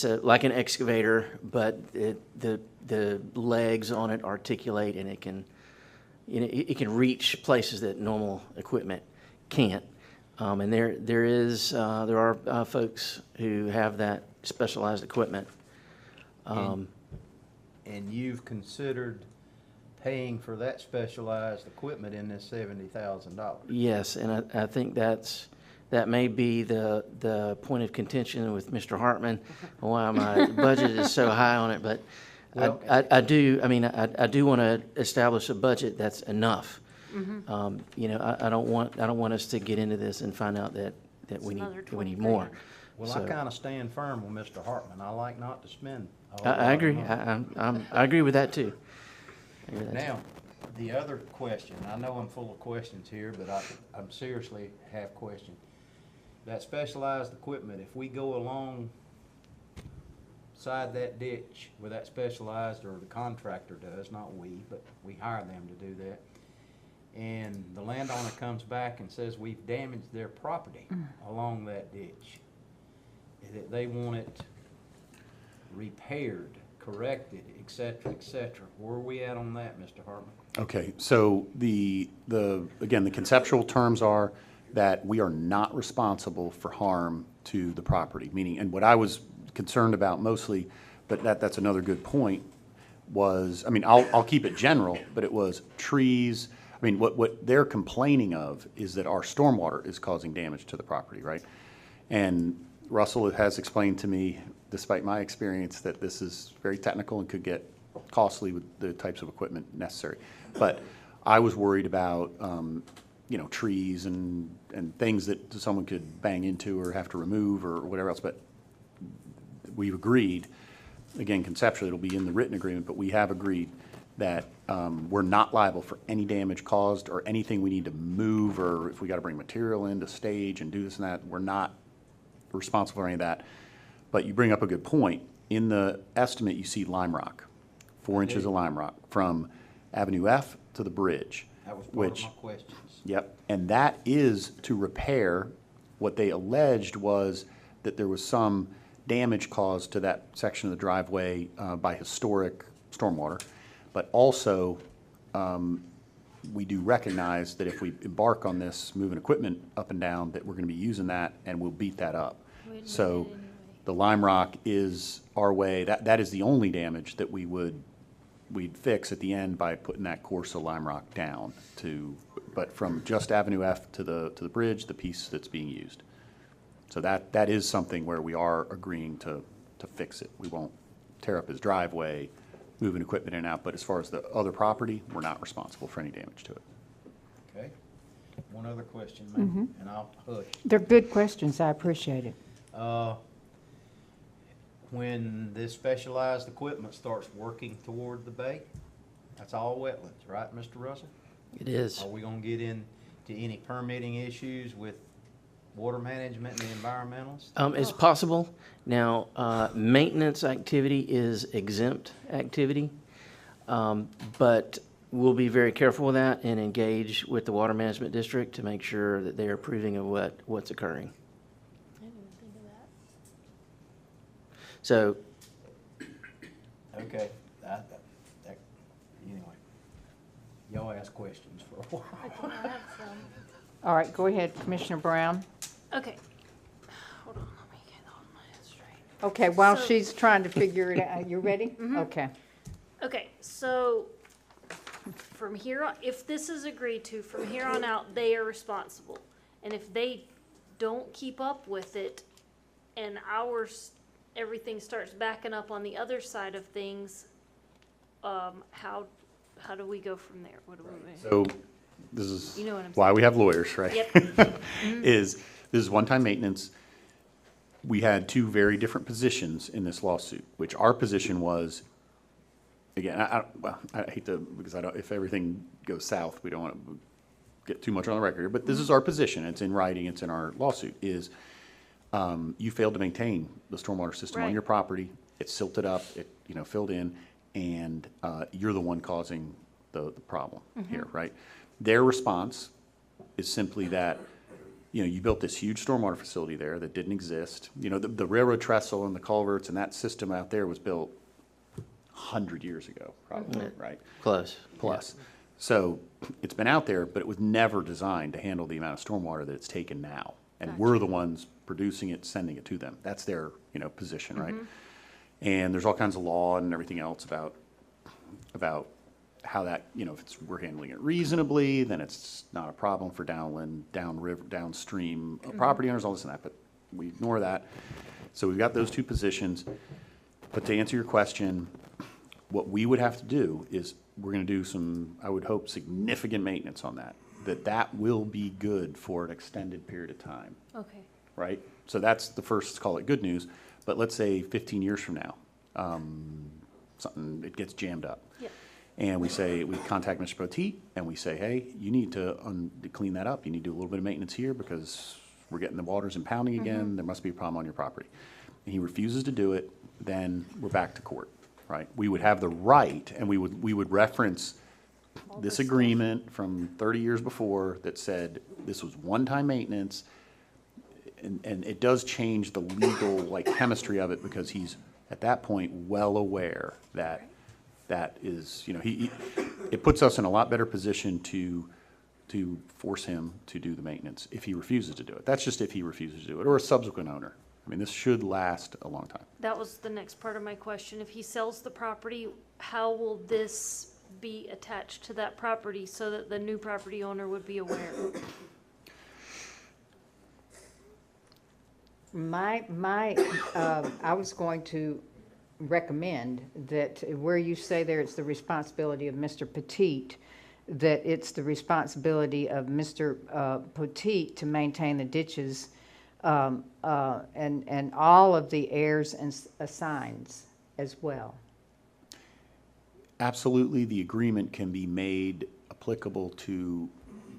J: like an excavator, but the legs on it articulate, and it can reach places that normal equipment can't. And there are folks who have that specialized equipment.
G: And you've considered paying for that specialized equipment in this $70,000?
J: Yes, and I think that may be the point of contention with Mr. Hartman, why my budget is so high on it. But
G: Well,
J: I do want to establish a budget that's enough. I don't want us to get into this and find out that that we
C: It's
J: need,
C: another
J: that we need
C: 20
J: more.
C: grand.
G: Well, I
J: So-
G: kinda stand firm with Mr. Hartman. I like not to spend a whole lot
J: I
G: of
J: agree.
G: money.
J: I agree with that too. I agree with that too.
G: Now, the other question, I know I'm full of questions here, but I'm seriously have questions. That specialized equipment, if we go along side that ditch where that specialized, or the contractor does, not we, but we hire them to do that, and the landowner comes back and says we've damaged their property along that ditch, that they want it repaired, corrected, et cetera, where are we at on that, Mr. Hartman?
F: Okay, so again, the conceptual terms are that we are not responsible for harm to the property, meaning, and what I was concerned about mostly, but that's another good point, was, I mean, I'll keep it general, but it was trees. I mean, what they're complaining of is that our stormwater is causing damage to the property, right? And Russell has explained to me, despite my experience, that this is very technical and could get costly with the types of equipment necessary. But I was worried about, trees and things that someone could bang into or have to remove or whatever else. But we've agreed, again, conceptually, it'll be in the written agreement, but we have agreed that we're not liable for any damage caused or anything we need to move, or if we got to bring material in to stage and do this and that, we're not responsible for any of that. But you bring up a good point. In the estimate, you see lime rock, 4 inches of lime rock from Avenue F to the bridge.
G: That was part of my questions.
F: Yep, and that is to repair, what they alleged was that there was some damage caused to that section of the driveway by historic stormwater. But also, we do recognize that if we embark on this, moving equipment up and down, that we're gonna be using that and we'll beat that up. So the lime rock is our way, that is the only damage that we'd fix at the end by putting that course of lime rock down but from just Avenue F to the bridge, the piece that's being used. So that is something where we are agreeing to fix it. We won't tear up his driveway, moving equipment in and out, but as far as the other property, we're not responsible for any damage to it.
G: Okay. One other question, ma'am, and I'll hush.
A: They're good questions. I appreciate it.
G: When this specialized equipment starts working toward the bay, that's all wetlands, right, Mr. Russell?
J: It is.
G: Are we gonna get into any permitting issues with water management and the environmentalists?
J: It's possible. Now, maintenance activity is exempt activity, but we'll be very careful with that and engage with the Water Management District to make sure that they are approving of what's occurring.
C: I didn't even think of that.
J: So,
G: Okay, anyway, y'all ask questions for a while.
C: I think I have some.
A: All right, go ahead, Commissioner Brown.
C: Okay. Hold on, let me get all my head straight.
A: Okay, while
C: So-
A: she's trying to figure it out, you ready?
C: Mhm.
A: Okay.
C: Okay, so from here on, if this is agreed to, from here on out, they are responsible. And if they don't keep up with it and everything starts backing up on the other side of things, how do we go from there? What do we?
F: So this is
C: You know what I'm
F: why
C: saying.
F: we have lawyers, right?
C: Yep.
F: This is one-time maintenance. We had two very different positions in this lawsuit, which our position was, again, I hate to, because if everything goes south, we don't want to get too much on the record here, but this is our position. It's in writing, it's in our lawsuit, is you failed to maintain the stormwater system on
C: Right.
F: your property. It's silted up, it, filled in, and you're the one causing the problem here, right? Their response is simply that, you built this huge stormwater facility there that didn't exist. The railroad trestle and the culverts and that system out there was built 100 years ago, probably, right?
J: close.
F: Plus. So it's been out there, but it was never designed to handle the amount of stormwater that it's taken now. And we're the ones producing it, sending it to them. That's their, position, right? And there's all kinds of law and everything else about how that, if we're handling it reasonably, then it's not a problem for downland, downriver, downstream property owners, all this and that, but we ignore that. So we've got those two positions. But to answer your question, what we would have to do is we're gonna do some, I would hope, significant maintenance on that will be good for an extended period of time.
C: Okay.
F: right? So that's the first, let's call it good news. But let's say 15 years from now, it gets jammed up.
C: Yeah.
F: And we contact Mr. Poteet, and we say, hey, you need to clean that up. You need to do a little bit of maintenance here because we're getting the waters impounding again. There must be a problem on your property. And he refuses to do it, then we're back to court, right? We would have the right, and we would reference this agreement from 30 years before that said this was one-time maintenance, and it does change the legal, like, chemistry of it, because he's, at that point, well aware that that is, you know, it puts us in a lot better position to force him to do the maintenance if he refuses to do it. That's just if he refuses to do it, or a subsequent owner. I mean, this should last a long time.
C: That was the next part of my question. If he sells the property, how will this be attached to that property so that the new property owner would be aware?
A: I was going to recommend that where you say there it's the responsibility of Mr. Poteet, that it's the responsibility of Mr. Poteet to maintain the ditches and all of the heirs and assigns as well.
F: Absolutely, the agreement can be made applicable to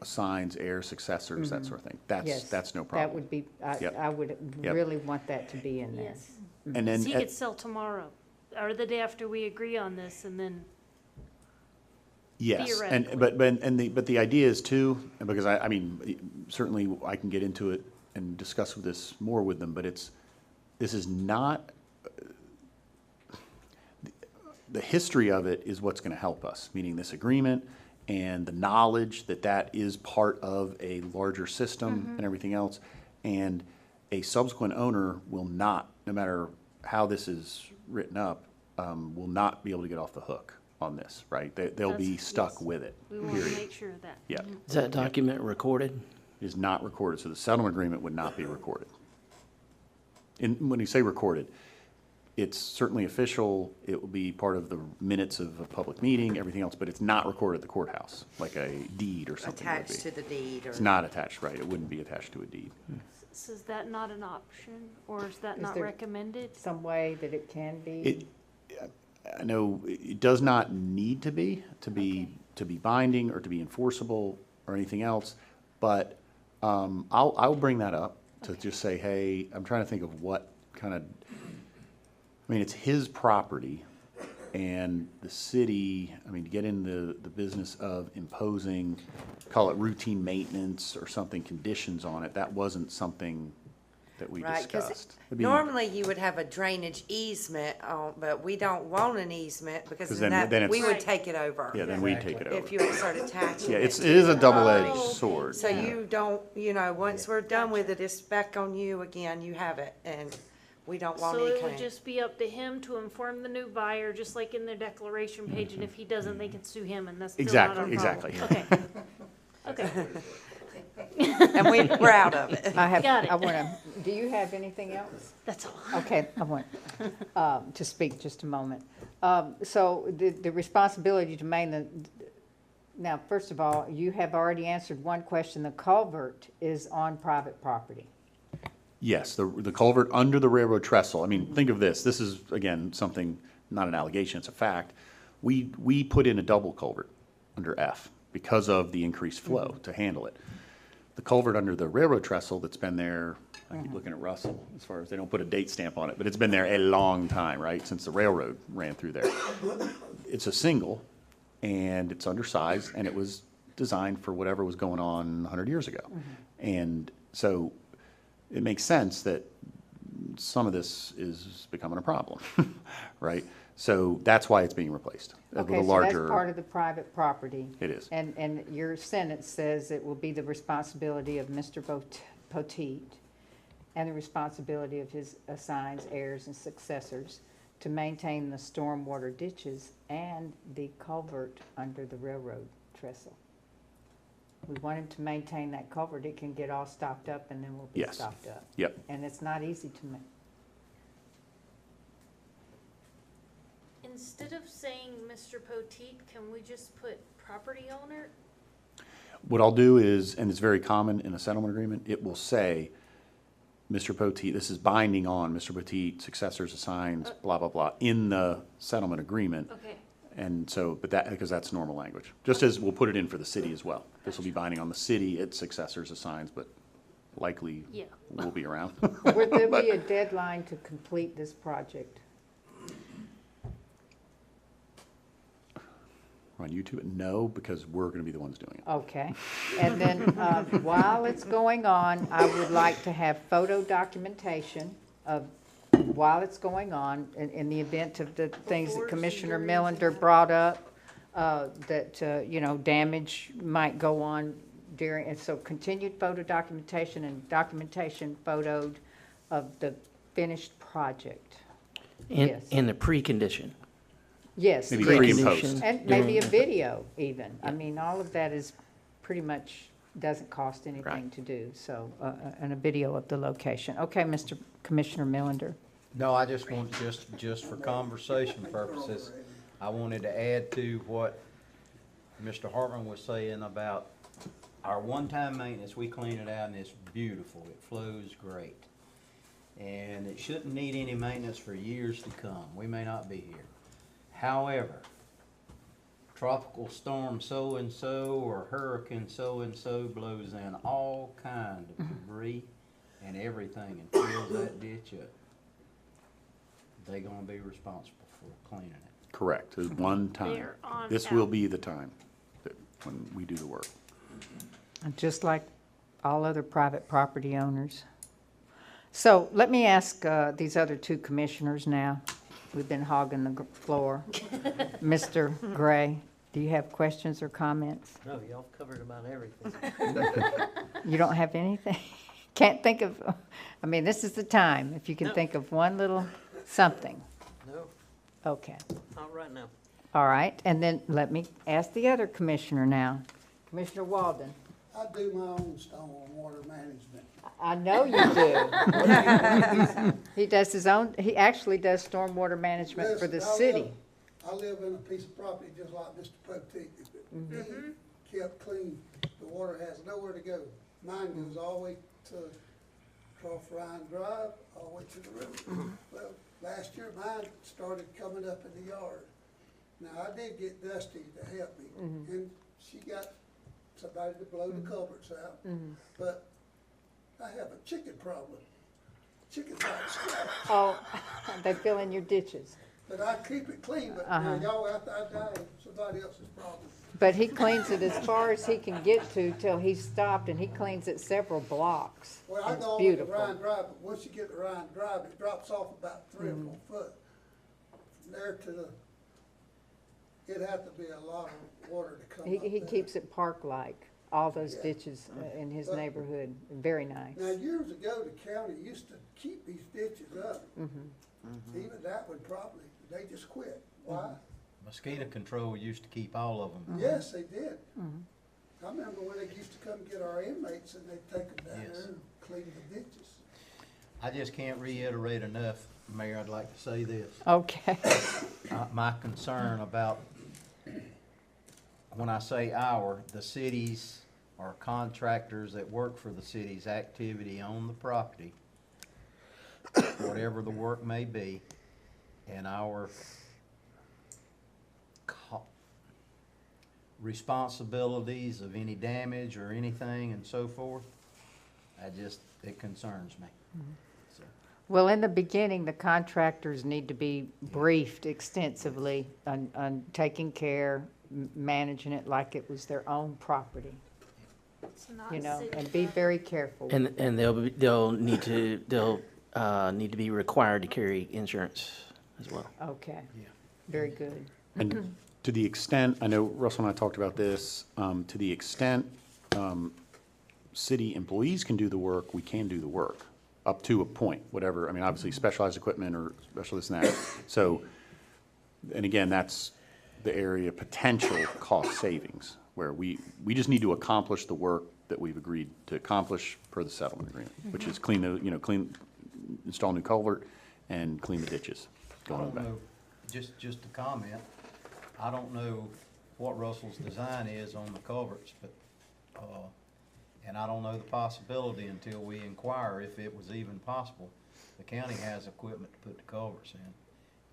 F: assigns, heirs, successors, that sort of thing. That's no problem.
A: That would be,
F: Yep.
A: I would
F: Yep.
A: really want that to be in there.
C: Yes.
F: And then
C: So he could sell tomorrow, or the day after we agree on this, and then
F: yes, and
C: theoretically.
F: but the idea is too, because I mean, certainly I can get into it and discuss this more with them, but this is not, the history of it is what's going to help us, meaning this agreement and the knowledge that that is part of a larger system and everything else. And a subsequent owner will not, no matter how this is written up, will not be able to get off the hook on this, right? They'll be stuck with it,
C: We want to
F: period.
C: make sure of that.
F: Yeah.
J: Is that document recorded?
F: It is not recorded, so the settlement agreement would not be recorded. And when you say recorded, it's certainly official, it will be part of the minutes of a public meeting, everything else, but it's not recorded at the courthouse, like a deed or something would be.
I: Attached to the deed or?
F: It's not attached, right, it wouldn't be attached to a deed.
C: So is that not an option, or is that
A: Is
C: not
A: there
C: recommended?
A: some way that it can be?
F: I know it does not need to be binding or to be enforceable or anything else, but I'll bring that up to just say, hey, I'm trying to think of what kind of, I mean, it's his property, and the city, I mean, to get into the business of imposing, call it routine maintenance or something, conditions on it, that wasn't something that we
I: Right, 'cause
F: discussed. It'd be-
I: normally you would have a drainage easement on, but we don't want an easement because
F: 'Cause
I: then
F: then
I: that, we
F: it's-
I: would take it over.
F: Yeah, then we'd take it over.
I: If you would start attaching
F: Yeah,
I: it
F: it is a
I: to the
F: double-edged
I: property.
F: sword.
I: So you don't, once we're done with it, it's back on you again, you have it, and we don't want
C: So
I: any
C: it would
I: kind.
C: just be up to him to inform the new buyer, just like in their declaration page, and if he doesn't, they can sue him, and that's still not our problem.
F: Exactly.
C: Okay. Okay.
I: And we're out of it.
C: Got it.
A: I want to, do you have anything else?
C: That's all.
A: Okay, I want to speak just a moment. So the responsibility to now, first of all, you have already answered one question. The culvert is on private property.
F: Yes, the culvert under the railroad trestle. I mean, think of this. This is, again, something, not an allegation, it's a fact. We put in a double culvert under F because of the increased flow to handle it. The culvert under the railroad trestle that's been there, I keep looking at Russell, as far as they don't put a date stamp on it, but it's been there a long time, right, since the railroad ran through there. It's a single, and it's undersized, and it was designed for whatever was going on 100 years ago. And so it makes sense that some of this is becoming a problem, right? So that's why it's being replaced.
A: Okay, so that's part of the private property.
F: It is.
A: And your sentence says it will be the responsibility of Mr. Poteet and the responsibility of his assigns, heirs, and successors to maintain the stormwater ditches and the culvert under the railroad trestle. We want him to maintain that culvert. It can get all stopped up, and then we'll be
F: Yes.
A: stopped up.
F: Yep.
A: And it's not easy to make.
C: Instead of saying Mr. Poteet, can we just put property owner?
F: What I'll do is, and it's very common in a settlement agreement, it will say Mr. Poteet, this is binding on Mr. Poteet, successors, assigns, blah, blah, blah, in the settlement agreement.
C: Okay.
F: And so, but that, because that's normal language. Just as we'll put it in for the city as well. This will be binding on the city, its successors, assigns, but likely
C: Yeah.
F: will be around.
A: Would there be a deadline to complete this project?
F: On YouTube, no, because we're going to be the ones doing it.
A: Okay. And then while it's going on, I would like to have photo documentation of, while it's going on, in the event of the things that Commissioner Millender brought up, that, you know, damage might go on during, and so continued photo documentation and documentation photoed of the finished project. Yes.
J: In the precondition.
A: Yes.
F: Maybe
A: yes.
F: pre and post.
A: And maybe a video even. I mean, all of that is pretty much, doesn't cost anything to do, so, and a video of the location. Okay, Mr. Commissioner Millender.
G: No, I just want, just for conversation purposes, I wanted to add to what Mr. Hartman was saying about our one-time maintenance. We clean it out and it's beautiful. It flows great. And it shouldn't need any maintenance for years to come. We may not be here. However, tropical storm so-and-so or hurricane so-and-so blows in all kind of debris and everything and fills that ditch up. They're gonna be responsible for cleaning it.
F: Correct. There's one time.
C: They're on
F: This will be the time that when we do the work.
A: Just like all other private property owners. So let me ask these other two commissioners now. We've been hogging the floor. Mr. Gray, do you have questions or comments?
D: No, y'all covered about everything.
A: You don't have anything? Can't think of, I mean, this is the time, if you can
D: No.
A: think of one little something.
D: No,
A: Okay,
D: not right now.
A: all right, and then let me ask the other commissioner now. Commissioner Walden.
S: I do my own stormwater management.
A: I know you do. He does his own, he actually does stormwater management for the
S: Listen,
A: city.
S: I live in a piece of property just like Mr. Poteet. If it kept clean, the water has nowhere to go. Mine goes all the way to Trough Ryan Drive, all the way to the river. Well, last year mine started coming up in the yard. Now, I did get Dusty to help me, and she got somebody to blow the culverts out. But I have a chicken problem. Chickens like scraps.
A: Oh, they fill in your ditches.
S: But I keep it clean, but
A: Uh-huh.
S: y'all after I die, somebody else's problem.
A: But he cleans it as far as he can get to till he's stopped, and he cleans it several blocks.
S: Well, I
A: It's
S: go all the way to
A: beautiful.
S: Ryan Drive, but once you get to Ryan Drive, it drops off about 3 or 4 foot. From there to the, it'd have to be a lot of water to come up
A: He
S: there.
A: keeps it park-like, all those
S: Yeah.
A: ditches in his
S: But-
A: neighborhood, very nice.
S: Now, years ago, the county used to keep these ditches up. Even that would probably, they just quit. Why?
G: Mosquito control used to keep all of them.
S: Yes, they did. I remember when they used to come get our inmates and they'd take them down
G: Yes.
S: there and clean the ditches.
G: I just can't reiterate enough, Mayor, I'd like to say this.
A: Okay.
G: My concern about, when I say our, the cities or contractors that work for the city's activity on the property, whatever the work may be, and our responsibilities of any damage or anything and so forth, it concerns me. So,
A: Well, in the beginning, the contractors need to be briefed extensively on taking care, managing it like it was their own property,
C: It's not
A: you know,
C: city
A: and be very careful.
J: And they'll need to be required to carry insurance as well.
A: Okay, very good.
F: And to the extent, I know Russell and I talked about this, to the extent city employees can do the work, we can do the work, up to a point, whatever. I mean, obviously specialized equipment or special this and that. So, and again, that's the area of potential cost savings, where we just need to accomplish the work that we've agreed to accomplish per the settlement agreement, which is clean the, install new culvert and clean the ditches
G: I
F: going
G: don't
F: back.
G: know, just a comment, I don't know what Russell's design is on the culverts, but, And I don't know the possibility until we inquire if it was even possible. The county has equipment to put the culverts in.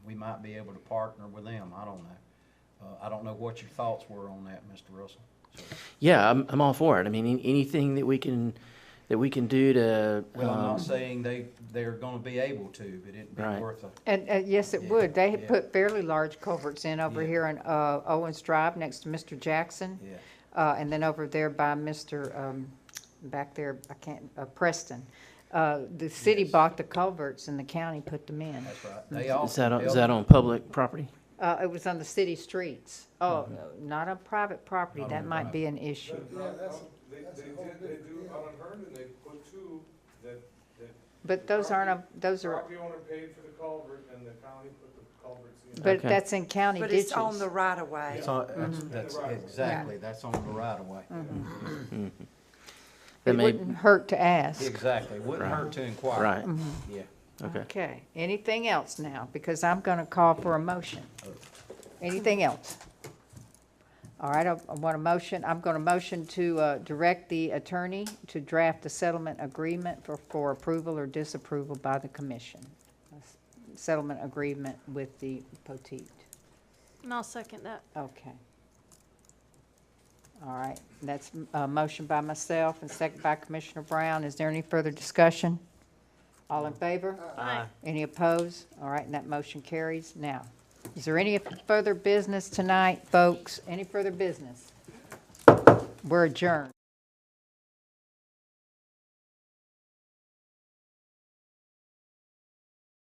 G: We might be able to partner with them, I don't know. I don't know what your thoughts were on that, Mr. Russell. So,
J: Yeah, I'm all for it. I mean, anything that we can do to.
G: well, I'm not saying they're gonna be able to, but it'd be
J: Right.
G: worth a.
A: And, yes, it would. They had
G: yeah.
A: put fairly large culverts in over
G: Yeah.
A: here on, Owens Drive next to Mr. Jackson.
G: Yeah.
A: And then over there by Mr., back there, Preston. The city
G: Yes.
A: bought the culverts and the county put them in.
G: That's right. They
J: Is
G: also
J: that
G: built-
J: on public property?
A: It was on the city streets. Oh, no, not on private property.
G: Not
A: That
G: on
A: might be an issue.
S: Yeah, that's
E: They
S: a whole
E: did, they
S: different
E: do
S: deal.
E: on Unheard, and they put two that.
A: But those aren't, those are,
E: Property owner paid for the culvert, and the county put the culverts in.
A: but
J: Okay.
A: that's in county
I: But
A: ditches.
I: it's on the right of way.
G: It's on, that's exactly, that's on the right of way.
J: That
A: It
J: may-
A: wouldn't hurt to ask.
G: Exactly, wouldn't
J: Right.
G: hurt to inquire.
J: Right.
G: Yeah.
J: Okay.
A: Okay, anything else now? Because I'm gonna call for a motion. Anything else? All right, I want a motion, I'm gonna motion to, direct the attorney to draft a settlement agreement for approval or disapproval by the commission. A settlement agreement with the Poteet.
C: And I'll second that.
A: Okay. All right, that's a motion by myself and second by Commissioner Brown. Is there any further discussion? All in favor?
C: Aye.
A: Any opposed? All right, and that motion carries. Now, is there any further business tonight, folks? Any further business? We're adjourned.